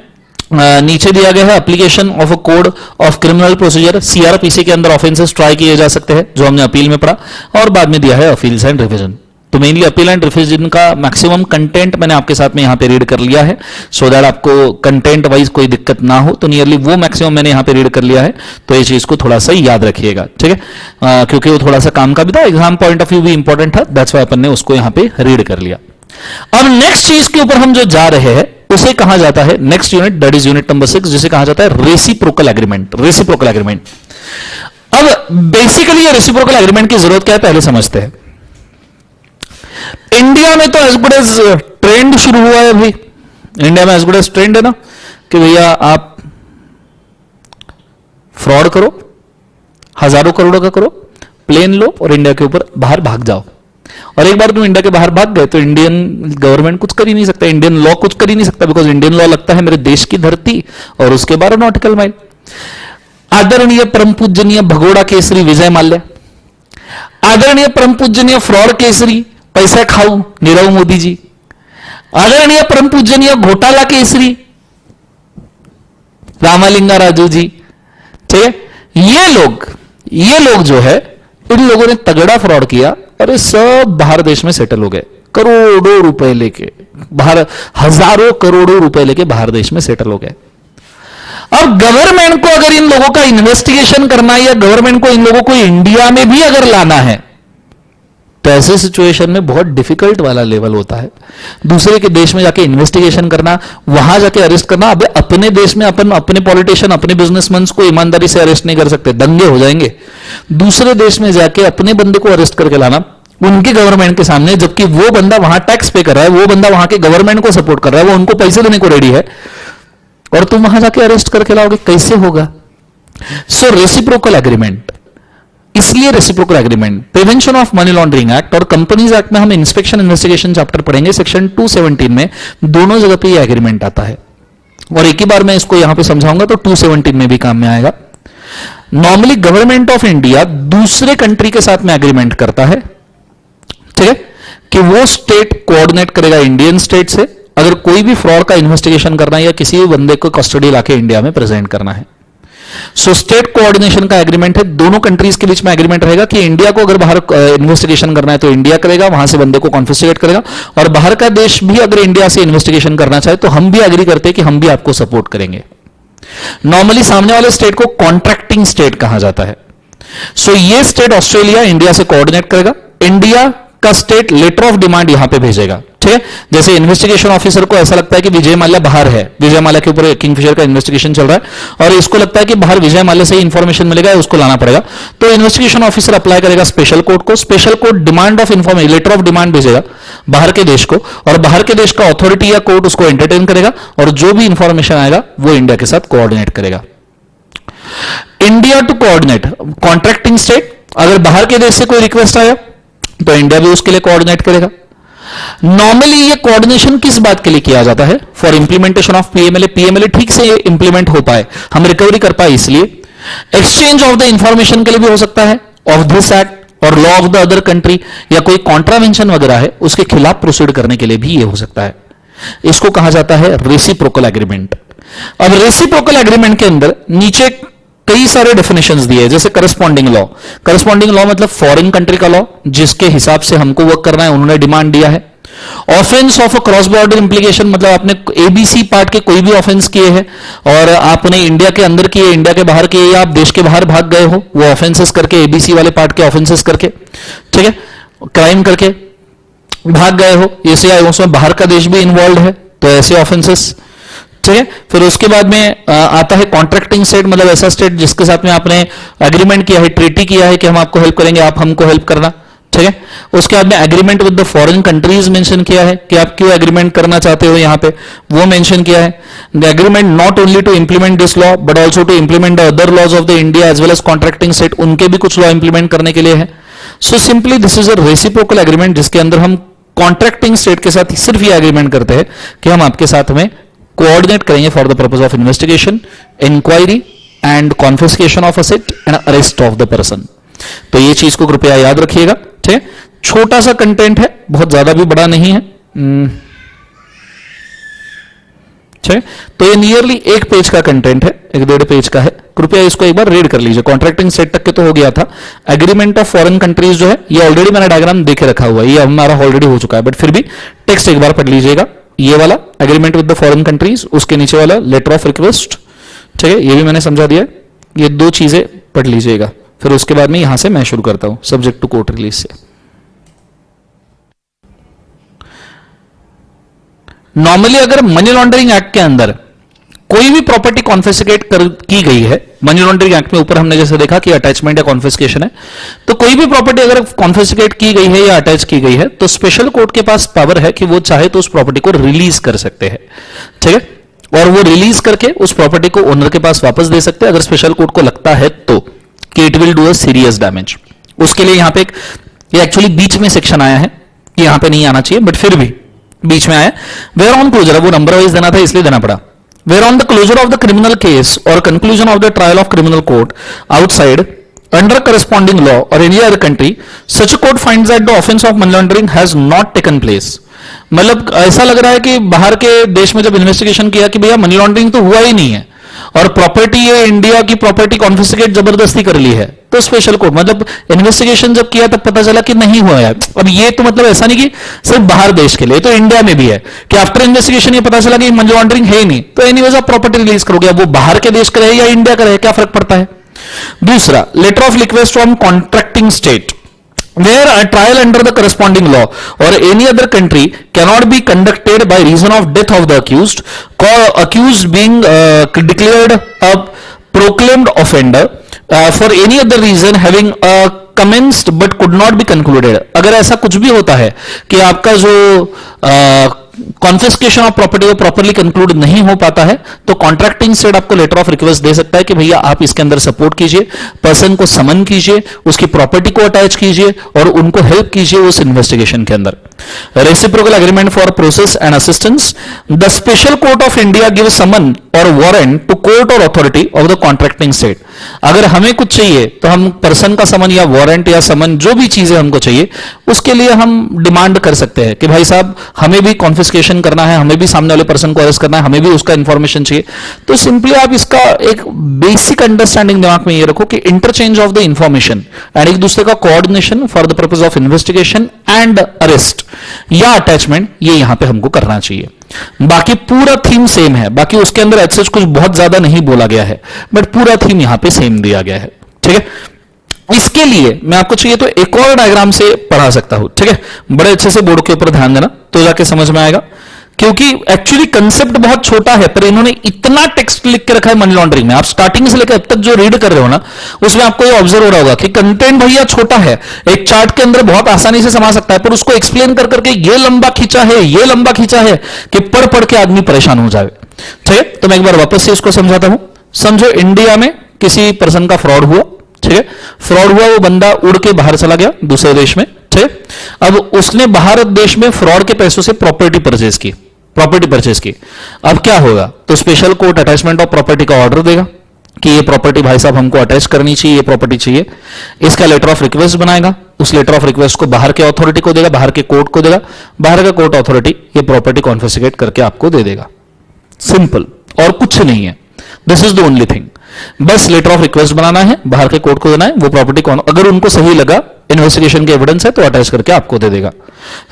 नीचे दिया गया है application of a code of criminal procedure, CrPC के अंदर ऑफेंसेस ट्राई किए जा सकते हैं जो हमने अपील में पढ़ा, और बाद में दिया है अपील्स एंड रिविजन। तो मेनली अपील एंड रिविजन का मैक्सिमम कंटेंट मैंने आपके साथ में यहां पे रीड कर लिया है, सो दैट आपको कंटेंट वाइज कोई दिक्कत ना हो। तो नियरली वो मैक्सिमम मैंने यहां पे रीड कर लिया है, तो ये चीज को थोड़ा सा याद रखिएगा, ठीक है, क्योंकि वो थोड़ा सा काम का भी था, एग्जाम पॉइंट ऑफ व्यू भी इंपॉर्टेंट था, दैट्स व्हाई अपन ने उसको यहां पे रीड कर लिया। अब नेक्स्ट चीज के ऊपर हम जो जा रहे हैं उसे कहा जाता है next unit, that is unit number 6, जिसे कहा जाता है रेसिप्रोकल एग्रीमेंट। रेसिप्रोकल एग्रीमेंट, अब बेसिकली ये रेसिप्रोकल एग्रीमेंट की जरूरत क्या है पहले समझते हैं। इंडिया में तो एज गुड एज ट्रेंड शुरू हुआ है भाई, इंडिया में एज गुड एज ट्रेंड है ना कि भैया आप फ्रॉड करो, हजारों करोड़ों का करो, प्लेन लो और इंडिया के ऊपर बाहर भाग जाओ। और एक बार तुम इंडिया के बाहर भाग गए तो इंडियन गवर्नमेंट कुछ कर ही नहीं सकता, इंडियन लॉ कुछ कर ही नहीं सकता, बिकॉज इंडियन लॉ लगता है मेरे देश की धरती और उसके 12 नॉटिकल माइल। आदरणीय परम पूजनीय भगोड़ा केसरी विजय माल्या, आदरणीय परम पूजनीय फ्रॉड केसरी पैसा खाऊ नीरव मोदी जी, आदरणीय परम पूजनीय घोटाला केसरी रामालिंगा राजू जी, ठीक है। ये लोग जो है, इन लोगों ने तगड़ा फ्रॉड किया, अरे सब बाहर देश में सेटल हो गए, करोड़ों रुपए लेके बाहर, हजारों करोड़ों रुपए लेके बाहर देश में सेटल हो गए। अब गवर्नमेंट को अगर इन लोगों का इन्वेस्टिगेशन करना है या गवर्नमेंट को इन लोगों को इंडिया में भी अगर लाना है तो ऐसे सिचुएशन में बहुत डिफिकल्ट वाला लेवल होता है। दूसरे के देश में जाके इन्वेस्टिगेशन करना, वहां जाके अरेस्ट करना। अब अपने देश में अपन अपने पॉलिटिशियन, अपने बिजनेसमैन को ईमानदारी से अरेस्ट नहीं कर सकते, दंगे हो जाएंगे। दूसरे देश में जाके अपने बंदे को अरेस्ट करके लाना उनके गवर्नमेंट के सामने, जबकि वो बंदा वहां टैक्स पे कर रहा है, वो बंदा वहां के गवर्नमेंट को सपोर्ट कर रहा है, वो उनको पैसे देने को रेडी है, और तुम वहां जाके अरेस्ट करके लाओगे, कैसे होगा? सो रेसिप्रोकल एग्रीमेंट, इसलिए reciprocal agreement, prevention of money laundering act और कंपनीज एक्ट में हम इंस्पेक्शन इन्वेस्टिगेशन चैप्टर पढ़ेंगे, सेक्शन 217 में दोनों जगह पे ये एग्रीमेंट आता है। और एक ही बार मैं इसको यहां पे समझाऊंगा तो 217 में भी काम में आएगा। नॉर्मली गवर्नमेंट ऑफ इंडिया दूसरे कंट्री के साथ में एग्रीमेंट करता है, ठीक है, कि वो स्टेट कोऑर्डिनेट करेगा इंडियन स्टेट से अगर कोई भी फ्रॉड का इन्वेस्टिगेशन करना है या किसी भी बंदे को कस्टडी लाके इंडिया में प्रेजेंट करना है। सो स्टेट कोऑर्डिनेशन का एग्रीमेंट है, दोनों कंट्रीज के बीच में एग्रीमेंट रहेगा कि इंडिया को अगर बाहर इन्वेस्टिगेशन करना है तो इंडिया करेगा, वहां से बंदे को कॉन्फिस्केट करेगा, और बाहर का देश भी अगर इंडिया से इन्वेस्टिगेशन करना चाहे तो हम भी एग्री करते हैं कि हम भी आपको सपोर्ट करेंगे। नॉर्मली सामने वाले स्टेट को कॉन्ट्रैक्टिंग स्टेट कहा जाता है। सो ये स्टेट ऑस्ट्रेलिया इंडिया से कोऑर्डिनेट करेगा, इंडिया का स्टेट लेटर ऑफ डिमांड यहां पे भेजेगा, ठीक है। जैसे इन्वेस्टिगेशन ऑफिसर को ऐसा लगता है कि विजय माल्या बाहर है, विजय माल्या के ऊपर किंगफिशर का इन्वेस्टिगेशन चल रहा है और इसको लगता है कि बाहर विजय माल्या से ही इंफॉर्मेशन मिलेगा, उसको लाना पड़ेगा, तो इन्वेस्टिगेशन ऑफिसर अप्लाई करेगा स्पेशल कोर्ट को, special court demand of information, letter of demand भेजेगा बाहर के देश को, और बाहर के देश का अथॉरिटी या कोर्ट उसको एंटरटेन करेगा और जो भी इंफॉर्मेशन आएगा वो इंडिया के साथ कोऑर्डिनेट करेगा। India to coordinate, contracting state अगर बाहर के देश से कोई रिक्वेस्ट आया तो इंडिया भी उसके लिए कोऑर्डिनेट करेगा। नॉर्मली ये कोऑर्डिनेशन किस बात के लिए किया जाता है? For implementation of PMLA, PMLA ठीक से इंप्लीमेंट हो पाए, हम रिकवरी कर पाए, इसलिए एक्सचेंज ऑफ द इंफॉर्मेशन के लिए भी हो सकता है ऑफ दिस एक्ट और law of the other country, या कोई कॉन्ट्रावेंशन वगैरह है उसके खिलाफ प्रोसीड करने के लिए भी ये हो सकता है। इसको कहा जाता है रेसिप्रोकल एग्रीमेंट। अब रेसिप्रोकल एग्रीमेंट के अंदर नीचे कई सारे डेफिनेशंस दिए, जैसे करस्पॉन्डिंग लॉ। करस्पॉन्डिंग लॉ मतलब फॉरेन कंट्री का लॉ जिसके हिसाब से हमको वर्क करना है, उन्होंने डिमांड दिया है। Offence of a cross border implication, मतलब आपने एबीसी पार्ट के कोई भी ऑफेंस किए हैं और आपने इंडिया के अंदर किए, इंडिया के बाहर किए, या आप देश के बाहर भाग गए हो वो ऑफेंसेस करके, एबीसी वाले पार्ट के ऑफेंसेस करके, ठीक है, क्राइम करके भाग गए हो, ऐसे उसमें बाहर का देश भी इन्वॉल्व है तो ऐसे ऑफेंसेस, ठीक है। फिर उसके बाद में आता है कॉन्ट्रैक्टिंग स्टेट, मतलब ऐसा स्टेट जिसके साथ में आपने एग्रीमेंट किया है, ट्रीटी किया है कि हम आपको हेल्प करेंगे, आप हमको हेल्प करना, ठीक है। उसके बाद में agreement with the foreign countries mention किया है कि आप क्यों एग्रीमेंट करना चाहते हो, यहां पे वो मेंशन किया है। The agreement not only to implement this law but also to implement the other laws of the India as well as contracting state, उनके भी कुछ लॉ इंप्लीमेंट करने के लिए है। So simply this is a reciprocal agreement, जिसके अंदर हम कॉन्ट्रैक्टिंग स्टेट के साथ सिर्फ ये एग्रीमेंट करते हैं कि हम आपके साथ में कोऑर्डिनेट करेंगे for the purpose of investigation, inquiry and confiscation of asset and arrest of the person. तो ये चीज को कृपया याद रखिएगा, ठीक है। छोटा सा कंटेंट है, बहुत ज्यादा भी बड़ा नहीं है, ठीक है। तो ये नियरली 1 पेज का कंटेंट है, 1.5 पेज का है। कृपया इसको एक बार रीड कर लीजिए। कॉन्ट्रैक्टिंग स्टेट तक के तो हो गया था। एग्रीमेंट ऑफ फॉरेन कंट्रीज जो है ये ऑलरेडी मैंने डायग्राम देके रखा हुआ है, ये हमारा ऑलरेडी हो चुका है, बट फिर भी टेक्स्ट एक बार पढ़ लीजिएगा। ये वाला agreement with the foreign countries, उसके नीचे वाला लेटर ऑफ रिक्वेस्ट, ठीक है, ये भी मैंने समझा दिया। ये 2 चीजें पढ़ लीजिएगा, फिर उसके बाद में यहां से मैं शुरू करता हूं सब्जेक्ट टू कोर्ट रिलीज से। नॉर्मली अगर मनी लॉन्ड्रिंग एक्ट के अंदर कोई भी प्रॉपर्टी कॉन्फिस्केट की गई है, मनी लॉन्ड्रिंग एक्ट में ऊपर हमने जैसे देखा कि अटैचमेंट या कॉन्फिस्केशन है, तो कोई भी प्रॉपर्टी अगर कॉन्फिस्केट की गई है या अटैच की गई है तो स्पेशल कोर्ट के पास पावर है कि वो चाहे तो उस प्रॉपर्टी को रिलीज कर सकते हैं, ठीक है। और वो रिलीज करके उस प्रॉपर्टी को ओनर के पास वापस दे सकते हैं अगर स्पेशल कोर्ट को लगता है तो कि it will do a serious damage. उसके लिए यहां पे ये एक्चुअली बीच में सेक्शन आया है कि यहां पे नहीं आना चाहिए, बट फिर भी बीच में आया। वेयर ऑन क्लोजर, वो नंबर वाइज देना था इसलिए देना पड़ा। Where on the closure of the criminal case और conclusion of the trial of criminal court outside under corresponding law और any other country such court finds that the offence of money laundering has not taken place. मतलब ऐसा लग रहा है कि बाहर के देश में जब इन्वेस्टिगेशन किया कि भैया मनी लॉन्ड्रिंग तो हुआ ही नहीं है और प्रॉपर्टी ये इंडिया की प्रॉपर्टी कॉन्फिस्केट जबरदस्ती कर ली है, तो स्पेशल कोर्ट मतलब इन्वेस्टिगेशन जब किया तब पता चला कि नहीं हुआ है। अब ये तो मतलब ऐसा नहीं कि सिर्फ बाहर देश के लिए, तो इंडिया में भी है कि आफ्टर इन्वेस्टिगेशन ये पता चला कि मनी लॉन्ड्रिंग है ही नहीं, तो एनीवेज आप प्रॉपर्टी रिलीज करोगे। अब वो बाहर के देश का रहे या इंडिया का रहे, क्या फर्क पड़ता है। दूसरा, letter of request from contracting state where a trial under the corresponding law or any other country cannot be conducted by reason of death of the accused being declared a proclaimed offender for any other reason having commenced but could not be concluded। अगर ऐसा कुछ भी होता है कि आपका जो confiscation of property को प्रॉपरली कंक्लूड नहीं हो पाता है तो कॉन्ट्रैक्टिंग स्टेट आपको लेटर ऑफ रिक्वेस्ट दे सकता है कि भैया आप इसके अंदर सपोर्ट कीजिए, पर्सन को समन कीजिए, उसकी प्रॉपर्टी को अटैच कीजिए और उनको हेल्प कीजिए उस इन्वेस्टिगेशन के अंदर। Reciprocal agreement for process and assistance, the special court of India give summon और वारंट टू कोर्ट और authority of the contracting state. अगर हमें कुछ चाहिए तो हम पर्सन का समन या वारंट या समन जो भी चीजें हमको चाहिए उसके लिए हम डिमांड कर सकते हैं कि भाई साहब हमें भी कॉन्फिस्केशन करना है, हमें भी सामने वाले पर्सन को अरेस्ट करना है, हमें भी उसका इंफॉर्मेशन चाहिए। तो सिंपली आप इसका एक बेसिक अंडरस्टैंडिंग दिमाग में ये रखो कि interchange of the information and एक दूसरे का coordination for the purpose of investigation and arrest या अटैचमेंट, ये यहां पे हमको करना चाहिए। बाकी पूरा थीम सेम है, बाकी उसके अंदर ऐसा कुछ बहुत ज्यादा नहीं बोला गया है, बट पूरा थीम यहां पे सेम दिया गया है, ठीक है। इसके लिए मैं आपको चाहिए तो एक और डायग्राम से पढ़ा सकता हूं, ठीक है। बड़े अच्छे से बोर्ड के ऊपर ध्यान देना तो जाके समझ में आएगा, क्योंकि एक्चुअली कंसेप्ट बहुत छोटा है पर इन्होंने इतना टेक्स्ट लिख के रखा है मनी लॉन्ड्रिंग में। आप स्टार्टिंग से लेकर अब तक जो रीड कर रहे हो ना उसमें आपको ये ऑब्जर्व हो रहा होगा कि कंटेंट भैया छोटा है, एक चार्ट के अंदर बहुत आसानी से समा सकता है, पर उसको एक्सप्लेन कर करके ये लंबा खींचा है, ये लंबा खींचा है कि पढ़ पढ़ के आदमी परेशान हो जाए, ठीक है। तो मैं एक बार वापस से इसको समझाता हूं। समझो इंडिया में किसी पर्सन का फ्रॉड हुआ, ठीक है। फ्रॉड हुआ, वो बंदा उड़ के बाहर चला गया दूसरे देश में, ठीक है। अब उसने बाहर देश में फ्रॉड के पैसों से प्रॉपर्टी परचेज की। अब क्या होगा, तो special court attachment of property का ऑर्डर देगा कि ये प्रॉपर्टी भाई साहब हमको अटैच करनी चाहिए, ये प्रॉपर्टी चाहिए। इसका लेटर ऑफ रिक्वेस्ट बनाएगा, उस लेटर ऑफ रिक्वेस्ट को बाहर के अथॉरिटी को देगा, बाहर के कोर्ट को देगा, बाहर का कोर्ट अथॉरिटी ये प्रॉपर्टी कॉन्फिस्केट करके आपको दे देगा। सिंपल, और कुछ नहीं है, this is the only thing. बस लेटर ऑफ रिक्वेस्ट बनाना है, बाहर के कोर्ट को देना है, वो प्रॉपर्टी कौन अगर उनको सही लगा, इन्वेस्टिगेशन के एविडेंस है तो अटैच करके आपको दे देगा।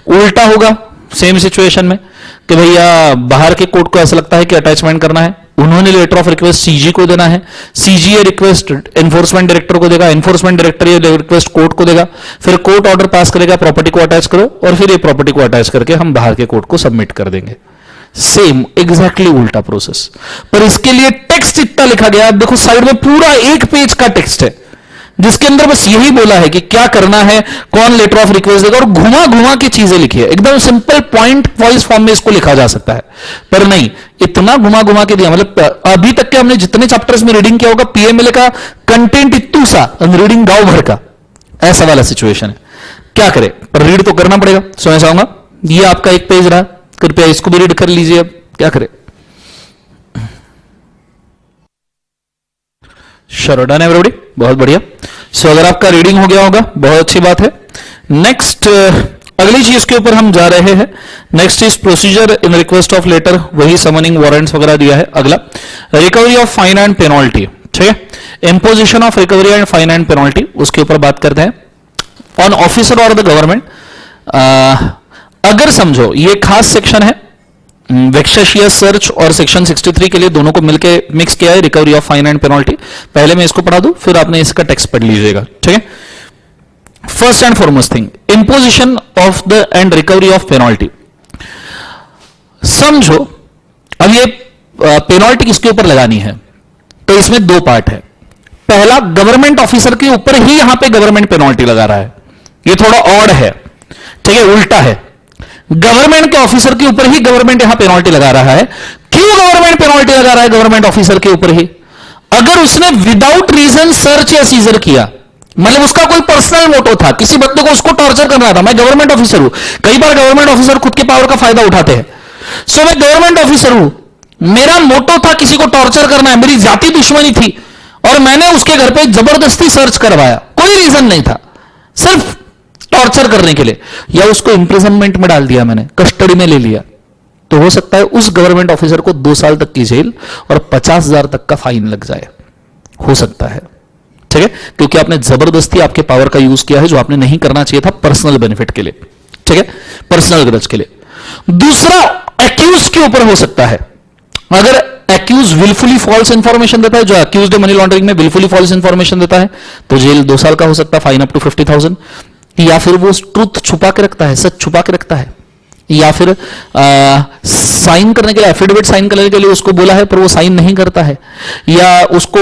उल्टा होगा सेम सिचुएशन में कि भैया बाहर के कोर्ट को ऐसा लगता है कि अटैचमेंट करना है, उन्होंने लेटर ऑफ रिक्वेस्ट सीजी को देना है, सीजी ये रिक्वेस्ट एनफोर्समेंट डायरेक्टर को देगा, एनफोर्समेंट डायरेक्टर ये रिक्वेस्ट कोर्ट को देगा, फिर कोर्ट ऑर्डर पास करेगा प्रॉपर्टी को अटैच करो, और फिर ये प्रॉपर्टी को अटैच करके हम बाहर के कोर्ट को सबमिट कर देंगे। सेम एग्जैक्टली उल्टा प्रोसेस, पर इसके लिए टेक्स्ट इतना लिखा गया, आप देखो साइड में पूरा एक पेज का टेक्स्ट है जिसके अंदर बस यही बोला है कि क्या करना है, कौन लेटर ऑफ रिक्वेस्ट देगा, और घुमा घुमा के चीजें लिखी है। एकदम सिंपल पॉइंट वाइज फॉर्म में इसको लिखा जा सकता है, पर नहीं, इतना घुमा घुमा के दिया। मतलब अभी तक के हमने जितने चैप्टर्स में रीडिंग किया होगा, पीएमएलए का कंटेंट इतू सा, रीडिंग गांव भर का, ऐसा वाला सिचुएशन है। क्या करें, पर रीड तो करना पड़ेगा। सो मैं चाहूंगा ये आपका एक पेज रहा, कृपया इसको भी रीड कर लीजिए। अब क्या करें, चलो डन एवरीबॉडी, बहुत बढ़िया। सो अगर आपका रीडिंग हो गया होगा, बहुत अच्छी बात है। नेक्स्ट अगली चीज के ऊपर हम जा रहे हैं। Next is procedure in request of letter, वही समनिंग वारंट्स वगैरह दिया है। अगला recovery of fine and penalty, ठीक है, imposition of recovery and fine and penalty, उसके ऊपर बात करते हैं। ऑन ऑफिसर और द गवर्नमेंट, अगर समझो ये खास सेक्शन है वेक्सेशियस सर्च और सेक्शन 63 के लिए दोनों को मिलके मिक्स किया है, recovery of fine and penalty. पहले मैं इसको पढ़ा दूं, फिर आपने इसका टेक्स्ट पढ़ लीजिएगा, ठीक है। First and foremost thing, imposition of the end recovery of penalty. समझो अब ये पेनल्टी किसके ऊपर लगानी है, तो इसमें दो पार्ट है। पहला, गवर्नमेंट ऑफिसर के ऊपर ही यहां पे गवर्नमेंट पेनल्टी लगा रहा है, ये थोड़ा ऑड है, ठीक है, उल्टा है। गवर्नमेंट के ऑफिसर के ऊपर ही गवर्नमेंट यहां पेनल्टी लगा रहा है। क्यों गवर्नमेंट पेनल्टी लगा रहा है गवर्नमेंट ऑफिसर के ऊपर ही? अगर उसने विदाउट रीजन सर्च या सीजर किया, मतलब उसका कोई पर्सनल मोटो था, किसी बंदे को उसको टॉर्चर करना था, मैं गवर्नमेंट ऑफिसर हूं, कई बार गवर्नमेंट ऑफिसर खुद के पावर का फायदा उठाते हैं। सो मैं गवर्नमेंट ऑफिसर हूं, मेरा मोटो था किसी को टॉर्चर करना है, मेरी जाति दुश्मनी थी, और मैंने उसके घर पे जबरदस्ती सर्च करवाया, कोई रीजन नहीं था, सिर्फ टॉर्चर करने के लिए, या उसको इंप्रिजनमेंट में डाल दिया, मैंने कस्टडी में ले लिया, तो हो सकता है उस गवर्नमेंट ऑफिसर को 2 साल तक की जेल और 50,000 तक का फाइन लग जाए, हो सकता है, ठीक है, क्योंकि आपने जबरदस्ती आपके पावर का यूज किया है जो आपने नहीं करना चाहिए था, पर्सनल बेनिफिट के लिए, ठीक है, पर्सनल ग्रज के लिए। दूसरा, एक्यूज के ऊपर हो सकता है, अगर एक्यूज विलफुली फॉल्स इंफॉर्मेशन देता है, जो एक्यूज मनी लॉन्ड्रिंग में विलफुली फॉल्स इंफॉर्मेशन देता है, तो जेल 2 साल का हो सकता है, फाइन अप टू 50,000, या फिर वो ट्रुथ छुपा के रखता है, सच छुपा के रखता है, या फिर साइन करने के लिए, एफिडेविट साइन करने के लिए उसको बोला है पर वो साइन नहीं करता है, या उसको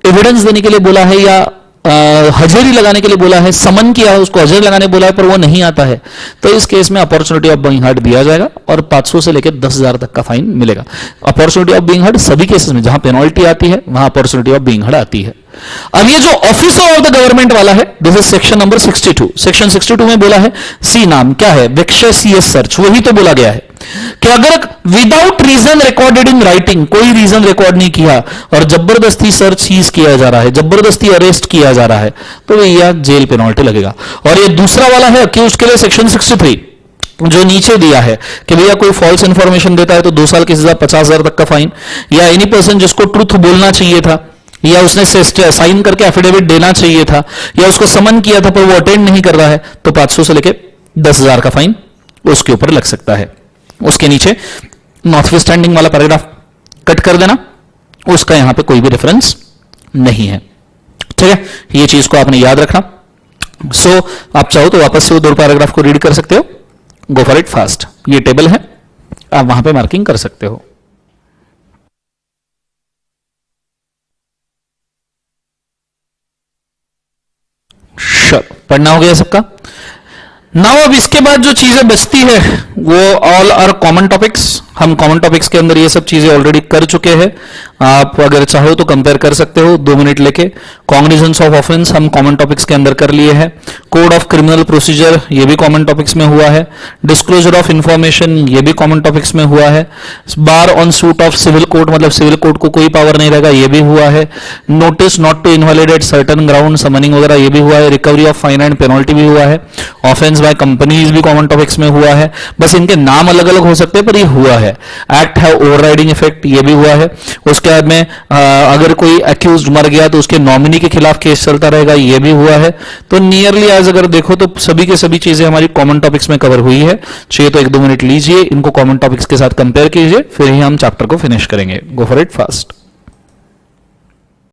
एविडेंस देने के लिए बोला है, या हजेरी लगाने के लिए बोला है, समन किया है उसको, हजेरी लगाने बोला है पर वो नहीं आता है, तो इस केस में अपॉर्चुनिटी ऑफ बीइंग हर्ड दिया जाएगा और 500 से लेकर 10,000 तक का फाइन मिलेगा। अपॉर्चुनिटी ऑफ बीइंग हर्ड सभी केसेस में जहां पेनल्टी आती है वहां अपॉर्चुनिटी ऑफ बीइंग हर्ड आती है। अब ये जो ऑफिसर ऑफ द गवर्नमेंट वाला है, this is section number 62। Section 62 में बोला है, सी नाम क्या है, वेक्सेशियस सर्च, वही तो बोला गया है कि अगर without reason recorded in writing, कोई रीजन रिकॉर्ड नहीं किया और जबरदस्ती सर्च सीज किया जा रहा है, जबरदस्ती अरेस्ट किया जा रहा है, तो भैया जेल पेनल्टी लगेगा। और ये दूसरा वाला है कि उसके लिए सेक्शन 63 जो नीचे दिया है कि भैया कोई फॉल्स इंफॉर्मेशन देता है तो 2 साल की सजा, 50,000 तक का फाइन, या एनी पर्सन जिसको ट्रुथ बोलना चाहिए था, या उसने साइन करके एफिडेविट देना चाहिए था, या उसको समन किया था पर वो अटेंड नहीं कर रहा है, तो 500 से लेके 10,000 का फाइन उसके ऊपर लग सकता है। उसके नीचे नॉटविथस्टैंडिंग वाला पैराग्राफ कट कर देना, उसका यहां पे कोई भी रेफरेंस नहीं है, ठीक है, ये चीज को आपने याद रखना। सो आप चाहो तो वापस से वो 2 पैराग्राफ को रीड कर सकते हो, गो फॉर इट फास्ट। ये टेबल है, आप वहां पे मार्किंग कर सकते हो। पढ़ना हो गया सबका। नाउ अब इसके बाद जो चीजें बचती है वो ऑल आर कॉमन टॉपिक्स। हम कॉमन टॉपिक्स के अंदर ये सब चीजें ऑलरेडी कर चुके हैं, आप अगर चाहो तो कंपेयर कर सकते हो 2 मिनट लेके। कॉग्निजेंस ऑफ ऑफेंस हम कॉमन टॉपिक्स के अंदर कर लिए हैं। कोड ऑफ क्रिमिनल प्रोसीजर ये भी कॉमन टॉपिक्स में हुआ है। डिस्क्लोजर ऑफ इंफॉर्मेशन ये भी कॉमन टॉपिक्स में हुआ है। Bar on suit of civil court, मतलब सिविल कोर्ट को कोई पावर नहीं रहेगा, ये भी हुआ है। Notice not to invalidate certain ground, summoning वगैरह ये भी हुआ है। Recovery of fine and penalty भी हुआ है। ऑफेंस बाय कंपनीज भी कॉमन टॉपिक्स में हुआ है, बस इनके नाम अलग अलग हो सकते हैं पर ये हुआ है। एक्ट है ओवरराइडिंग इफेक्ट ये भी हुआ है। उसके बाद में अगर कोई एक्यूज्ड मर गया तो उसके नॉमिनी के खिलाफ केस चलता रहेगा, ये भी हुआ है। तो नियरली आज अगर देखो तो सभी के सभी चीजें हमारी कॉमन टॉपिक्स में कवर हुई है। चाहिए तो 1-2 मिनट लीजिए, इनको कॉमन टॉपिक्स के साथ कंपेयर कीजिए, फिर ही हम चैप्टर को फिनिश करेंगे। गो फॉर इट फास्ट।